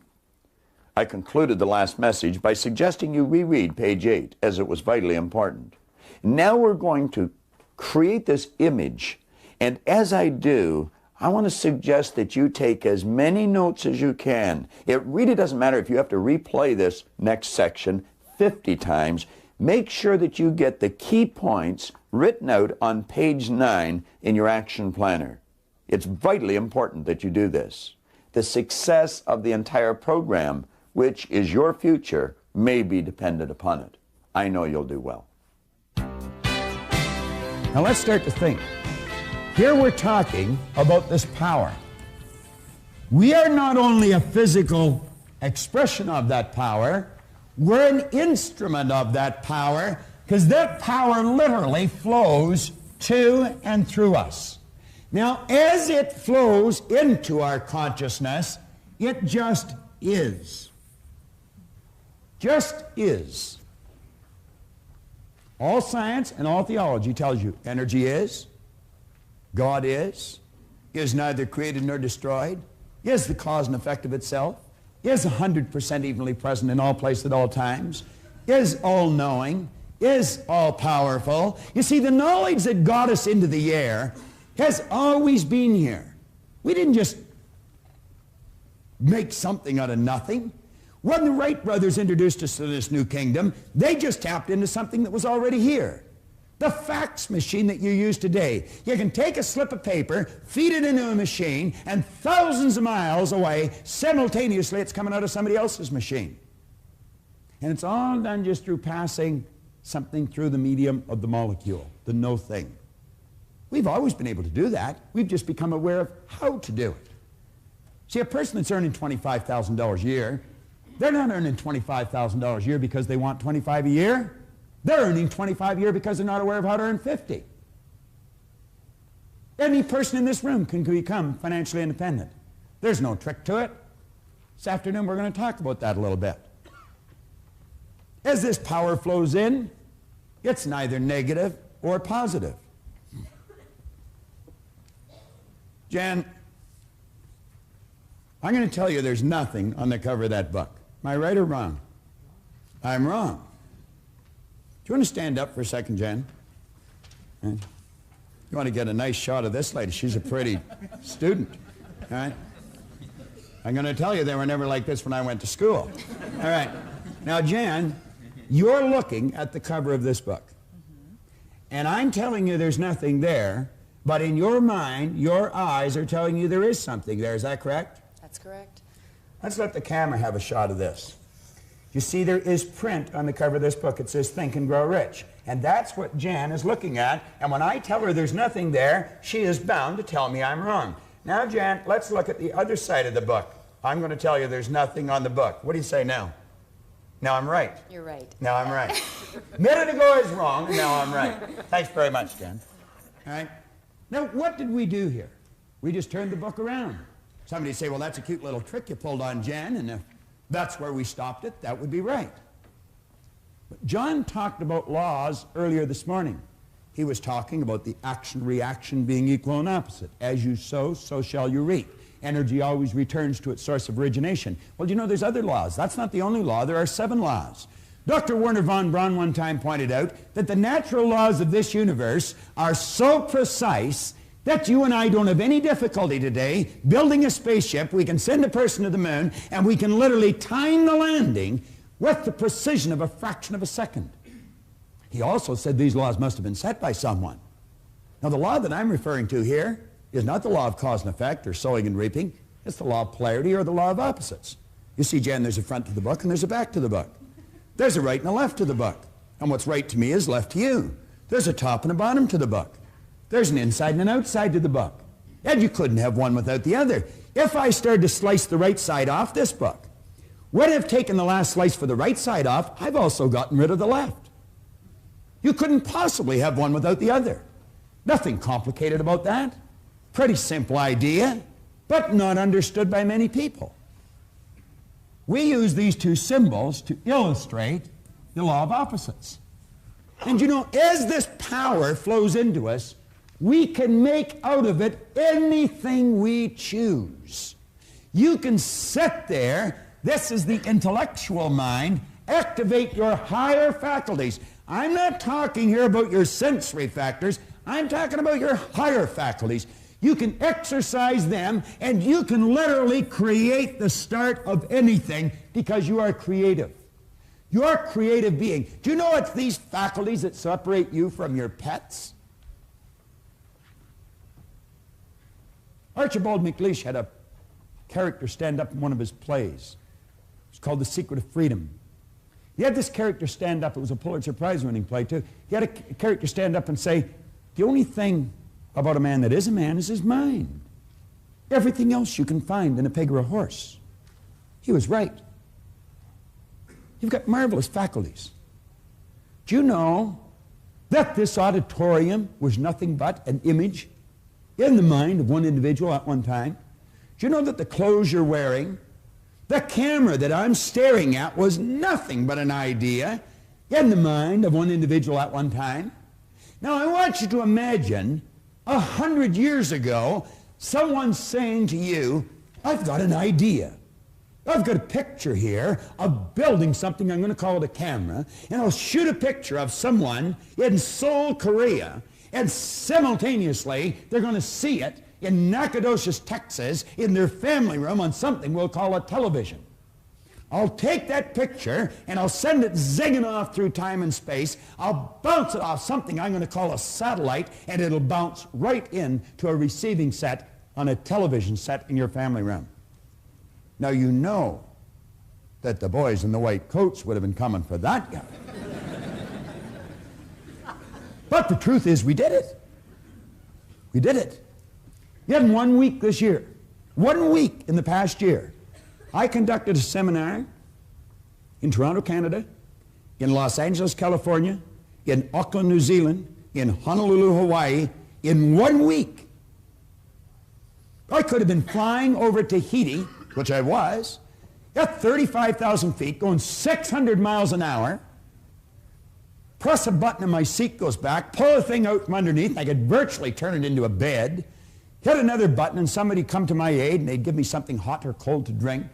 S2: I concluded the last message by suggesting you reread page 8, as it was vitally important. Now we're going to create this image, and as I do, I want to suggest that you take as many notes as you can. It really doesn't matter if you have to replay this next section 50 times. Make sure that you get the key points written out on page 9 in your action planner. It's vitally important that you do this. The success of the entire program, which is your future, may be dependent upon it. I know you'll do well.
S10: Now let's start to think. Here we're talking about this power. We are not only a physical expression of that power, we're an instrument of that power, because that power literally flows to and through us. Now, as it flows into our consciousness, it just is. Just is. All science and all theology tells you energy is, God is neither created nor destroyed, is the cause and effect of itself, is 100% evenly present in all places at all times, is all-knowing, is all-powerful. You see, the knowledge that got us into the air has always been here. We didn't just make something out of nothing. When the Wright brothers introduced us to this new kingdom, they just tapped into something that was already here. The fax machine that you use today. You can take a slip of paper, feed it into a machine, and thousands of miles away, simultaneously, it's coming out of somebody else's machine. And it's all done just through passing something through the medium of the molecule, the no thing. We've always been able to do that. We've just become aware of how to do it. See, a person that's earning $25,000 a year, they're not earning $25,000 a year because they want 25 a year. They're earning 25 a year because they're not aware of how to earn 50. Any person in this room can become financially independent. There's no trick to it. This afternoon we're going to talk about that a little bit. As this power flows in, it's neither negative or positive. Jan, I'm going to tell you there's nothing on the cover of that book. Am I right or wrong? I'm wrong. Do you want to stand up for a second, Jan? You want to get a nice shot of this lady. She's a pretty student. All right? I'm going to tell you they were never like this when I went to school. All right. Now, Jan, you're looking at the cover of this book. And I'm telling you there's nothing there, but in your mind, your eyes are telling you there is something there. Is that correct?
S9: That's correct.
S10: Let's let the camera have a shot of this. You see, there is print on the cover of this book. It says, Think and Grow Rich. And that's what Jan is looking at. And when I tell her there's nothing there, she is bound to tell me I'm wrong. Now, Jan, let's look at the other side of the book. I'm going to tell you there's nothing on the book. What do you say now? Now I'm right.
S9: You're right.
S10: Now I'm right. A minute ago I was wrong, and now I'm right. Thanks very much, Jan. All right. Now, what did we do here? We just turned the book around. Somebody say, well, that's a cute little trick you pulled on Jan, and if that's where we stopped it, that would be right. But John talked about laws earlier this morning. He was talking about the action-reaction being equal and opposite. As you sow, so shall you reap. Energy always returns to its source of origination. Well, you know, there's other laws. That's not the only law. There are 7 laws. Dr. Werner von Braun one time pointed out that the natural laws of this universe are so precise that you and I don't have any difficulty today building a spaceship. We can send a person to the moon, and we can literally time the landing with the precision of a fraction of a second. He also said these laws must have been set by someone. Now, the law that I'm referring to here is not the law of cause and effect or sowing and reaping. It's the law of polarity or the law of opposites. You see, Jan, there's a front to the book and there's a back to the book. There's a right and a left to the book. And what's right to me is left to you. There's a top and a bottom to the book. There's an inside and an outside to the book. And you couldn't have one without the other. If I started to slice the right side off this book, would I have taken the last slice for the right side off? I've also gotten rid of the left. You couldn't possibly have one without the other. Nothing complicated about that. Pretty simple idea, but not understood by many people. We use these 2 symbols to illustrate the law of opposites. And you know, as this power flows into us, we can make out of it anything we choose. You can sit there, this is the intellectual mind, activate your higher faculties. I'm not talking here about your sensory factors, I'm talking about your higher faculties. You can exercise them, and you can literally create the start of anything because you are creative. You are a creative being. Do you know it's these faculties that separate you from your pets? Archibald MacLeish had a character stand up in one of his plays. It's called The Secret of Freedom. He had this character stand up. It was a Pulitzer Prize-winning play, too. He had a character stand up and say, the only thing about a man that is a man is his mind. Everything else you can find in a pig or a horse. He was right. You've got marvelous faculties. Do you know that this auditorium was nothing but an image in the mind of one individual at one time? Do you know that the clothes you're wearing, the camera that I'm staring at was nothing but an idea in the mind of one individual at one time? Now I want you to imagine 100 years ago, someone saying to you, I've got an idea. I've got a picture here of building something, I'm going to call it a camera, and I'll shoot a picture of someone in Seoul, Korea, and simultaneously they're going to see it in Nacogdoches, Texas, in their family room on something we'll call a television. I'll take that picture and I'll send it zigging off through time and space. I'll bounce it off something I'm going to call a satellite, and it'll bounce right into a receiving set on a television set in your family room. Now you know that the boys in the white coats would have been coming for that guy. But the truth is we did it. We did it. Yet in 1 week this year, 1 week in the past year, I conducted a seminar in Toronto, Canada, in Los Angeles, California, in Auckland, New Zealand, in Honolulu, Hawaii, in 1 week. I could have been flying over Tahiti, which I was, at 35,000 feet, going 600 miles an hour, press a button and my seat goes back, pull the thing out from underneath, and I could virtually turn it into a bed, hit another button and somebody come to my aid and they'd give me something hot or cold to drink.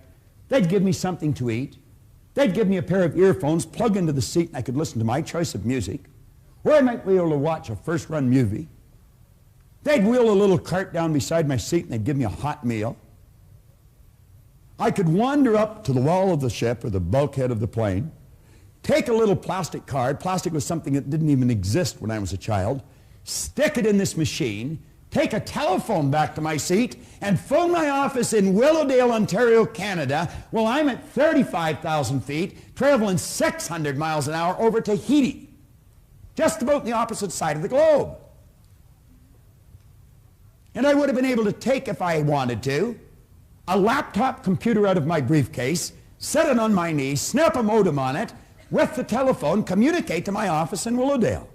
S10: They'd give me something to eat. They'd give me a pair of earphones, plug into the seat, and I could listen to my choice of music. Or I might be able to watch a first-run movie. They'd wheel a little cart down beside my seat and they'd give me a hot meal. I could wander up to the wall of the ship or the bulkhead of the plane, take a little plastic card, plastic was something that didn't even exist when I was a child, stick it in this machine, take a telephone back to my seat, and phone my office in Willowdale, Ontario, Canada, while I'm at 35,000 feet, traveling 600 miles an hour over Tahiti, just about the opposite side of the globe. And I would have been able to take, if I wanted to, a laptop computer out of my briefcase, set it on my knee, snap a modem on it, with the telephone, communicate to my office in Willowdale.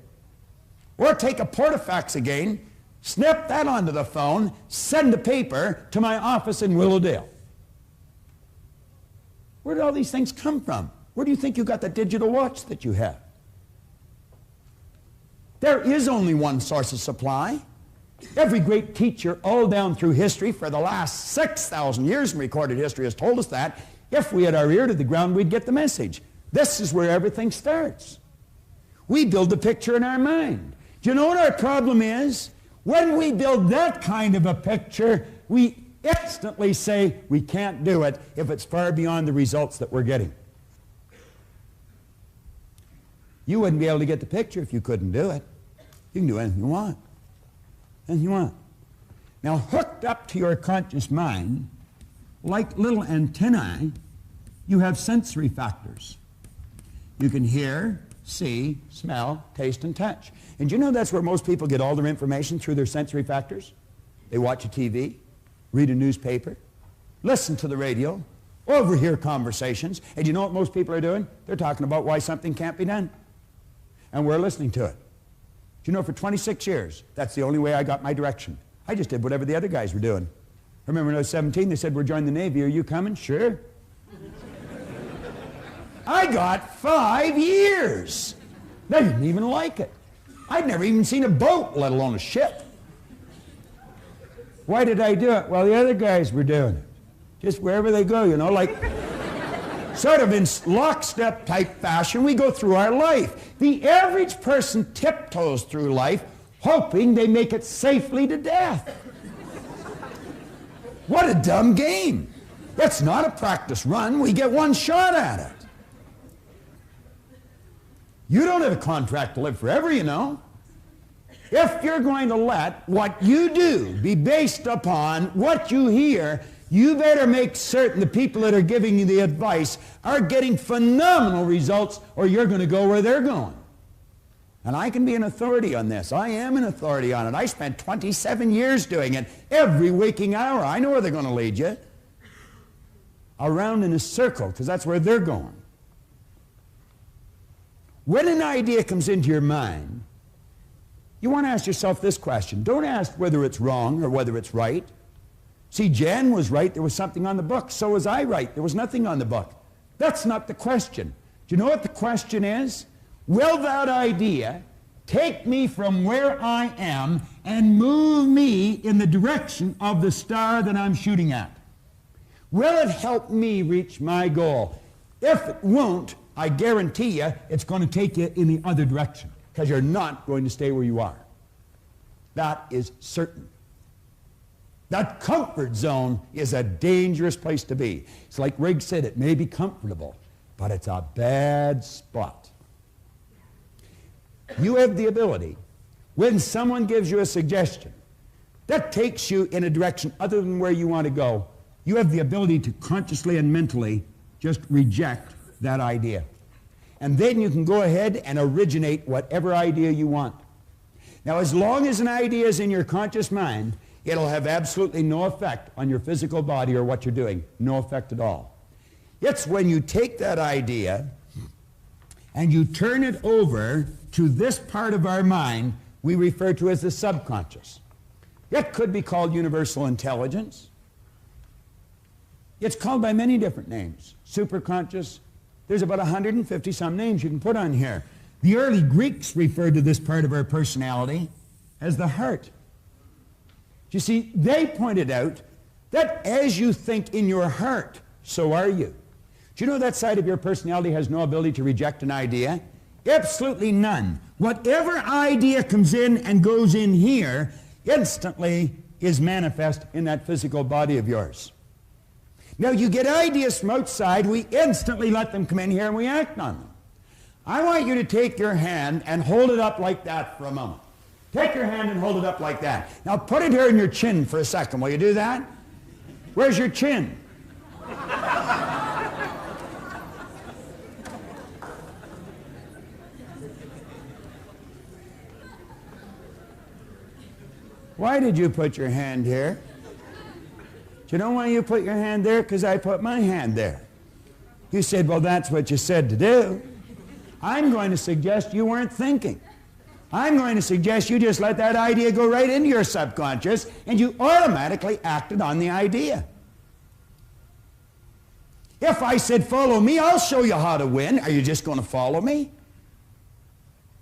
S10: Or take a portafax again, snap that onto the phone, send a paper to my office in Willowdale. Where did all these things come from? Where do you think you got the digital watch that you have? There is only one source of supply. Every great teacher all down through history for the last 6,000 years in recorded history has told us that if we had our ear to the ground, we'd get the message. This is where everything starts. We build the picture in our mind. Do you know what our problem is? When we build that kind of a picture, we instantly say we can't do it if it's far beyond the results that we're getting. You wouldn't be able to get the picture if you couldn't do it. You can do anything you want. Anything you want. Now, hooked up to your conscious mind, like little antennae, you have sensory factors. You can hear, see, smell, taste, and touch. And you know that's where most people get all their information, through their sensory factors? They watch a TV, read a newspaper, listen to the radio, overhear conversations, and you know what most people are doing? They're talking about why something can't be done. And we're listening to it. Do you know, for 26 years, that's the only way I got my direction. I just did whatever the other guys were doing. I remember when I was 17, they said, we're joining the Navy. Are you coming? Sure. I got 5 years. They didn't even like it. I'd never even seen a boat, let alone a ship. Why did I do it? Well, the other guys were doing it. Just wherever they go, you know, like sort of in lockstep type fashion, we go through our life. The average person tiptoes through life hoping they make it safely to death. What a dumb game. That's not a practice run. We get one shot at it. You don't have a contract to live forever, you know. If you're going to let what you do be based upon what you hear, you better make certain the people that are giving you the advice are getting phenomenal results, or you're going to go where they're going. And I can be an authority on this. I am an authority on it. I spent 27 years doing it every waking hour. I know where they're going to lead you. Around in a circle, because that's where they're going. When an idea comes into your mind, you want to ask yourself this question. Don't ask whether it's wrong or whether it's right. See, Jan was right. There was something on the book. So was I right. There was nothing on the book. That's not the question. Do you know what the question is? Will that idea take me from where I am and move me in the direction of the star that I'm shooting at? Will it help me reach my goal? If it won't, I guarantee you it's going to take you in the other direction, because you're not going to stay where you are. That is certain. That comfort zone is a dangerous place to be. It's like Rigg said, it may be comfortable, but it's a bad spot. You have the ability, when someone gives you a suggestion that takes you in a direction other than where you want to go, you have the ability to consciously and mentally just reject that idea. And then you can go ahead and originate whatever idea you want. Now, as long as an idea is in your conscious mind, it'll have absolutely no effect on your physical body or what you're doing. No effect at all. It's when you take that idea and you turn it over to this part of our mind we refer to as the subconscious. It could be called universal intelligence. It's called by many different names. Superconscious. There's about 150 some names you can put on here. The early Greeks referred to this part of our personality as the heart. You see, they pointed out that as you think in your heart, so are you. Do you know that side of your personality has no ability to reject an idea? Absolutely none. Whatever idea comes in and goes in here instantly is manifest in that physical body of yours. Now, you get ideas from outside, we instantly let them come in here and we act on them. I want you to take your hand and hold it up like that for a moment. Take your hand and hold it up like that. Now, put it here in your chin for a second. Will you do that? Where's your chin? Why did you put your hand here? Do you know why you put your hand there? Because I put my hand there. You said, well, that's what you said to do. I'm going to suggest you weren't thinking. I'm going to suggest you just let that idea go right into your subconscious and you automatically acted on the idea. If I said, follow me, I'll show you how to win, are you just going to follow me?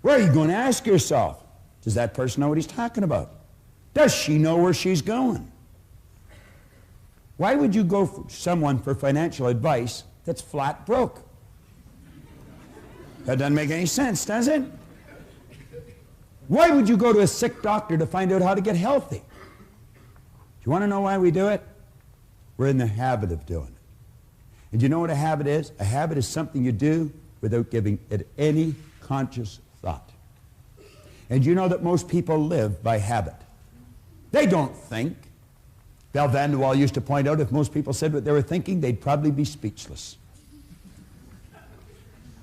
S10: Where are you going to ask yourself? Does that person know what he's talking about? Does she know where she's going? Why would you go for someone for financial advice that's flat broke? That doesn't make any sense, does it? Why would you go to a sick doctor to find out how to get healthy? Do you want to know why we do it? We're in the habit of doing it. And do you know what a habit is? A habit is something you do without giving it any conscious thought. And you know that most people live by habit. They don't think. Bell Vanderwall used to point out if most people said what they were thinking, they'd probably be speechless.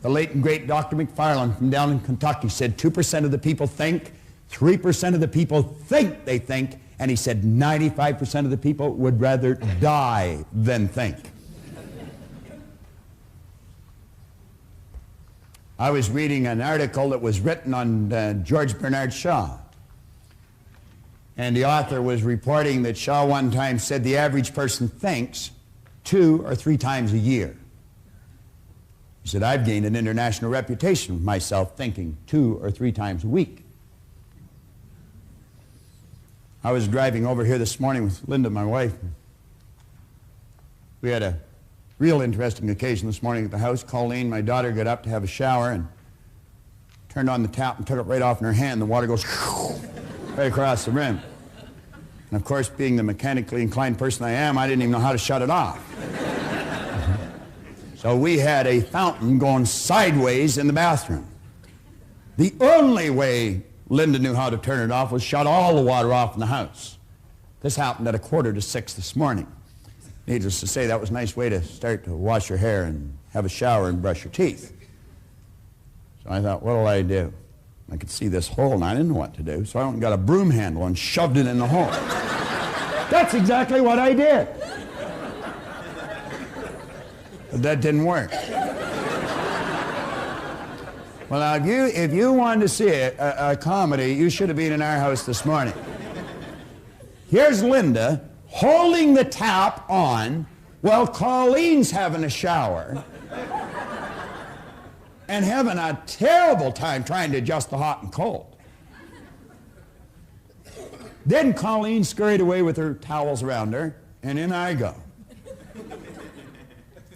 S10: The late and great Dr. McFarland from down in Kentucky said 2% of the people think, 3% of the people think they think, and he said 95% of the people would rather die than think. I was reading an article that was written on George Bernard Shaw. And the author was reporting that Shaw one time said the average person thinks 2 or 3 times a year. He said, I've gained an international reputation with myself thinking 2 or 3 times a week. I was driving over here this morning with Linda, my wife. We had a real interesting occasion this morning at the house. Colleen, my daughter, got up to have a shower and turned on the tap and took it right off in her hand. The water goes right across the rim. And of course, being the mechanically inclined person I am, I didn't even know how to shut it off. So we had a fountain going sideways in the bathroom. The only way Linda knew how to turn it off was shut all the water off in the house. This happened at 5:45 this morning. Needless to say, that was a nice way to start to wash your hair and have a shower and brush your teeth. So I thought, what'll I do? I could see this hole and I didn't know what to do, so I went and got a broom handle and shoved it in the hole. That's exactly what I did. But that didn't work. Well, now, if you wanted to see a comedy, you should have been in our house this morning. Here's Linda holding the tap on while Colleen's having a shower and having a terrible time trying to adjust the hot and cold. Then Colleen scurried away with her towels around her, and in I go.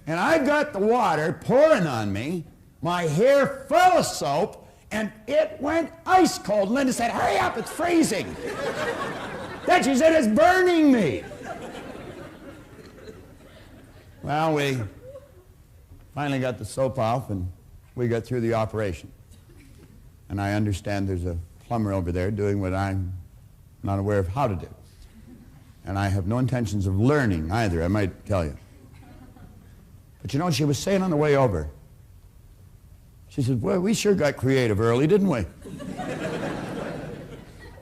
S10: And I got the water pouring on me, my hair full of soap, and it went ice cold. Linda said, hurry up, it's freezing. Then she said, it's burning me. Well, we finally got the soap off, and we got through the operation. And I understand there's a plumber over there doing what I'm not aware of how to do. And I have no intentions of learning either, I might tell you. But you know what she was saying on the way over? She said, well, we sure got creative early, didn't we?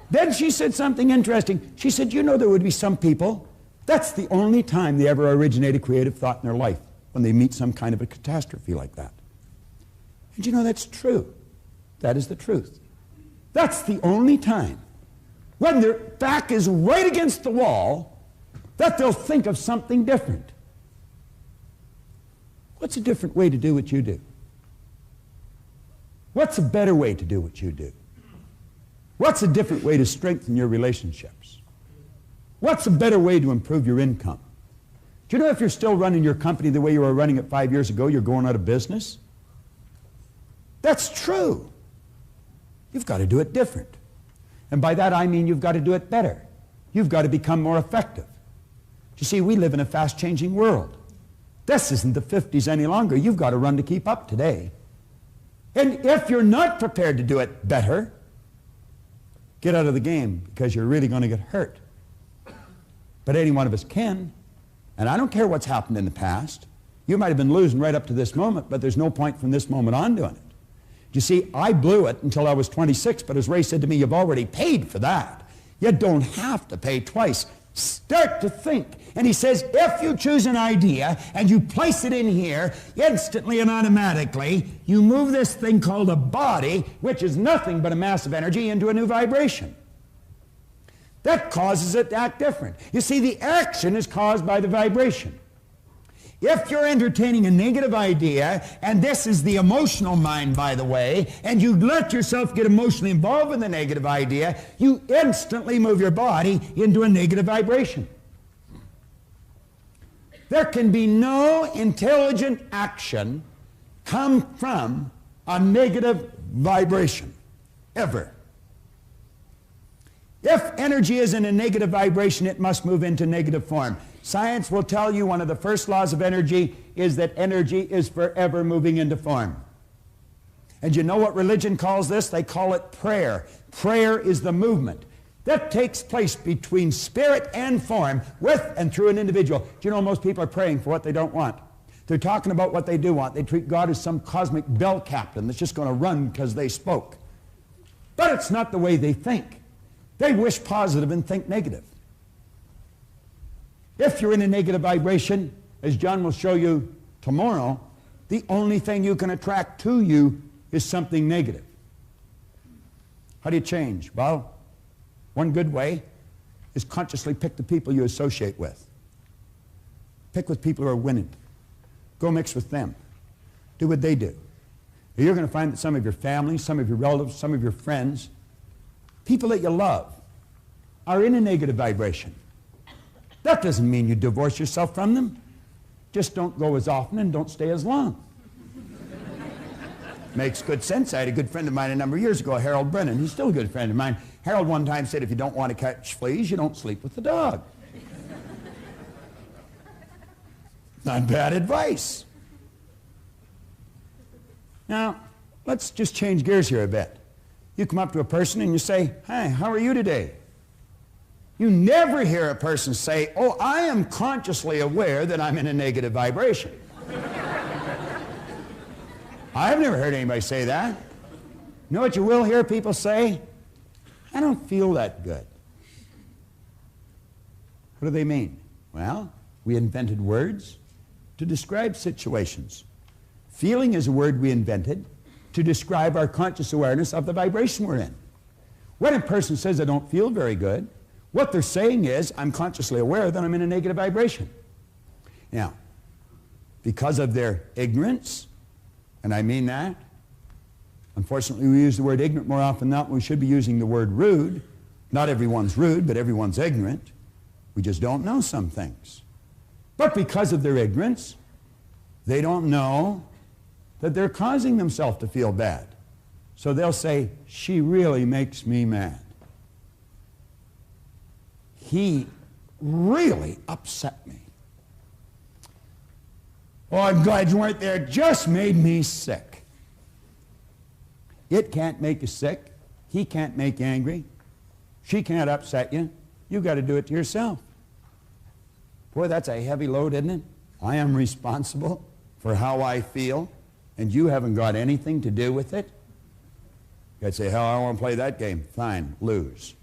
S10: Then she said something interesting. She said, you know, there would be some people, that's the only time they ever originate a creative thought in their life, when they meet some kind of a catastrophe like that. And you know, that's true. That is the truth. That's the only time, when their back is right against the wall, that they'll think of something different. What's a different way to do what you do? What's a better way to do what you do? What's a different way to strengthen your relationships? What's a better way to improve your income? Do you know if you're still running your company the way you were running it 5 years ago, you're going out of business? That's true. You've got to do it different. And by that I mean you've got to do it better. You've got to become more effective. You see, we live in a fast-changing world. This isn't the 50s any longer. You've got to run to keep up today. And if you're not prepared to do it better, get out of the game, because you're really going to get hurt. But any one of us can. And I don't care what's happened in the past. You might have been losing right up to this moment, but there's no point from this moment on doing it. You see, I blew it until I was 26, but as Ray said to me, you've already paid for that. You don't have to pay twice. Start to think. And he says, if you choose an idea and you place it in here, instantly and automatically, you move this thing called a body, which is nothing but a mass of energy, into a new vibration. That causes it to act different. You see, the action is caused by the vibration. If you're entertaining a negative idea, and this is the emotional mind, by the way, and you let yourself get emotionally involved in the negative idea, you instantly move your body into a negative vibration. There can be no intelligent action come from a negative vibration, ever. If energy is in a negative vibration, it must move into negative form. Science will tell you one of the first laws of energy is that energy is forever moving into form. And you know what religion calls this? They call it prayer. Prayer is the movement that takes place between spirit and form, with and through an individual. Do you know most people are praying for what they don't want? They're talking about what they do want. They treat God as some cosmic bell captain that's just going to run because they spoke. But it's not the way they think. They wish positive and think negative. If you're in a negative vibration, as John will show you tomorrow, the only thing you can attract to you is something negative. How do you change? Well, one good way is consciously pick the people you associate with. Pick with people who are winning. Go mix with them. do what they do. You're going to find that some of your family, some of your relatives, some of your friends, people that you love, are in a negative vibration. That doesn't mean you divorce yourself from them. Just don't go as often and don't stay as long. Makes good sense. I had a good friend of mine a number of years ago, Harold Brennan. He's still a good friend of mine. Harold one time said, if you don't want to catch fleas, you don't sleep with the dog. Not bad advice. Now, let's just change gears here a bit. You come up to a person and you say, "Hi, how are you today?" You never hear a person say, "Oh, I am consciously aware that I'm in a negative vibration." I've never heard anybody say that. You know what you will hear people say? "I don't feel that good." What do they mean? Well, we invented words to describe situations. Feeling is a word we invented to describe our conscious awareness of the vibration we're in. When a person says, "I don't feel very good," what they're saying is, "I'm consciously aware that I'm in a negative vibration." Now, because of their ignorance, and I mean that, unfortunately we use the word ignorant more often than not. We should be using the word rude. Not everyone's rude, but everyone's ignorant. We just don't know some things. But because of their ignorance, they don't know that they're causing themselves to feel bad. So they'll say, "She really makes me mad. He really upset me. Oh, I'm glad you weren't there. It just made me sick." It can't make you sick. He can't make you angry. She can't upset you. You've got to do it to yourself. Boy, that's a heavy load, isn't it? I am responsible for how I feel, and you haven't got anything to do with it. You'd say, "Hell, I don't want to play that game." Fine, lose.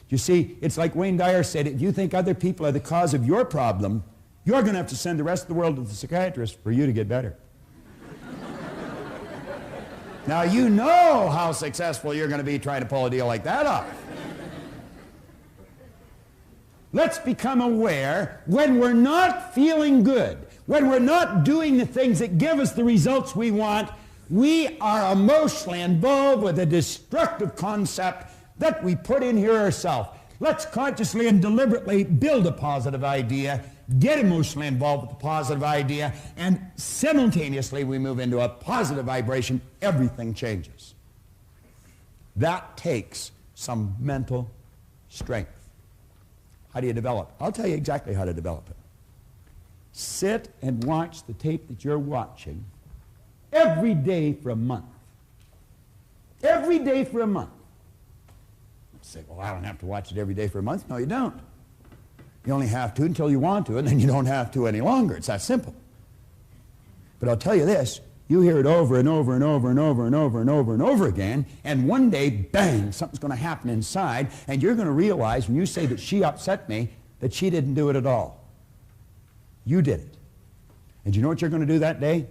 S10: You see, it's like Wayne Dyer said, if you think other people are the cause of your problem, you're going to have to send the rest of the world to the psychiatrist for you to get better. Now, you know how successful you're going to be trying to pull a deal like that off. Let's become aware when we're not feeling good, when we're not doing the things that give us the results we want, we are emotionally involved with a destructive concept that we put in here ourselves. Let's consciously and deliberately build a positive idea, get emotionally involved with the positive idea, and simultaneously we move into a positive vibration. Everything changes. That takes some mental strength. How do you develop? I'll tell you exactly how to develop it. Sit and watch the tape that you're watching every day for a month. Every day for a month. You say, "Well, I don't have to watch it every day for a month." No, you don't. You only have to until you want to, and then you don't have to any longer. It's that simple. But I'll tell you this, you hear it over and over and over and over and over and over and over again, and one day, bang, something's going to happen inside, and you're going to realize when you say that she upset me, that she didn't do it at all. You did it. And you know what you're going to do that day?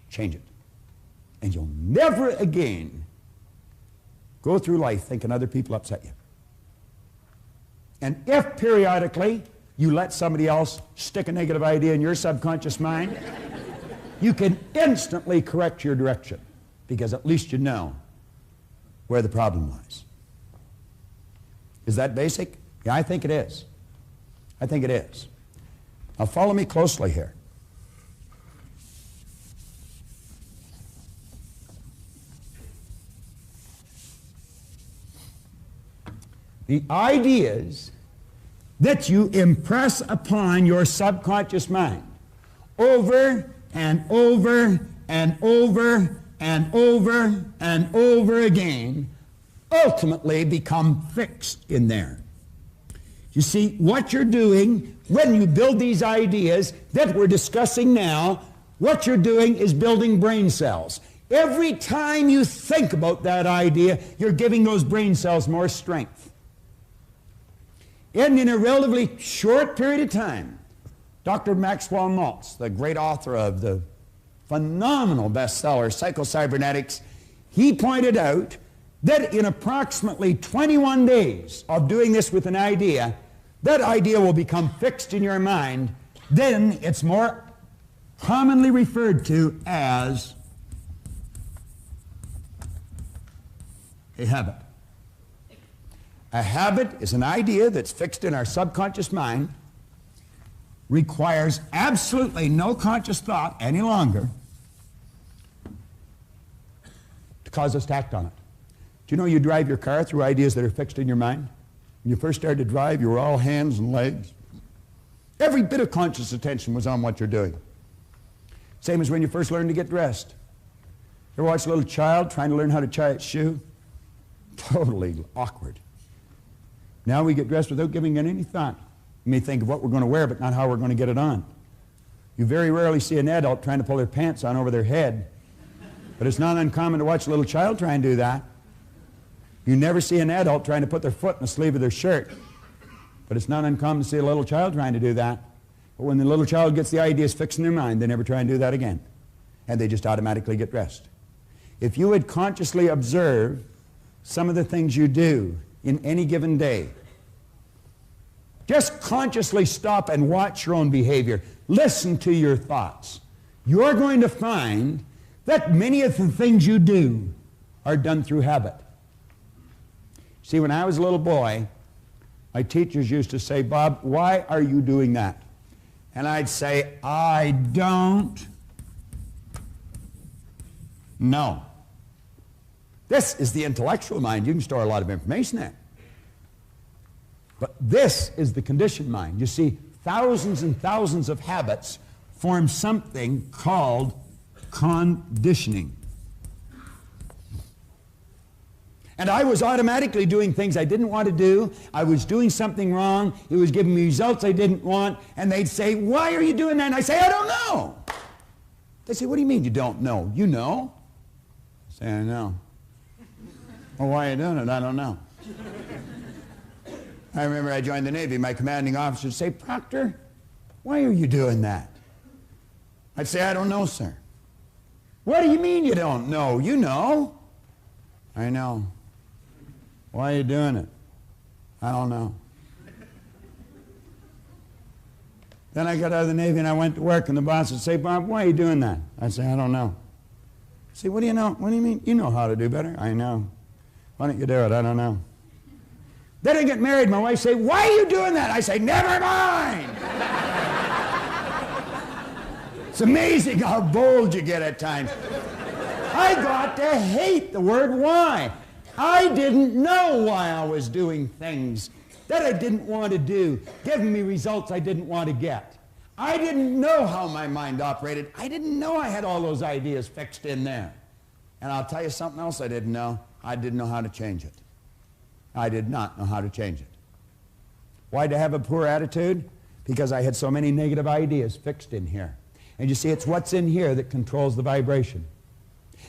S10: Change it. And you'll never again go through life thinking other people upset you. And if periodically you let somebody else stick a negative idea in your subconscious mind, you can instantly correct your direction, because at least you know where the problem lies. Is that basic? Yeah, I think it is. I think it is. Now follow me closely here. The ideas that you impress upon your subconscious mind over and over and over and over and over again ultimately become fixed in there. You see, what you're doing when you build these ideas that we're discussing now, what you're doing is building brain cells. Every time you think about that idea, you're giving those brain cells more strength. And in a relatively short period of time, Dr. Maxwell Maltz, the great author of the phenomenal bestseller, Psycho-Cybernetics, he pointed out that in approximately 21 days of doing this with an idea, that idea will become fixed in your mind. Then it's more commonly referred to as a habit. A habit is an idea that's fixed in our subconscious mind, requires absolutely no conscious thought any longer to cause us to act on it. Do you know you drive your car through ideas that are fixed in your mind? When you first started to drive, you were all hands and legs. Every bit of conscious attention was on what you're doing. Same as when you first learned to get dressed. You ever watch a little child trying to learn how to tie its shoe? Totally awkward. Now we get dressed without giving it any thought. We may think of what we're going to wear, but not how we're going to get it on. You very rarely see an adult trying to pull their pants on over their head, but it's not uncommon to watch a little child try and do that. You never see an adult trying to put their foot in the sleeve of their shirt, but it's not uncommon to see a little child trying to do that. But when the little child gets the ideas fixed in their mind, they never try and do that again, and they just automatically get dressed. If you would consciously observe some of the things you do in any given day, just consciously stop and watch your own behavior. Listen to your thoughts. You're going to find that many of the things you do are done through habit. See, when I was a little boy, my teachers used to say, "Bob, why are you doing that?" And I'd say, "I don't know." This is the intellectual mind. You can store a lot of information there. But this is the conditioned mind. You see, thousands and thousands of habits form something called conditioning. And I was automatically doing things I didn't want to do. I was doing something wrong. It was giving me results I didn't want. And they'd say, "Why are you doing that?" And I say, "I don't know." They say, "What do you mean you don't know?" "You know." I say, "I know." "Well, why are you doing it?" "I don't know." I remember I joined the Navy. My commanding officer would say, "Proctor, why are you doing that?" I'd say, "I don't know, sir." "What do you mean you don't know?" "You know." "I know." "Why are you doing it?" "I don't know." Then I got out of the Navy and I went to work, and the boss would say, "Bob, why are you doing that?" I'd say, "I don't know." He'd say, "What do you know? What do you mean? You know how to do better." "I know." "Why don't you do it?" "I don't know." Then I get married. My wife say, "Why are you doing that?" I say, "Never mind." It's amazing how bold you get at times. I got to hate the word why. I didn't know why I was doing things that I didn't want to do, giving me results I didn't want to get. I didn't know how my mind operated. I didn't know I had all those ideas fixed in there. And I'll tell you something else I didn't know. I didn't know how to change it. I did not know how to change it. Why did I have a poor attitude? Because I had so many negative ideas fixed in here. And you see, it's what's in here that controls the vibration.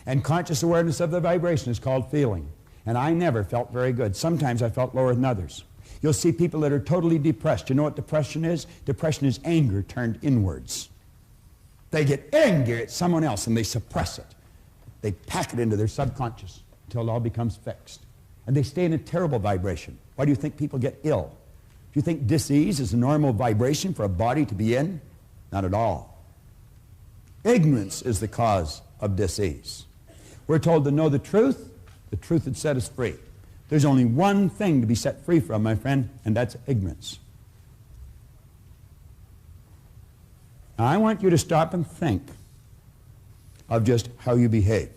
S10: And conscious awareness of the vibration is called feeling. And I never felt very good. Sometimes I felt lower than others. You'll see people that are totally depressed. You know what depression is? Depression is anger turned inwards. They get angry at someone else and they suppress it. They pack it into their subconscious until it all becomes fixed. And they stay in a terrible vibration. Why do you think people get ill? Do you think dis-ease is a normal vibration for a body to be in? Not at all. Ignorance is the cause of dis-ease. We're told to know the truth would set us free. There's only one thing to be set free from, my friend, and that's ignorance. Now, I want you to stop and think of just how you behave.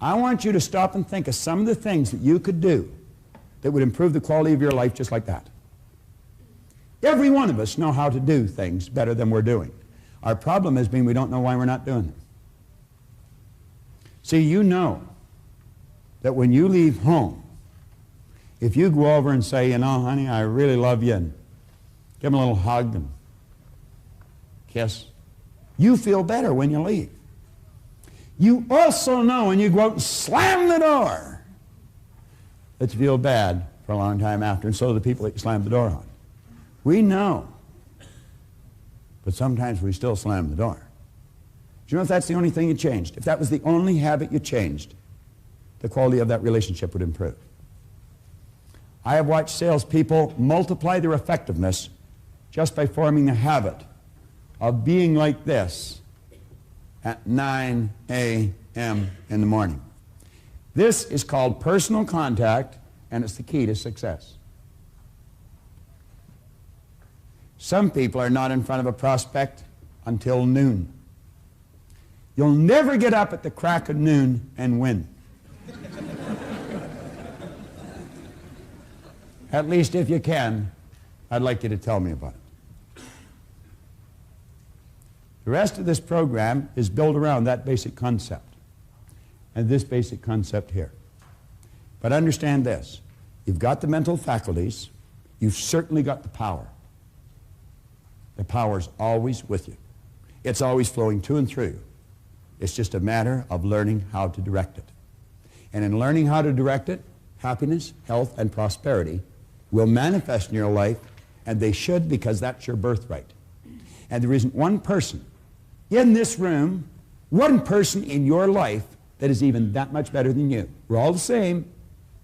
S10: I want you to stop and think of some of the things that you could do that would improve the quality of your life just like that. Every one of us know how to do things better than we're doing. Our problem has been we don't know why we're not doing them. See, you know that when you leave home, if you go over and say, "You know, honey, I really love you," and give them a little hug and kiss, you feel better when you leave. You also know when you go out and slam the door that you feel bad for a long time after, and so do the people that you slammed the door on. We know, but sometimes we still slam the door. Do you know if that's the only thing you changed? If that was the only habit you changed, the quality of that relationship would improve. I have watched salespeople multiply their effectiveness just by forming a habit of being like this at 9 a.m. in the morning. This is called personal contact, and it's the key to success. Some people are not in front of a prospect until noon. You'll never get up at the crack of noon and win. At least if you can, I'd like you to tell me about it. The rest of this program is built around that basic concept and this basic concept here. But understand this, you've got the mental faculties, you've certainly got the power. The power's always with you. It's always flowing to and through you. It's just a matter of learning how to direct it. And in learning how to direct it, happiness, health, and prosperity will manifest in your life, and they should, because that's your birthright. And there isn't one person in this room, one person in your life that is even that much better than you. We're all the same.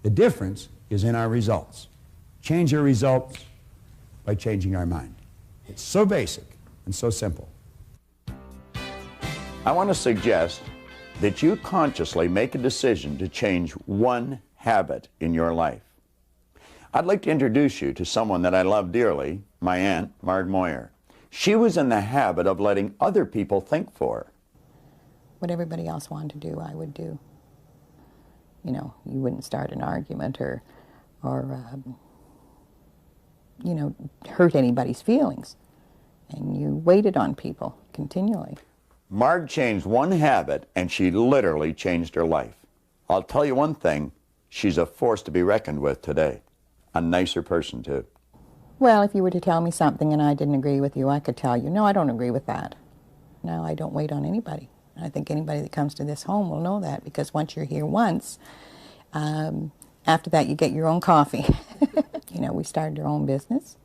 S10: The difference is in our results. Change your results by changing our mind. It's so basic and so simple.
S2: I want to suggest that you consciously make a decision to change one habit in your life. I'd like to introduce you to someone that I love dearly, my aunt, Marg Moyer. She was in the habit of letting other people think for her.
S11: What everybody else wanted to do, I would do. You know, you wouldn't start an argument or you know, hurt anybody's feelings. And you waited on people continually.
S2: Marg changed one habit, and she literally changed her life. I'll tell you one thing, she's a force to be reckoned with today. A nicer person, too.
S11: Well, if you were to tell me something and I didn't agree with you, I could tell you, no, I don't agree with that. No, I don't wait on anybody. I think anybody that comes to this home will know that, because once you're here once, after that you get your own coffee. You know, we started our own business,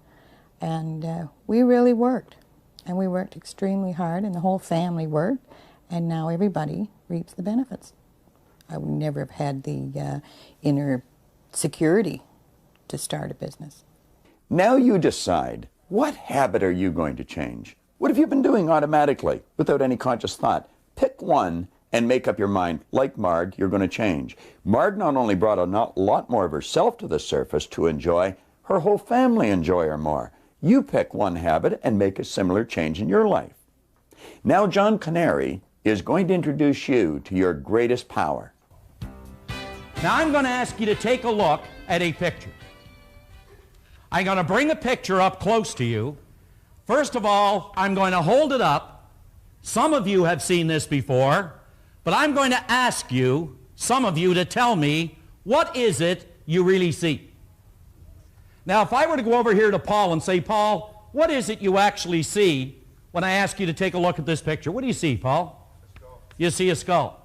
S11: and we really worked. And we worked extremely hard, and the whole family worked, and now everybody reaps the benefits. I would never have had the inner security to start a business.
S2: Now you decide, what habit are you going to change? What have you been doing automatically, without any conscious thought? Pick one and make up your mind, like Marg, you're going to change. Marg not only brought a lot more of herself to the surface to enjoy, her whole family enjoy her more. You pick one habit and make a similar change in your life. Now John Kanary is going to introduce you to your greatest power.
S4: Now I'm going to ask you to take a look at a picture. I'm going to bring a picture up close to you. First of all, I'm going to hold it up. Some of you have seen this before, but I'm going to ask you, some of you, to tell me, what is it you really see? Now, if I were to go over here to Paul and say, Paul, what is it you actually see when I ask you to take a look at this picture? What do you see, Paul? A skull. You see a skull.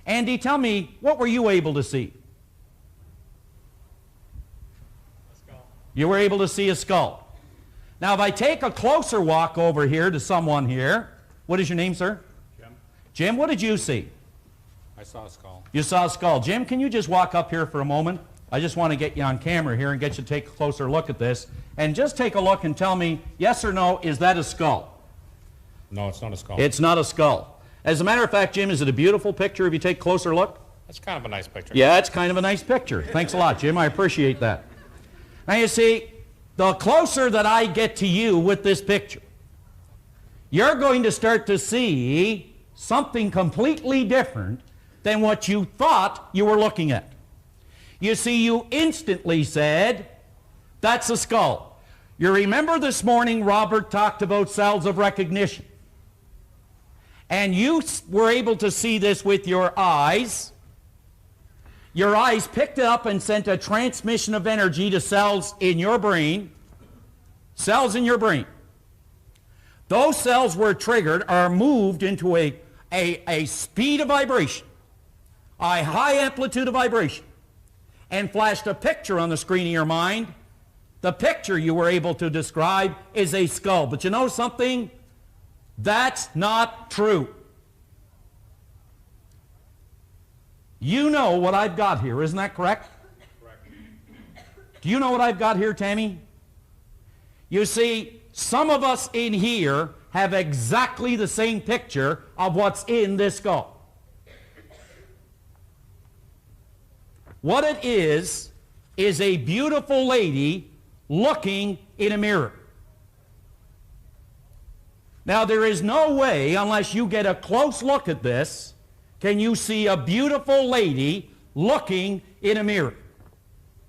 S4: Andy, tell me, what were you able to see? A skull. You were able to see a skull. Now, if I take a closer walk over here to someone here, what is your name, sir? Jim. Jim, what did you see?
S12: I saw a skull.
S4: You saw a skull. Jim, can you just walk up here for a moment? I just want to get you on camera here and get you to take a closer look at this. And just take a look and tell me, yes or no, is that a skull?
S12: No, it's not a skull.
S4: It's not a skull. As a matter of fact, Jim, is it a beautiful picture if you take a closer look?
S12: It's kind of a nice picture.
S4: Yeah, it's kind of a nice picture. Thanks a lot, Jim. I appreciate that. Now, you see, the closer that I get to you with this picture, you're going to start to see something completely different than what you thought you were looking at. You see, you instantly said, that's a skull. You remember this morning Robert talked about cells of recognition. And you were able to see this with your eyes. Your eyes picked it up and sent a transmission of energy to cells in your brain. Cells in your brain. Those cells were triggered or moved into a speed of vibration, a high amplitude of vibration, and flashed a picture on the screen of your mind. The picture you were able to describe is a skull. But you know something? That's not true. You know what I've got here, isn't that correct? Correct. Do you know what I've got here, Tammy? You see, some of us in here have exactly the same picture of what's in this skull. What it is a beautiful lady looking in a mirror. Now, there is no way, unless you get a close look at this, can you see a beautiful lady looking in a mirror.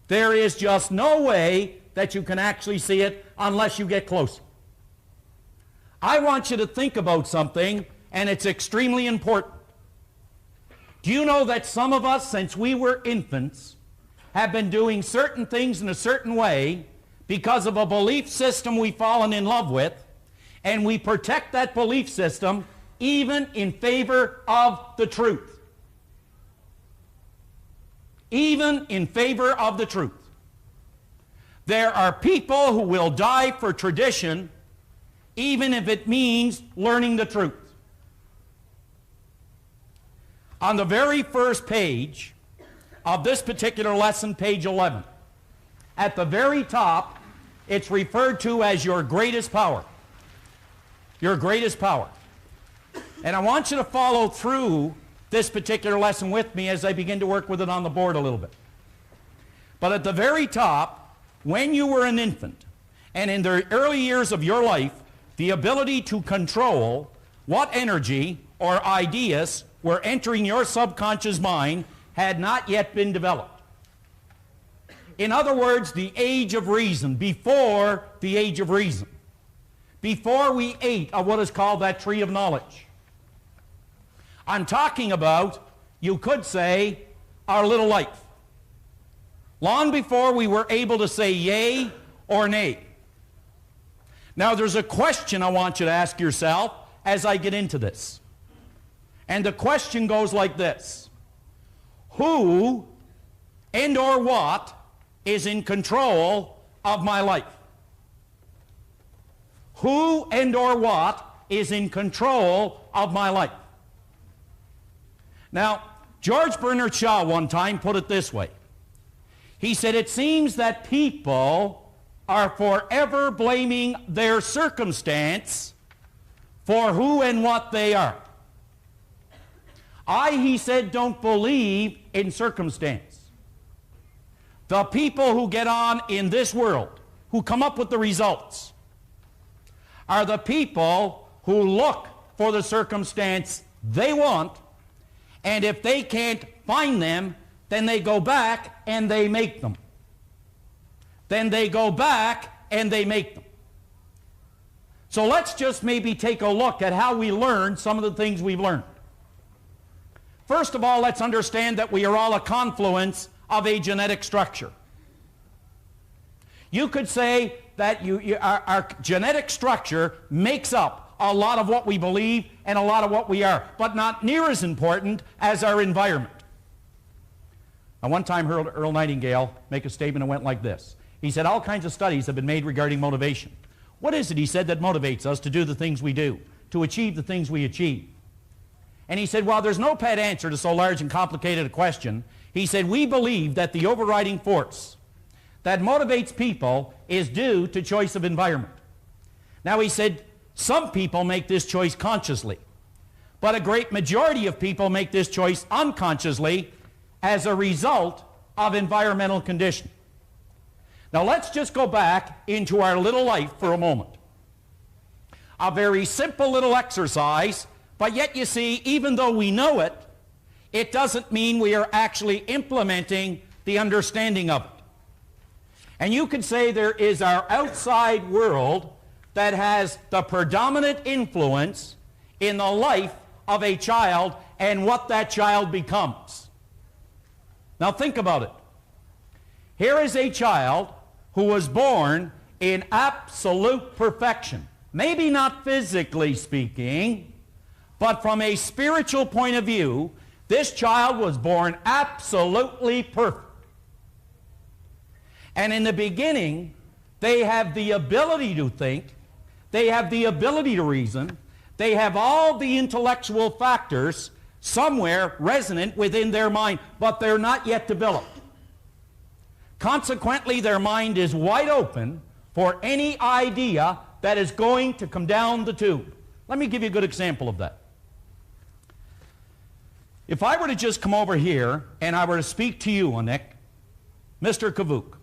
S4: There is just no way that you can actually see it unless you get close. I want you to think about something, and it's extremely important. Do you know that some of us, since we were infants, have been doing certain things in a certain way because of a belief system we've fallen in love with, and we protect that belief system even in favor of the truth. Even in favor of the truth. There are people who will die for tradition even if it means learning the truth. On the very first page of this particular lesson, page 11, at the very top, it's referred to as your greatest power. Your greatest power. And I want you to follow through this particular lesson with me as I begin to work with it on the board a little bit. But at the very top, when you were an infant, and in the early years of your life, the ability to control what energy or ideas were entering your subconscious mind had not yet been developed. In other words, the age of reason, before the age of reason. Before we ate of what is called that tree of knowledge. I'm talking about, you could say, our little life. Long before we were able to say yay or nay. Now there's a question I want you to ask yourself as I get into this. And the question goes like this. Who and or what is in control of my life? Who and or what is in control of my life? Now, George Bernard Shaw one time put it this way. He said, it seems that people are forever blaming their circumstance for who and what they are. He said, don't believe in circumstance. The people who get on in this world, who come up with the results, are the people who look for the circumstance they want, and if they can't find them, then they go back and they make them. Then they go back and they make them. So let's just maybe take a look at how we learn some of the things we've learned. First of all, let's understand that we are all a confluence of a genetic structure. You could say that our genetic structure makes up a lot of what we believe and a lot of what we are, but not near as important as our environment. I one time heard Earl Nightingale make a statement that went like this. He said, all kinds of studies have been made regarding motivation. What is it, he said, that motivates us to do the things we do, to achieve the things we achieve? And he said, while there's no pat answer to so large and complicated a question, he said, we believe that the overriding force that motivates people is due to choice of environment. Now, he said, some people make this choice consciously, but a great majority of people make this choice unconsciously as a result of environmental condition. Now, let's just go back into our little life for a moment. A very simple little exercise, but yet you see, even though we know it, it doesn't mean we are actually implementing the understanding of it. And you could say there is our outside world that has the predominant influence in the life of a child and what that child becomes. Now think about it. Here is a child who was born in absolute perfection. Maybe not physically speaking, but from a spiritual point of view, this child was born absolutely perfect. And in the beginning, they have the ability to think, they have the ability to reason, they have all the intellectual factors somewhere resonant within their mind, but they're not yet developed. Consequently, their mind is wide open for any idea that is going to come down the tube. Let me give you a good example of that. If I were to just come over here and I were to speak to you, Nick, Mr. Kavuk.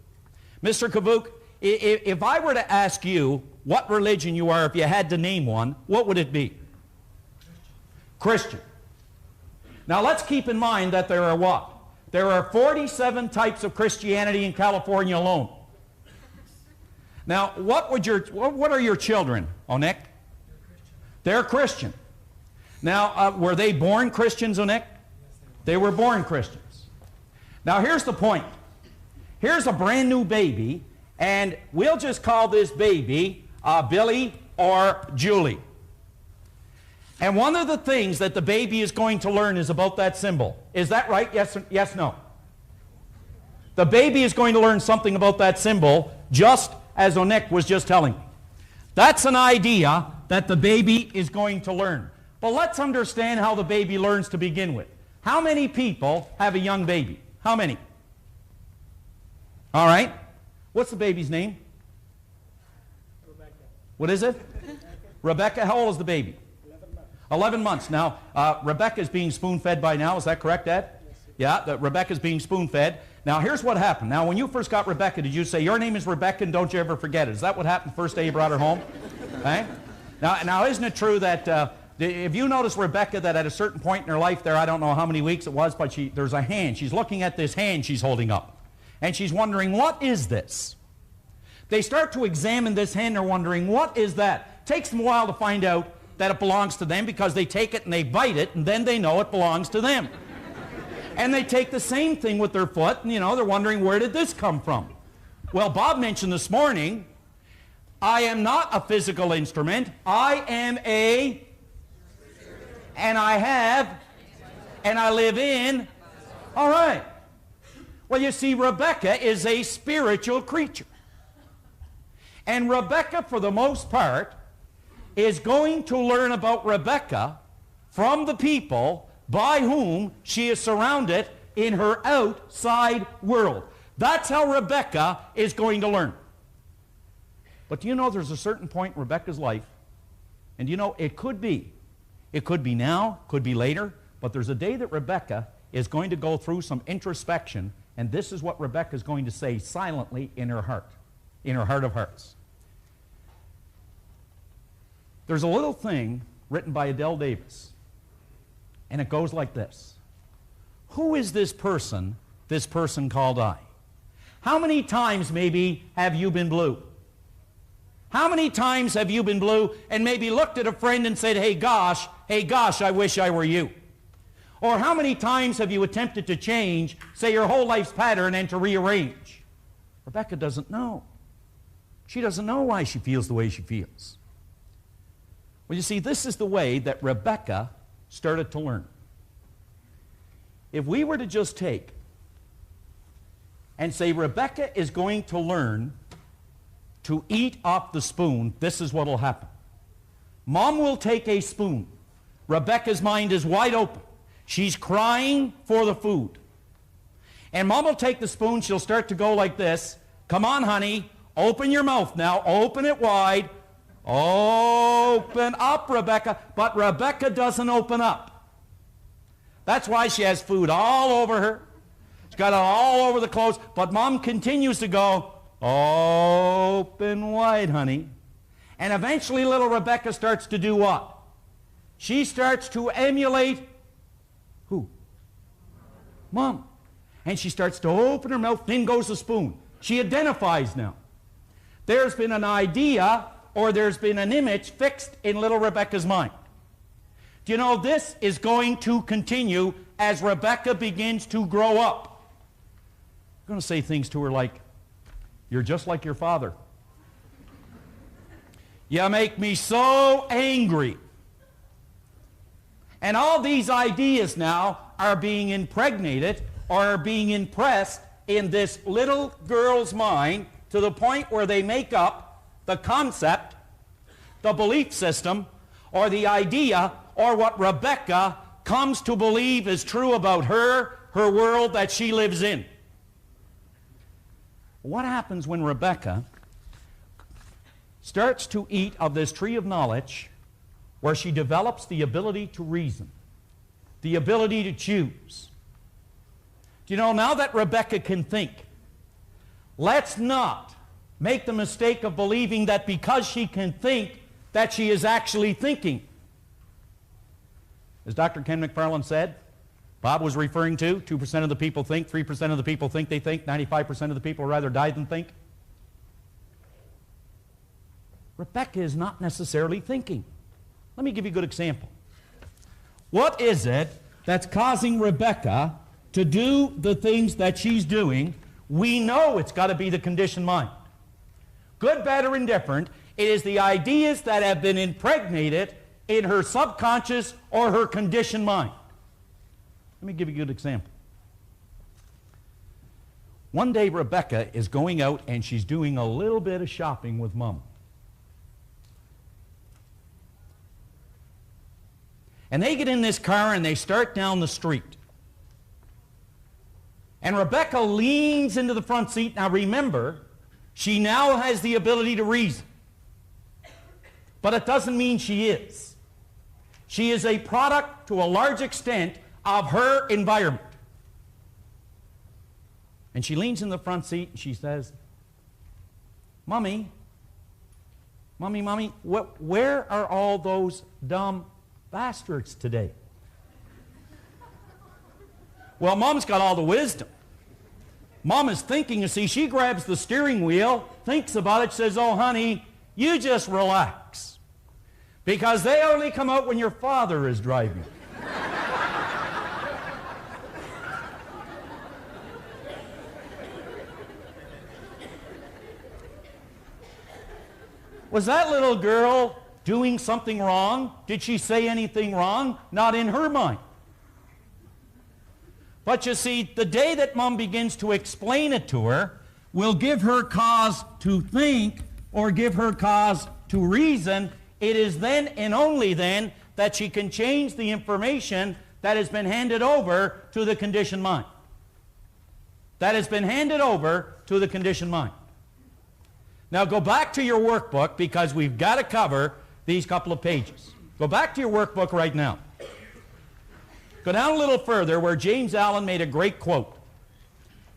S4: Mr. Kavuk, if I were to ask you what religion you are, if you had to name one, what would it be? Christian. Now let's keep in mind that there are what? There are 47 types of Christianity in California alone. Now, what are your children, Onek? They're Christian. Now, were they born Christians, Onek? They were born Christians. Now, here's the point. Here's a brand new baby, and we'll just call this baby Billy or Julie. And one of the things that the baby is going to learn is about that symbol. Is that right? Yes, no? The baby is going to learn something about that symbol, just as Onek was just telling me. That's an idea that the baby is going to learn. But let's understand how the baby learns to begin with. How many people have a young baby? How many? All right. What's the baby's name?
S13: Rebecca.
S4: What is it? Rebecca. How old is the baby? 11 months. Now, Rebecca is being spoon-fed by now. Is that correct, Dad? Yes. Yeah, Rebecca is being spoon-fed. Now, here's what happened. Now, when you first got Rebecca, did you say, your name is Rebecca and don't you ever forget it? Is that what happened the first day you brought her home? Okay? Now, isn't it true that if you notice Rebecca, that at a certain point in her life there, I don't know how many weeks it was, but there's a hand. She's looking at this hand she's holding up. And she's wondering, what is this? They start to examine this hand. They're wondering, what is that? It takes them a while to find out that it belongs to them because they take it and they bite it, and then they know it belongs to them. And they take the same thing with their foot, and they're wondering, where did this come from? Well, Bob mentioned this morning, I am not a physical instrument. I am and I have, and I live in. All right. Well, you see, Rebecca is a spiritual creature. And Rebecca, for the most part, is going to learn about Rebecca from the people by whom she is surrounded in her outside world. That's how Rebecca is going to learn. But do you know there's a certain point in Rebecca's life, and it could be now, could be later, but there's a day that Rebecca is going to go through some introspection, and this is what Rebecca is going to say silently in her heart of hearts. There's a little thing written by Adele Davis, and it goes like this. Who is this person called I? How many times maybe have you been blue? How many times have you been blue and maybe looked at a friend and said, hey gosh, I wish I were you? Or how many times have you attempted to change, say, your whole life's pattern and to rearrange? Rebecca doesn't know. She doesn't know why she feels the way she feels. Well, you see, this is the way that Rebecca started to learn. If we were to just take and say Rebecca is going to learn to eat off the spoon, this is what will happen. Mom will take a spoon. Rebecca's mind is wide open. She's crying for the food. And Mom will take the spoon. She'll start to go like this. Come on, honey. Open your mouth now. Open it wide. Open up, Rebecca. But Rebecca doesn't open up. That's why she has food all over her. She's got it all over the clothes. But Mom continues to go, open wide, honey. And eventually little Rebecca starts to do what? She starts to emulate who? Mom. And she starts to open her mouth, in goes the spoon. She identifies now. There's been an idea or there's been an image fixed in little Rebecca's mind. Do you know this is going to continue as Rebecca begins to grow up? I'm going to say things to her like, you're just like your father. You make me so angry. And all these ideas now are being impregnated or are being impressed in this little girl's mind to the point where they make up the concept, the belief system, or the idea, or what Rebecca comes to believe is true about her world that she lives in. What happens when Rebecca starts to eat of this tree of knowledge where she develops the ability to reason, the ability to choose. Do you know, now that Rebecca can think, let's not make the mistake of believing that because she can think, that she is actually thinking. As Dr. Ken McFarland said, Bob was referring to, 2% of the people think, 3% of the people think they think, 95% of the people rather die than think. Rebecca is not necessarily thinking. Let me give you a good example. What is it that's causing Rebecca to do the things that she's doing? We know it's got to be the conditioned mind. Good, bad, or indifferent, it is the ideas that have been impregnated in her subconscious or her conditioned mind. Let me give you a good example. One day Rebecca is going out and she's doing a little bit of shopping with Mom. And they get in this car and they start down the street. And Rebecca leans into the front seat. Now remember, she now has the ability to reason. But it doesn't mean she is. She is a product, to a large extent, of her environment. And she leans in the front seat and she says, Mommy, where are all those dumb bastards today? Well, Mom's got all the wisdom. Mom is thinking, you see, she grabs the steering wheel, thinks about it, says, oh, honey, you just relax. Because they only come out when your father is driving. Was that little girl doing something wrong? Did she say anything wrong? Not in her mind. But you see, the day that Mom begins to explain it to her will give her cause to think or give her cause to reason. It is then and only then that she can change the information that has been handed over to the conditioned mind. That has been handed over to the conditioned mind. Now go back to your workbook because we've got to cover these couple of pages. Go back to your workbook right now. Go down a little further where James Allen made a great quote.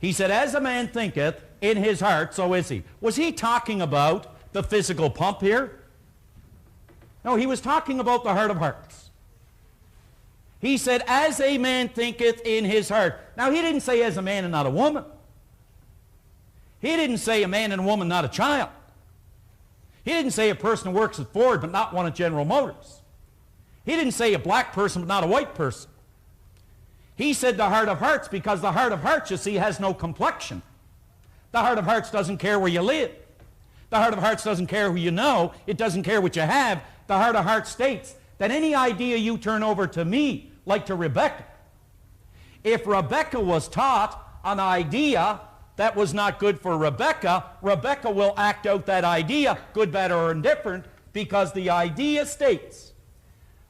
S4: He said, as a man thinketh in his heart, so is he. Was he talking about the physical pump here? No, he was talking about the heart of hearts. He said, as a man thinketh in his heart. Now, he didn't say as a man and not a woman. He didn't say a man and a woman, not a child. He didn't say a person who works at Ford but not one at General Motors. He didn't say a black person but not a white person. He said the heart of hearts because the heart of hearts, you see, has no complexion. The heart of hearts doesn't care where you live. The heart of hearts doesn't care who you know. It doesn't care what you have. The heart of hearts states that any idea you turn over to me, like to Rebecca, if Rebecca was taught an idea that was not good for Rebecca, Rebecca will act out that idea, good, bad, or indifferent, because the idea states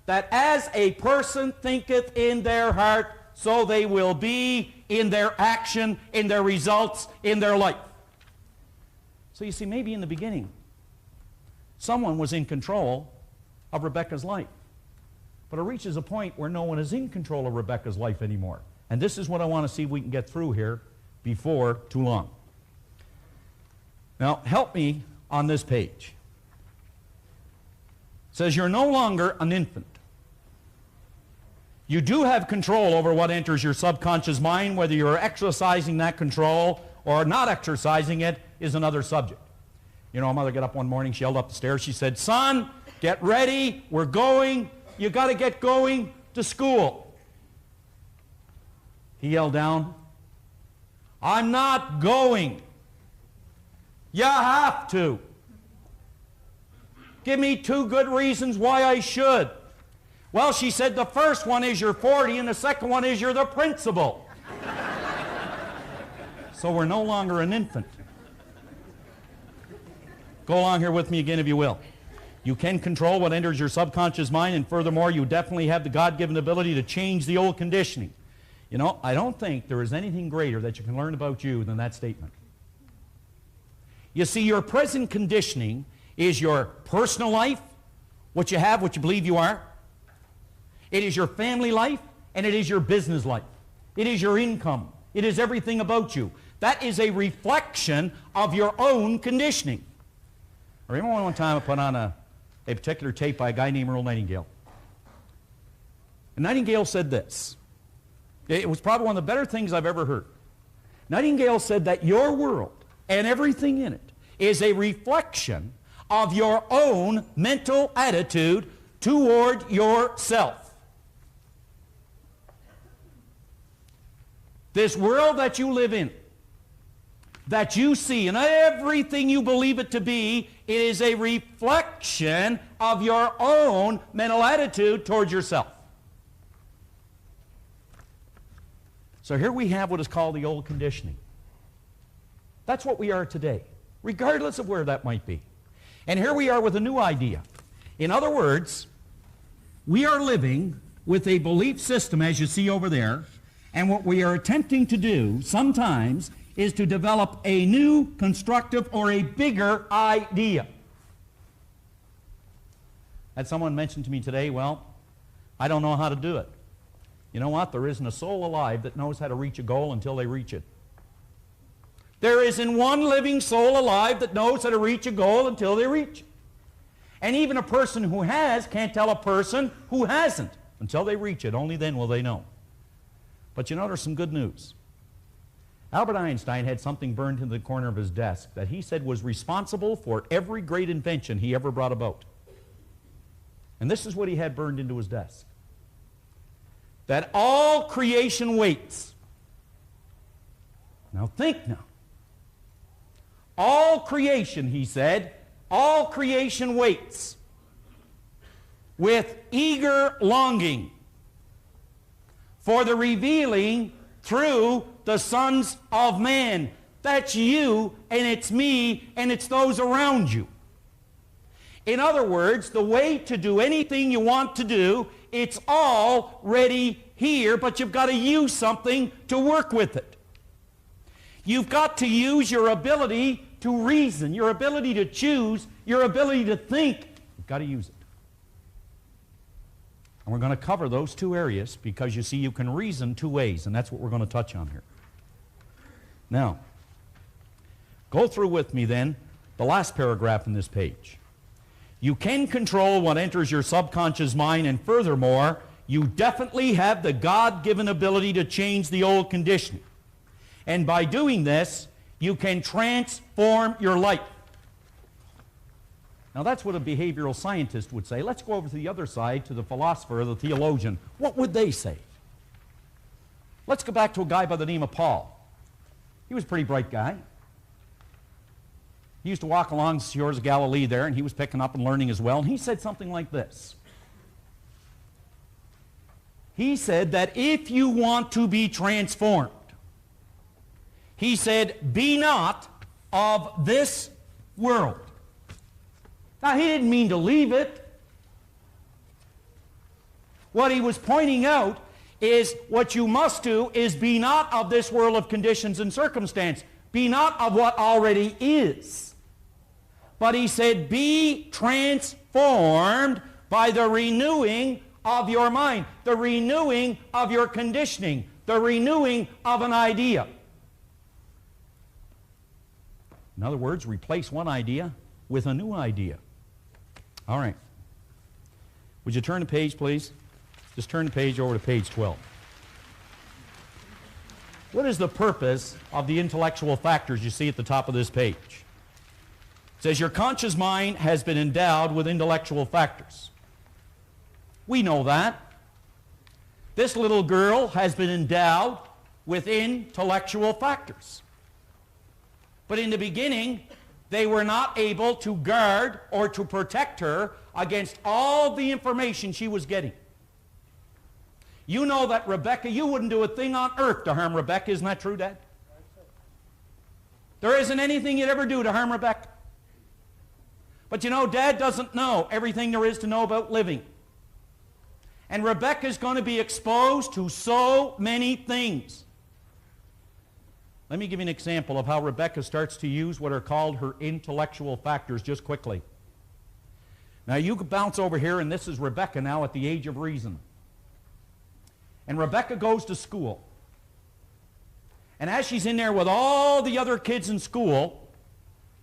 S4: that as a person thinketh in their heart, so they will be in their action, in their results, in their life. So you see, maybe in the beginning, someone was in control of Rebecca's life. But it reaches a point where no one is in control of Rebecca's life anymore. And this is what I want to see if we can get through here before too long. Now, help me on this page. It says you're no longer an infant. You do have control over what enters your subconscious mind. Whether you're exercising that control or not exercising it is another subject. You know, a mother got up one morning, she yelled up the stairs, she said, son, get ready, we're going, you got to get going to school. He yelled down, I'm not going. You have to. Give me 2 good reasons why I should. Well, she said, the first one is you're 40 and the second one is you're the principal. So we're no longer an infant. Go along here with me again if you will. You can control what enters your subconscious mind, and furthermore, you definitely have the God-given ability to change the old conditioning. You know, I don't think there is anything greater that you can learn about you than that statement. You see, your present conditioning is your personal life, what you have, what you believe you are. It is your family life, and it is your business life. It is your income. It is everything about you. That is a reflection of your own conditioning. I remember one time I put on a particular tape by a guy named Earl Nightingale. And Nightingale said this. It was probably one of the better things I've ever heard. Nightingale said that your world and everything in it is a reflection of your own mental attitude toward yourself. This world that you live in, that you see, and everything you believe it to be, it is a reflection of your own mental attitude towards yourself. So here we have what is called the old conditioning. That's what we are today, regardless of where that might be. And here we are with a new idea. In other words, we are living with a belief system, as you see over there, and what we are attempting to do sometimes is to develop a new, constructive, or a bigger idea. Had someone mentioned to me today, well, I don't know how to do it. You know what? There isn't a soul alive that knows how to reach a goal until they reach it. There isn't one living soul alive that knows how to reach a goal until they reach it. And even a person who has can't tell a person who hasn't until they reach it. Only then will they know. But you know, there's some good news. Albert Einstein had something burned into the corner of his desk that he said was responsible for every great invention he ever brought about. And this is what he had burned into his desk. That all creation waits. Now think now. All creation, he said, all creation waits with eager longing for the revealing through the sons of man. That's you, and it's me, and it's those around you. In other words, the way to do anything you want to do, it's already here, but you've got to use something to work with it. You've got to use your ability to reason, your ability to choose, your ability to think. You've got to use it. And we're going to cover those two areas because you see you can reason two ways, and that's what we're going to touch on here. Now, go through with me then the last paragraph in this page. You can control what enters your subconscious mind, and furthermore, you definitely have the God-given ability to change the old conditioning. And by doing this, you can transform your life. Now that's what a behavioral scientist would say. Let's go over to the other side, to the philosopher, the theologian. What would they say? Let's go back to a guy by the name of Paul. He was a pretty bright guy. He used to walk along the shores of Galilee there, and he was picking up and learning as well. And he said something like this. He said that if you want to be transformed, he said, be not of this world. Now, he didn't mean to leave it. What he was pointing out is what you must do is be not of this world of conditions and circumstance. Be not of what already is. But he said, be transformed by the renewing of your mind, the renewing of your conditioning, the renewing of an idea. In other words, replace one idea with a new idea. All right. Would you turn the page, please? Just turn the page over to page 12. What is the purpose of the intellectual factors you see at the top of this page? It says your conscious mind has been endowed with intellectual factors. We know that. This little girl has been endowed with intellectual factors. But in the beginning, they were not able to guard or to protect her against all the information she was getting. You know that Rebecca, you wouldn't do a thing on earth to harm Rebecca. Isn't that true, Dad? There isn't anything you'd ever do to harm Rebecca. But you know, Dad doesn't know everything there is to know about living. And Rebecca's going to be exposed to so many things. Let me give you an example of how Rebecca starts to use what are called her intellectual factors just quickly. Now you could bounce over here, and this is Rebecca now at the age of reason. And Rebecca goes to school. And as she's in there with all the other kids in school,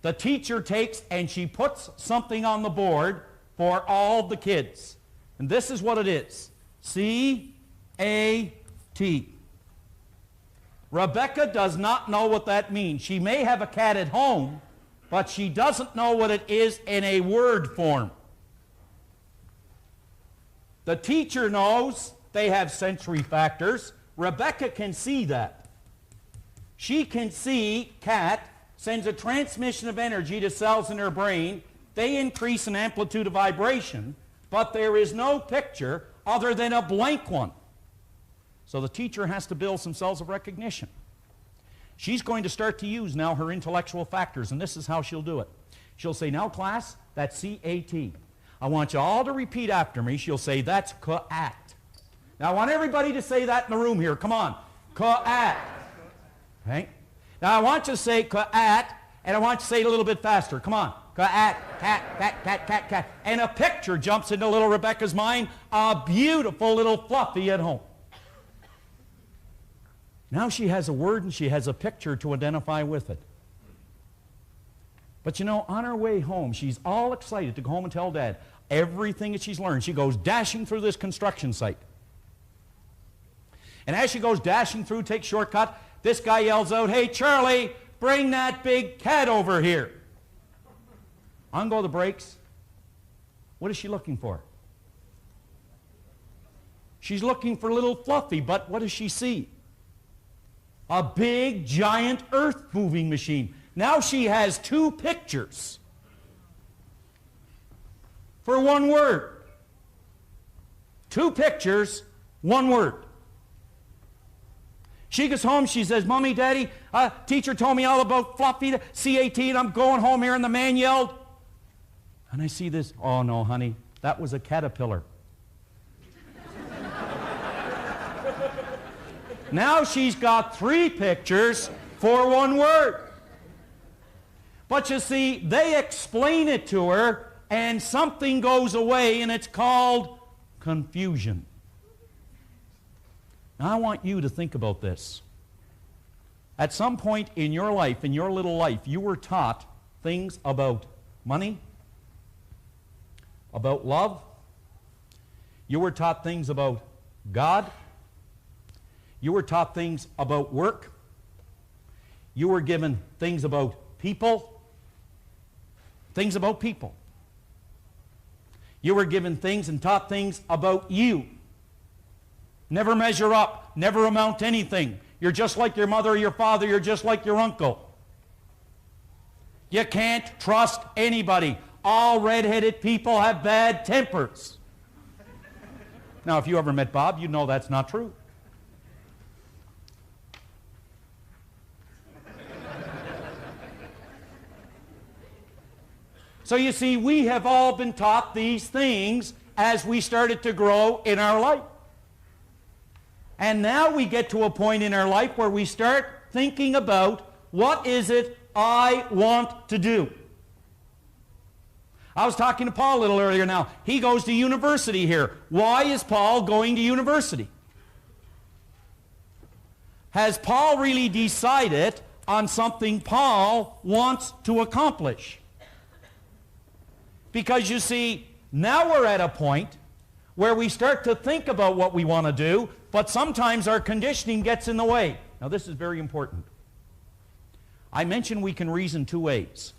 S4: the teacher takes and she puts something on the board for all the kids. And this is what it is. C-A-T. Rebecca does not know what that means. She may have a cat at home, but she doesn't know what it is in a word form. The teacher knows they have sensory factors. Rebecca can see that. She can see cat sends a transmission of energy to cells in her brain. They increase in amplitude of vibration, but there is no picture other than a blank one. So the teacher has to build some cells of recognition. She's going to start to use now her intellectual factors, and this is how she'll do it. She'll say, now class, that's C-A-T. I want you all to repeat after me. She'll say, that's ca-at. Now I want everybody to say that in the room here. Come on. Ca-at. Okay? Now I want you to say ca-at, and I want you to say it a little bit faster. Come on. Ca-at, cat, cat, cat, cat, cat. And a picture jumps into little Rebecca's mind, a beautiful little Fluffy at home. Now she has a word and she has a picture to identify with it. But you know, on her way home, she's all excited to go home and tell Dad everything that she's learned. She goes dashing through this construction site. And as she goes dashing through, takes shortcut, this guy yells out, hey, Charlie, bring that big cat over here. On go the brakes. What is she looking for? She's looking for little Fluffy, but what does she see? A big, giant earth-moving machine. Now she has two pictures for one word. Two pictures, one word. She gets home, she says, Mommy, Daddy, teacher told me all about Fluffy, C-A-T, and I'm going home here, and the man yelled. And I see this, oh no, honey, that was a caterpillar. Now she's got three pictures for one word. But you see, they explain it to her, and something goes away, and it's called confusion. Now I want you to think about this. At some point in your life, in your little life, you were taught things about money, about love. You were taught things about God. You were taught things about work. You were given things about people. Things about people. You were given things and taught things about you. Never measure up. Never amount to anything. You're just like your mother or your father. You're just like your uncle. You can't trust anybody. All red-headed people have bad tempers. Now, if you ever met Bob, you know that's not true. So you see, we have all been taught these things as we started to grow in our life. And now we get to a point in our life where we start thinking about, what is it I want to do? I was talking to Paul a little earlier now. He goes to university here. Why is Paul going to university? Has Paul really decided on something Paul wants to accomplish? Because you see, now we're at a point where we start to think about what we want to do, but sometimes our conditioning gets in the way. Now this is very important. I mentioned we can reason two ways.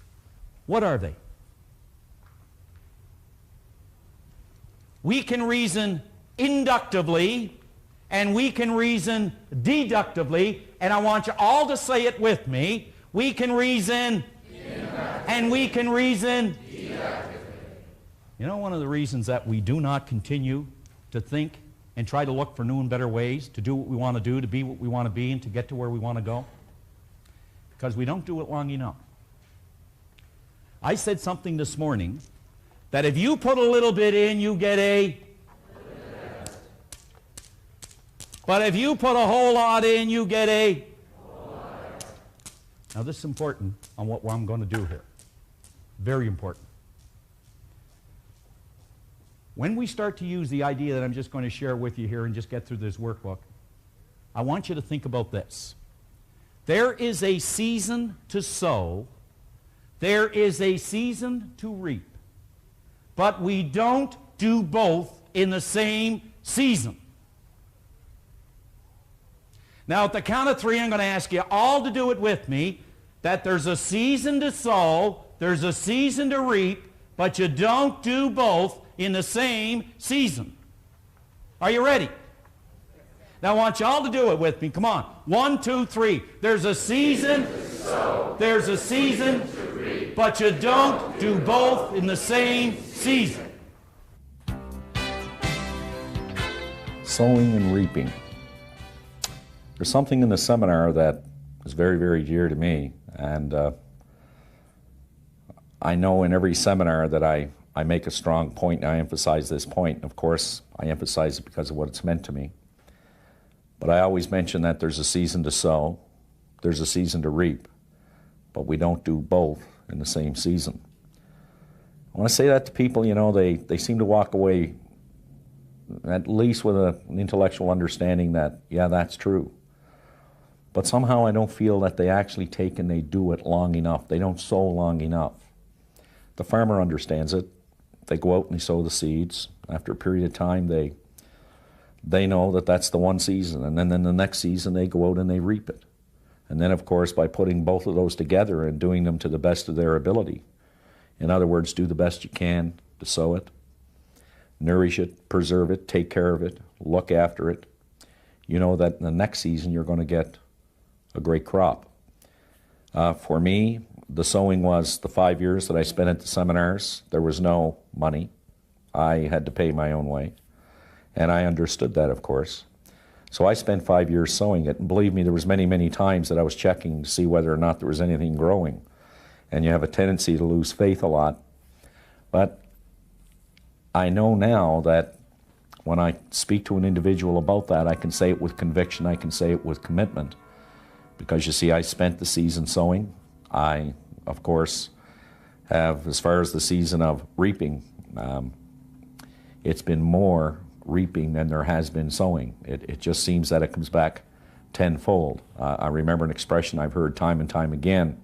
S4: What are they? We can reason inductively, and we can reason deductively, and I want you all to say it with me. We can reason, and we can reason. You know, one of the reasons that we do not continue to think and try to look for new and better ways to do what we want to do, to be what we want to be, and to get to where we want to go? Because we don't do it long enough. I said something this morning that if you put a little bit in, you get a... But if you put a whole lot in, you get a... Now this is important on what I'm going to do here. Very important. when we start to use the idea that I'm just going to share with you here and just get through this workbook, I want you to think about this. There is a season to sow. There is a season to reap. But we don't do both in the same season. Now, at the count of 3, I'm going to ask you all to do it with me, that there's a season to sow, there's a season to reap, but you don't do both in the same season. Are you ready? Now, I want you all to do it with me. Come on. 1, 2, 3. There's a season, there's a season, but you don't do both in the same season.
S5: Sowing and reaping. There's something in the seminar that is very, very dear to me, and I know in every seminar that I make a strong point, and I emphasize this point. Of course, I emphasize it because of what it's meant to me. But I always mention that there's a season to sow, there's a season to reap, but we don't do both in the same season. I want to say that to people, you know, they seem to walk away at least with an intellectual understanding that, yeah, that's true. But somehow I don't feel that they actually take and they do it long enough. They don't sow long enough. The farmer understands it. They go out and they sow the seeds. After a period of time, they know that that's the one season, and then in the next season they go out and they reap it. And then, of course, by putting both of those together and doing them to the best of their ability, in other words, do the best you can to sow it, nourish it, preserve it, take care of it, look after it, you know that in the next season you're going to get a great crop. For me, the sowing was the 5 years that I spent at the seminars. There was no money. I had to pay my own way. And I understood that, of course. So I spent 5 years sowing it. And believe me, there was many, many times that I was checking to see whether or not there was anything growing. And you have a tendency to lose faith a lot. But I know now that when I speak to an individual about that, I can say it with conviction, I can say it with commitment. Because you see, I spent the season sowing. I, of course, have, as far as the season of reaping, it's been more reaping than there has been sowing. It just seems that it comes back tenfold. I remember an expression I've heard time and time again,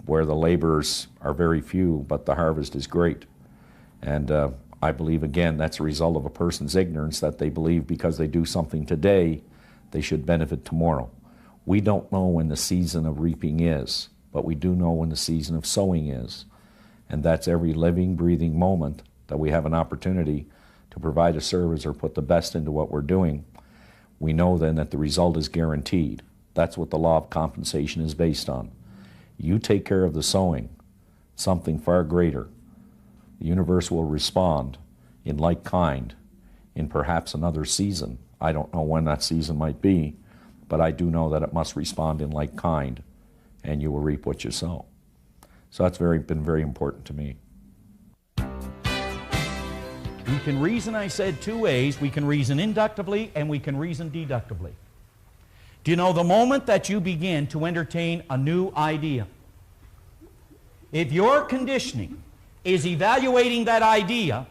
S5: where the laborers are very few, but the harvest is great. And I believe, again, that's a result of a person's ignorance, that they believe because they do something today, they should benefit tomorrow. We don't know when the season of reaping is, but we do know when the season of sowing is. And that's every living, breathing moment that we have an opportunity to provide a service or put the best into what we're doing. We know then that the result is guaranteed. That's what the law of compensation is based on. You take care of the sowing, something far greater. The universe will respond in like kind in perhaps another season. I don't know when that season might be, but I do know that it must respond in like kind, and you will reap what you sow. So that's been very important to me.
S4: We can reason, I said, two ways. We can reason inductively and we can reason deductively. Do you know the moment that you begin to entertain a new idea, if your conditioning is evaluating that idea,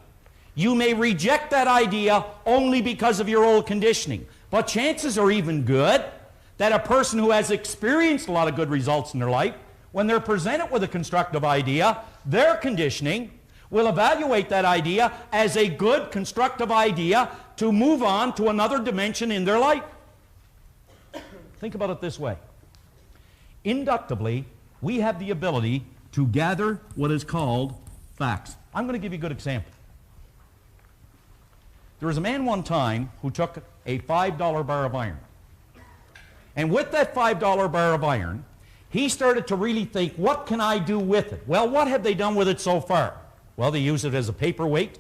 S4: you may reject that idea only because of your old conditioning. But chances are even good that a person who has experienced a lot of good results in their life, when they're presented with a constructive idea, their conditioning will evaluate that idea as a good, constructive idea to move on to another dimension in their life. Think about it this way. Inductively, we have the ability to gather what is called facts. I'm going to give you a good example. There was a man one time who took a $5 bar of iron. And with that $5 bar of iron, he started to really think, what can I do with it? Well, what have they done with it so far? Well, they use it as a paperweight.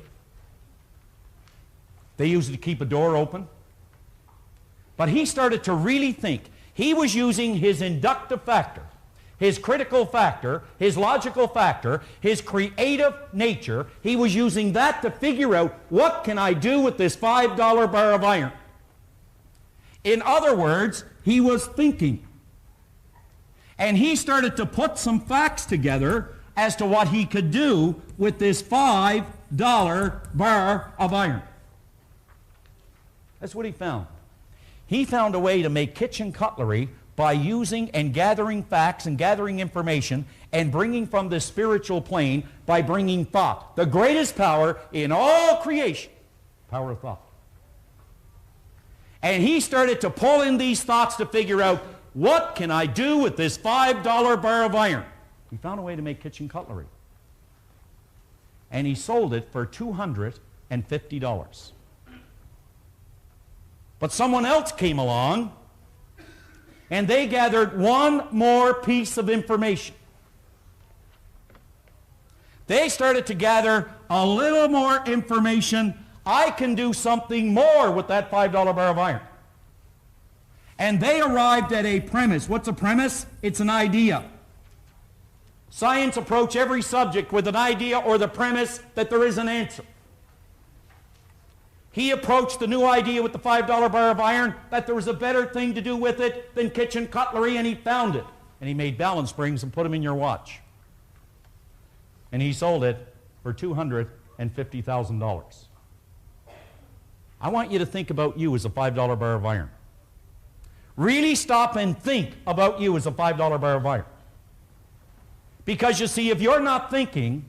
S4: They use it to keep a door open. But he started to really think. He was using his inductive factor, his critical factor, his logical factor, his creative nature. He was using that to figure out, what can I do with this $5 bar of iron? In other words, he was thinking. And he started to put some facts together as to what he could do with this $5 bar of iron. That's what he found. He found a way to make kitchen cutlery by using and gathering facts and gathering information and bringing from the spiritual plane by bringing thought. The greatest power in all creation, power of thought. And he started to pull in these thoughts to figure out, what can I do with this $5 bar of iron? He found a way to make kitchen cutlery. And he sold it for $250. But someone else came along and they gathered one more piece of information. They started to gather a little more information. I can do something more with that $5 bar of iron. And they arrived at a premise. What's a premise? It's an idea. Science approach every subject with an idea or the premise that there is an answer. He approached the new idea with the $5 bar of iron that there was a better thing to do with it than kitchen cutlery, and he found it. And he made balance springs and put them in your watch. And he sold it for $250,000. I want you to think about you as a $5 bar of iron. Really stop and think about you as a $5 bar of iron. Because you see, if you're not thinking,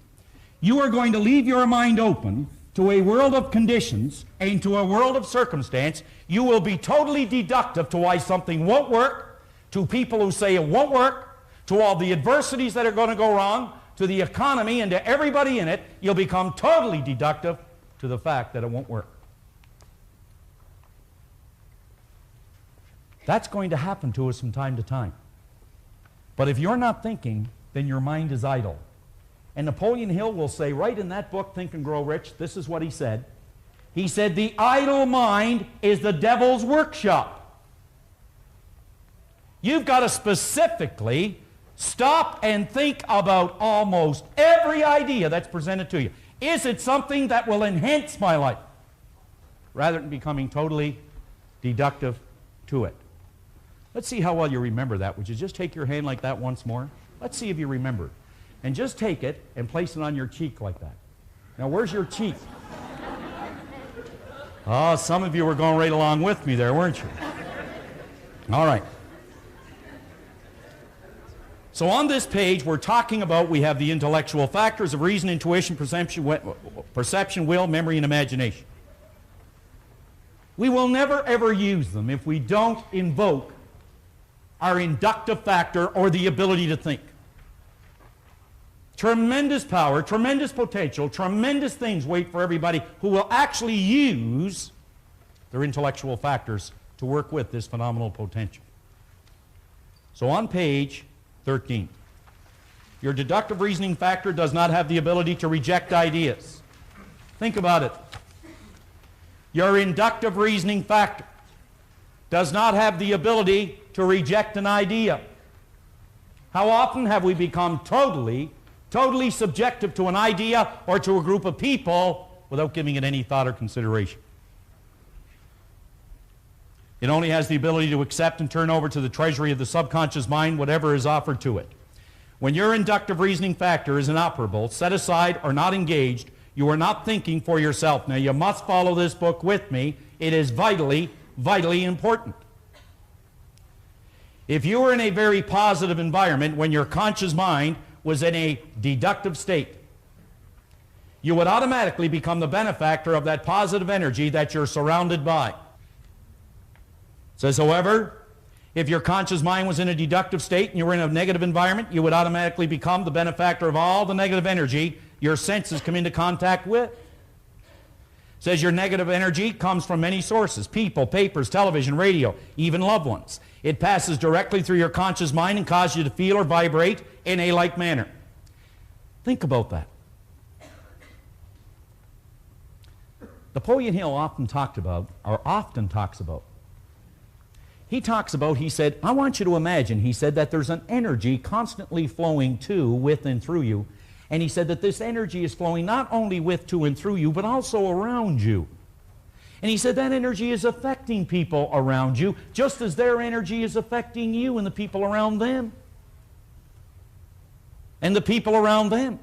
S4: you are going to leave your mind open to a world of conditions and to a world of circumstance. You will be totally deductive to why something won't work, to people who say it won't work, to all the adversities that are going to go wrong, to the economy and to everybody in it. You'll become totally deductive to the fact that it won't work. That's going to happen to us from time to time. But if you're not thinking, then your mind is idle. And Napoleon Hill will say right in that book, Think and Grow Rich, this is what he said. He said, the idle mind is the devil's workshop. You've got to specifically stop and think about almost every idea that's presented to you. Is it something that will enhance my life? Rather than becoming totally deductive to it. Let's see how well you remember that. Would you just take your hand like that once more? Let's see if you remember. And just take it and place it on your cheek like that. Now, where's your cheek? Oh, some of you were going right along with me there, weren't you? All right. So on this page, we're talking about, we have the intellectual factors of reason, intuition, perception, will, memory, and imagination. We will never, ever use them if we don't invoke our inductive factor or the ability to think. Tremendous power, tremendous potential, tremendous things wait for everybody who will actually use their intellectual factors to work with this phenomenal potential. So on page 13, your deductive reasoning factor does not have the ability to reject ideas. Think about it. Your inductive reasoning factor does not have the ability to reject an idea. How often have we become totally subjective to an idea or to a group of people without giving it any thought or consideration? It only has the ability to accept and turn over to the treasury of the subconscious mind whatever is offered to it. When your inductive reasoning factor is inoperable, set aside, or not engaged, you are not thinking for yourself. Now, you must follow this book with me. It is vitally, vitally important. If you were in a very positive environment when your conscious mind was in a deductive state, you would automatically become the benefactor of that positive energy that you're surrounded by. It says, however, if your conscious mind was in a deductive state and you were in a negative environment, you would automatically become the benefactor of all the negative energy your senses come into contact with. It says your negative energy comes from many sources: people, papers, television, radio, even loved ones. It passes directly through your conscious mind and causes you to feel or vibrate in a like manner. Think about that. Napoleon Hill often talks about, he said, I want you to imagine, he said, that there's an energy constantly flowing to, with, and through you. And he said that this energy is flowing not only with, to, and through you, but also around you. And he said that energy is affecting people around you, just as their energy is affecting you and the people around them. and the people around them.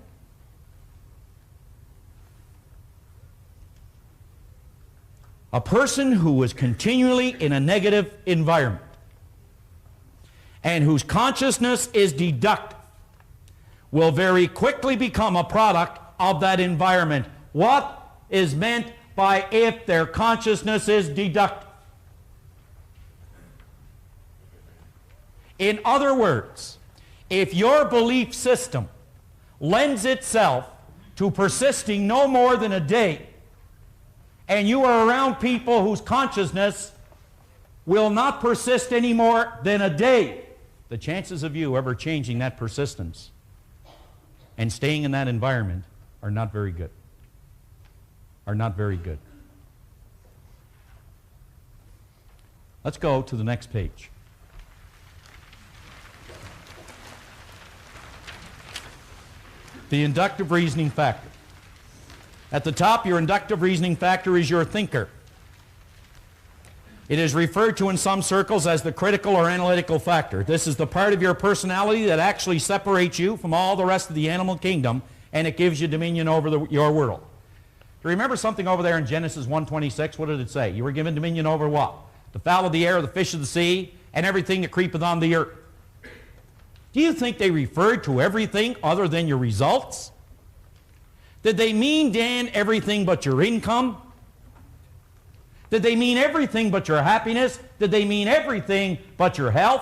S4: A person who is continually in a negative environment and whose consciousness is deductive will very quickly become a product of that environment. What is meant by if their consciousness is deductive? In other words, if your belief system lends itself to persisting no more than a day, and you are around people whose consciousness will not persist any more than a day, the chances of you ever changing that persistence and staying in that environment are not very good. Are not very good. Let's go to the next page. The inductive reasoning factor. At the top, your inductive reasoning factor is your thinker. It is referred to in some circles as the critical or analytical factor. This is the part of your personality that actually separates you from all the rest of the animal kingdom, and it gives you dominion over your world. Do you remember something over there in Genesis 1:26? What did it say? You were given dominion over what? The fowl of the air, the fish of the sea, and everything that creepeth on the earth. Do you think they referred to everything other than your results? Did they mean, Dan, everything but your income? Did they mean everything but your happiness? Did they mean everything but your health?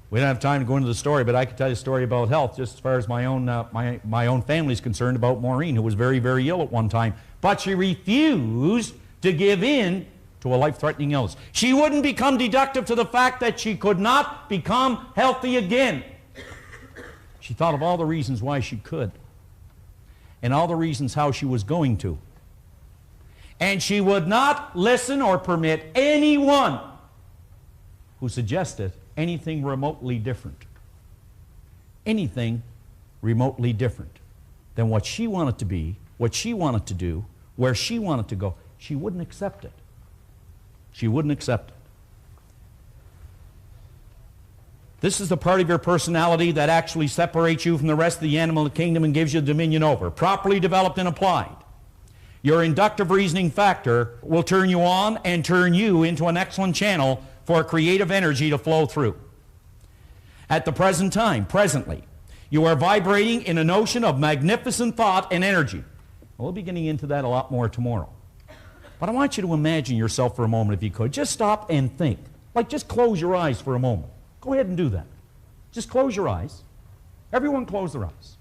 S4: We don't have time to go into the story, but I can tell you a story about health just as far as my own family is concerned about Maureen, who was very, very ill at one time. But she refused to give in to a life-threatening illness. She wouldn't become deductive to the fact that she could not become healthy again. She thought of all the reasons why she could, and all the reasons how she was going to. And she would not listen or permit anyone who suggested anything remotely different. Anything remotely different than what she wanted to be, what she wanted to do, where she wanted to go. She wouldn't accept it. She wouldn't accept it. This is the part of your personality that actually separates you from the rest of the animal kingdom and gives you dominion over. Properly developed and applied, your inductive reasoning factor will turn you on and turn you into an excellent channel for creative energy to flow through. At the present time, presently, you are vibrating in a notion of magnificent thought and energy. We'll be getting into that a lot more tomorrow. But I want you to imagine yourself for a moment, if you could. Just stop and think. Like, just close your eyes for a moment. Go ahead and do that. Just close your eyes. Everyone close their eyes.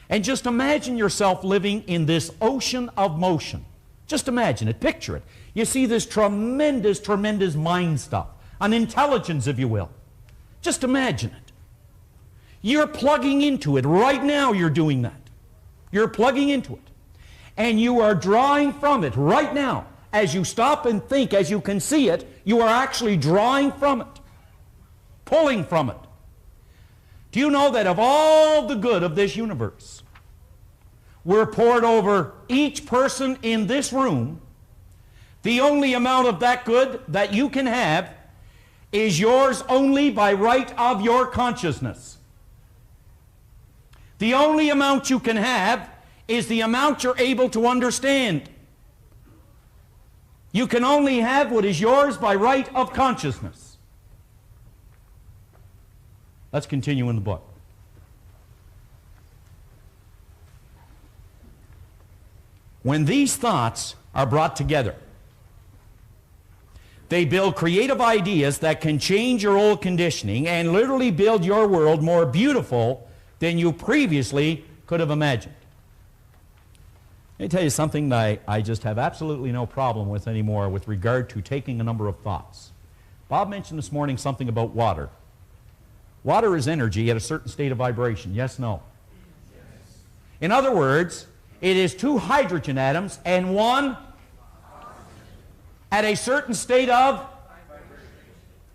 S4: And just imagine yourself living in this ocean of motion. Just imagine it. Picture it. You see this tremendous, tremendous mind stuff. An intelligence, if you will. Just imagine it. You're plugging into it. Right now you're doing that. You're plugging into it. And you are drawing from it right now. As you stop and think, as you can see it, you are actually drawing from it. Pulling from it. Do you know that of all the good of this universe were poured over each person in this room, the only amount of that good that you can have is yours only by right of your consciousness. The only amount you can have is the amount you're able to understand. You can only have what is yours by right of consciousness. Let's continue in the book. When these thoughts are brought together, they build creative ideas that can change your old conditioning and literally build your world more beautiful than you previously could have imagined. Let me tell you something that I just have absolutely no problem with anymore with regard to taking a number of thoughts. Bob mentioned this morning something about water. Water is energy at a certain state of vibration. Yes, no? Yes. In other words, it is two hydrogen atoms and one at a certain state of vibration.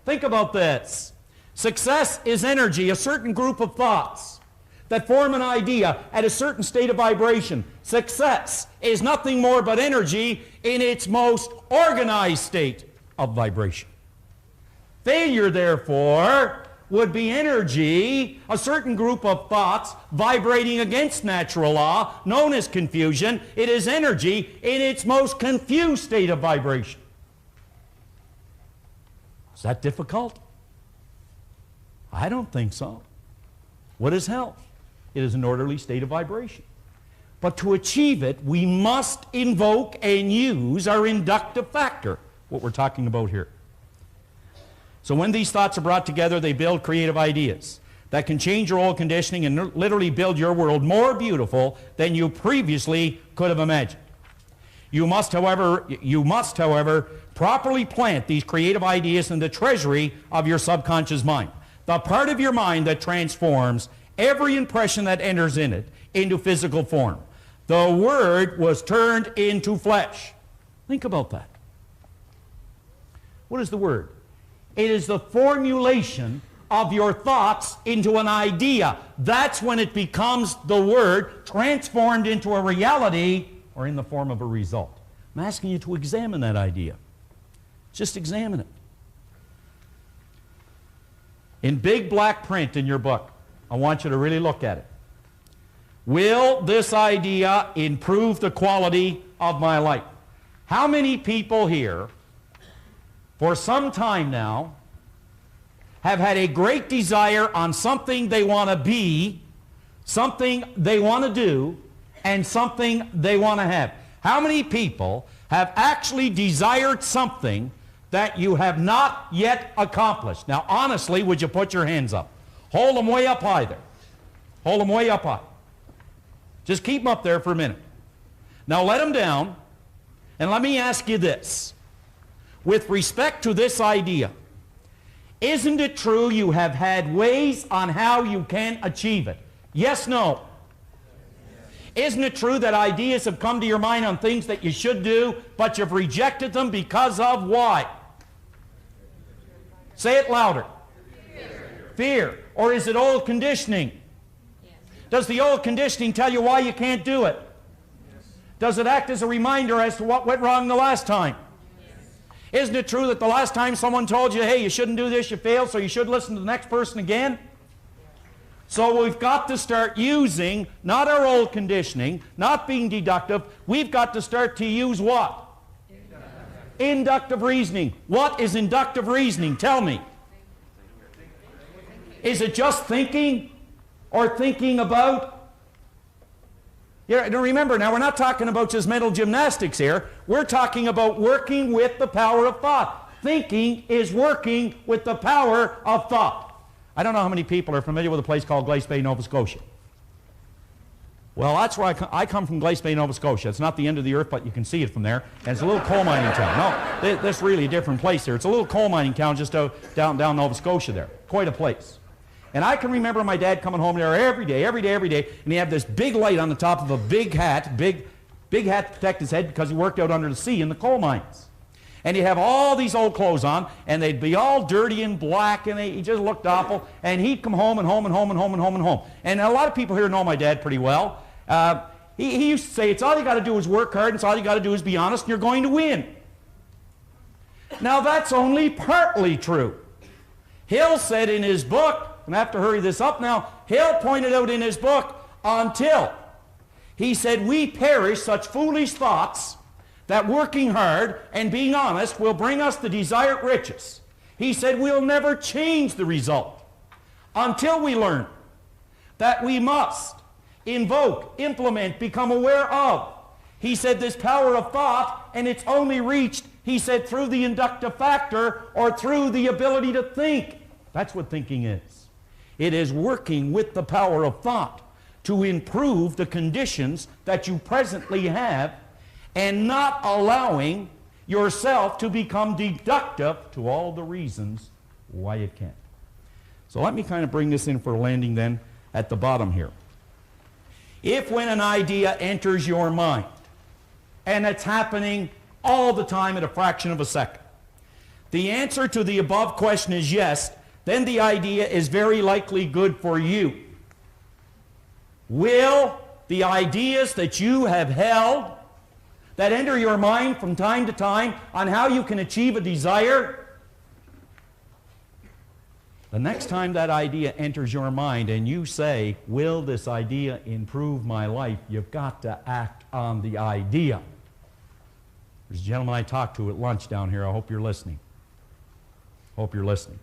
S4: Think about this. Success is energy, a certain group of thoughts that form an idea at a certain state of vibration. Success is nothing more but energy in its most organized state of vibration. Failure, therefore, would be energy, a certain group of thoughts vibrating against natural law, known as confusion. It is energy in its most confused state of vibration. Is that difficult? I don't think so. What is health? It is an orderly state of vibration. But to achieve it, we must invoke and use our inductive factor, what we're talking about here. So when these thoughts are brought together, they build creative ideas that can change your old conditioning and literally build your world more beautiful than you previously could have imagined. You must, however, properly plant these creative ideas in the treasury of your subconscious mind, the part of your mind that transforms every impression that enters in it into physical form. The Word was turned into flesh. Think about that. What is the Word? It is the formulation of your thoughts into an idea. That's when it becomes the Word transformed into a reality or in the form of a result. I'm asking you to examine that idea. Just examine it. In big black print in your book, I want you to really look at it. Will this idea improve the quality of my life? How many people here, for some time now, have had a great desire on something they want to be, something they want to do, and something they want to have? How many people have actually desired something that you have not yet accomplished? Now, honestly, would you put your hands up? Hold them way up high there. Hold them way up high. Just keep them up there for a minute. Now let them down, and let me ask you this. With respect to this idea, isn't it true you have had ways on how you can achieve it? Yes, no? Isn't it true that ideas have come to your mind on things that you should do, but you've rejected them because of why? Say it louder. Fear. Or is it old conditioning? Does the old conditioning tell you why you can't do it? Does it act as a reminder as to what went wrong the last time? Isn't it true that the last time someone told you, hey, you shouldn't do this, you failed, so you should listen to the next person again? So we've got to start using, not our old conditioning, not being deductive, we've got to start to use what? Inductive reasoning. What is inductive reasoning? Tell me. Is it just thinking or thinking about? Yeah, remember, now we're not talking about just mental gymnastics here. We're talking about working with the power of thought. Thinking is working with the power of thought. I don't know how many people are familiar with a place called Glace Bay, Nova Scotia. Well, that's where I come from, Glace Bay, Nova Scotia. It's not the end of the earth, but you can see it from there. And it's a little coal mining town. No, this is really a different place there. It's a little coal mining town just down Nova Scotia there. Quite a place. And I can remember my dad coming home there every day, and he had this big light on the top of a big hat to protect his head because he worked out under the sea in the coal mines. And he'd have all these old clothes on, and they'd be all dirty and black, and he just looked awful. And he'd come home and home and home and home and home and home. And a lot of people here know my dad pretty well. He used to say, it's all you got to do is work hard, and it's all you got to do is be honest, and you're going to win. Now that's only partly true. Hill said in his book, and I have to hurry this up now, Hill pointed out in his book, until, he said, we perish such foolish thoughts that working hard and being honest will bring us the desired riches. He said we'll never change the result until we learn that we must invoke, implement, become aware of. He said this power of thought, and it's only reached, he said, through the inductive factor or through the ability to think. That's what thinking is. It is working with the power of thought to improve the conditions that you presently have and not allowing yourself to become deductive to all the reasons why it can't. So let me kind of bring this in for a landing then at the bottom here. If when an idea enters your mind, and it's happening all the time at a fraction of a second, the answer to the above question is yes, then the idea is very likely good for you. Will the ideas that you have held, that enter your mind from time to time on how you can achieve a desire, The next time that idea enters your mind and you say, will this idea improve my life, you've got to act on the idea. There's a gentleman I talked to at lunch down here. I hope you're listening. Hope you're listening.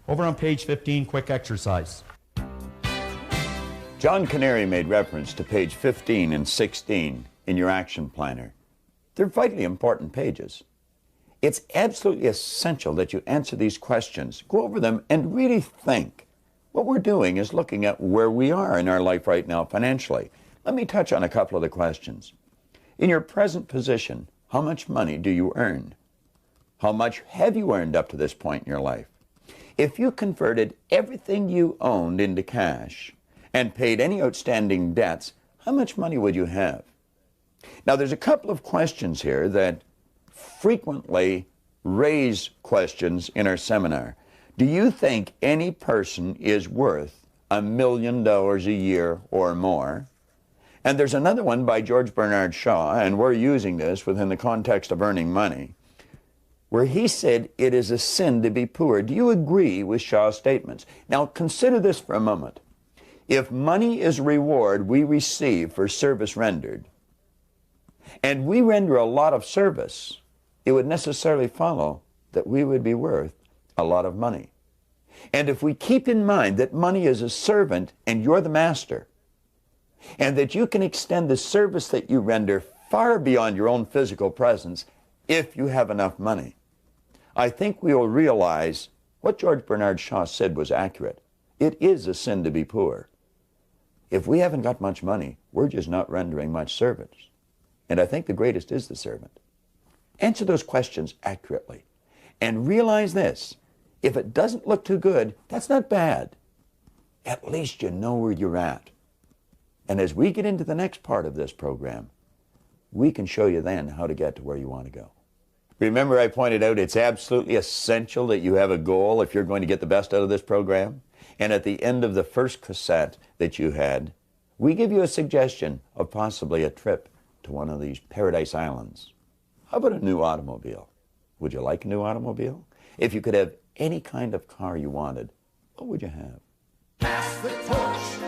S4: Over on page 15, quick exercise.
S2: John Kanary made reference to page 15 and 16 in your action planner. They're vitally important pages. It's absolutely essential that you answer these questions, go over them, and really think. What we're doing is looking at where we are in our life right now financially. Let me touch on a couple of the questions. In your present position, how much money do you earn? How much have you earned up to this point in your life? If you converted everything you owned into cash and paid any outstanding debts, how much money would you have? Now, there's a couple of questions here that frequently raise questions in our seminar. Do you think any person is worth $1 million a year or more? And there's another one by George Bernard Shaw, and we're using this within the context of earning money, where he said it is a sin to be poor. Do you agree with Shaw's statements? Now, consider this for a moment. If money is a reward we receive for service rendered, and we render a lot of service, it would necessarily follow that we would be worth a lot of money. And if we keep in mind that money is a servant and you're the master, and that you can extend the service that you render far beyond your own physical presence if you have enough money, I think we will realize what George Bernard Shaw said was accurate. It is a sin to be poor. If we haven't got much money, we're just not rendering much service. And I think the greatest is the servant. Answer those questions accurately. And realize this, if it doesn't look too good, that's not bad. At least you know where you're at. And as we get into the next part of this program, we can show you then how to get to where you want to go. Remember, I pointed out it's absolutely essential that you have a goal if you're going to get the best out of this program. And at the end of the first cassette that you had, we give you a suggestion of possibly a trip to one of these paradise islands. How about a new automobile? Would you like a new automobile? If you could have any kind of car you wanted, what would you have?
S1: Pass the torch.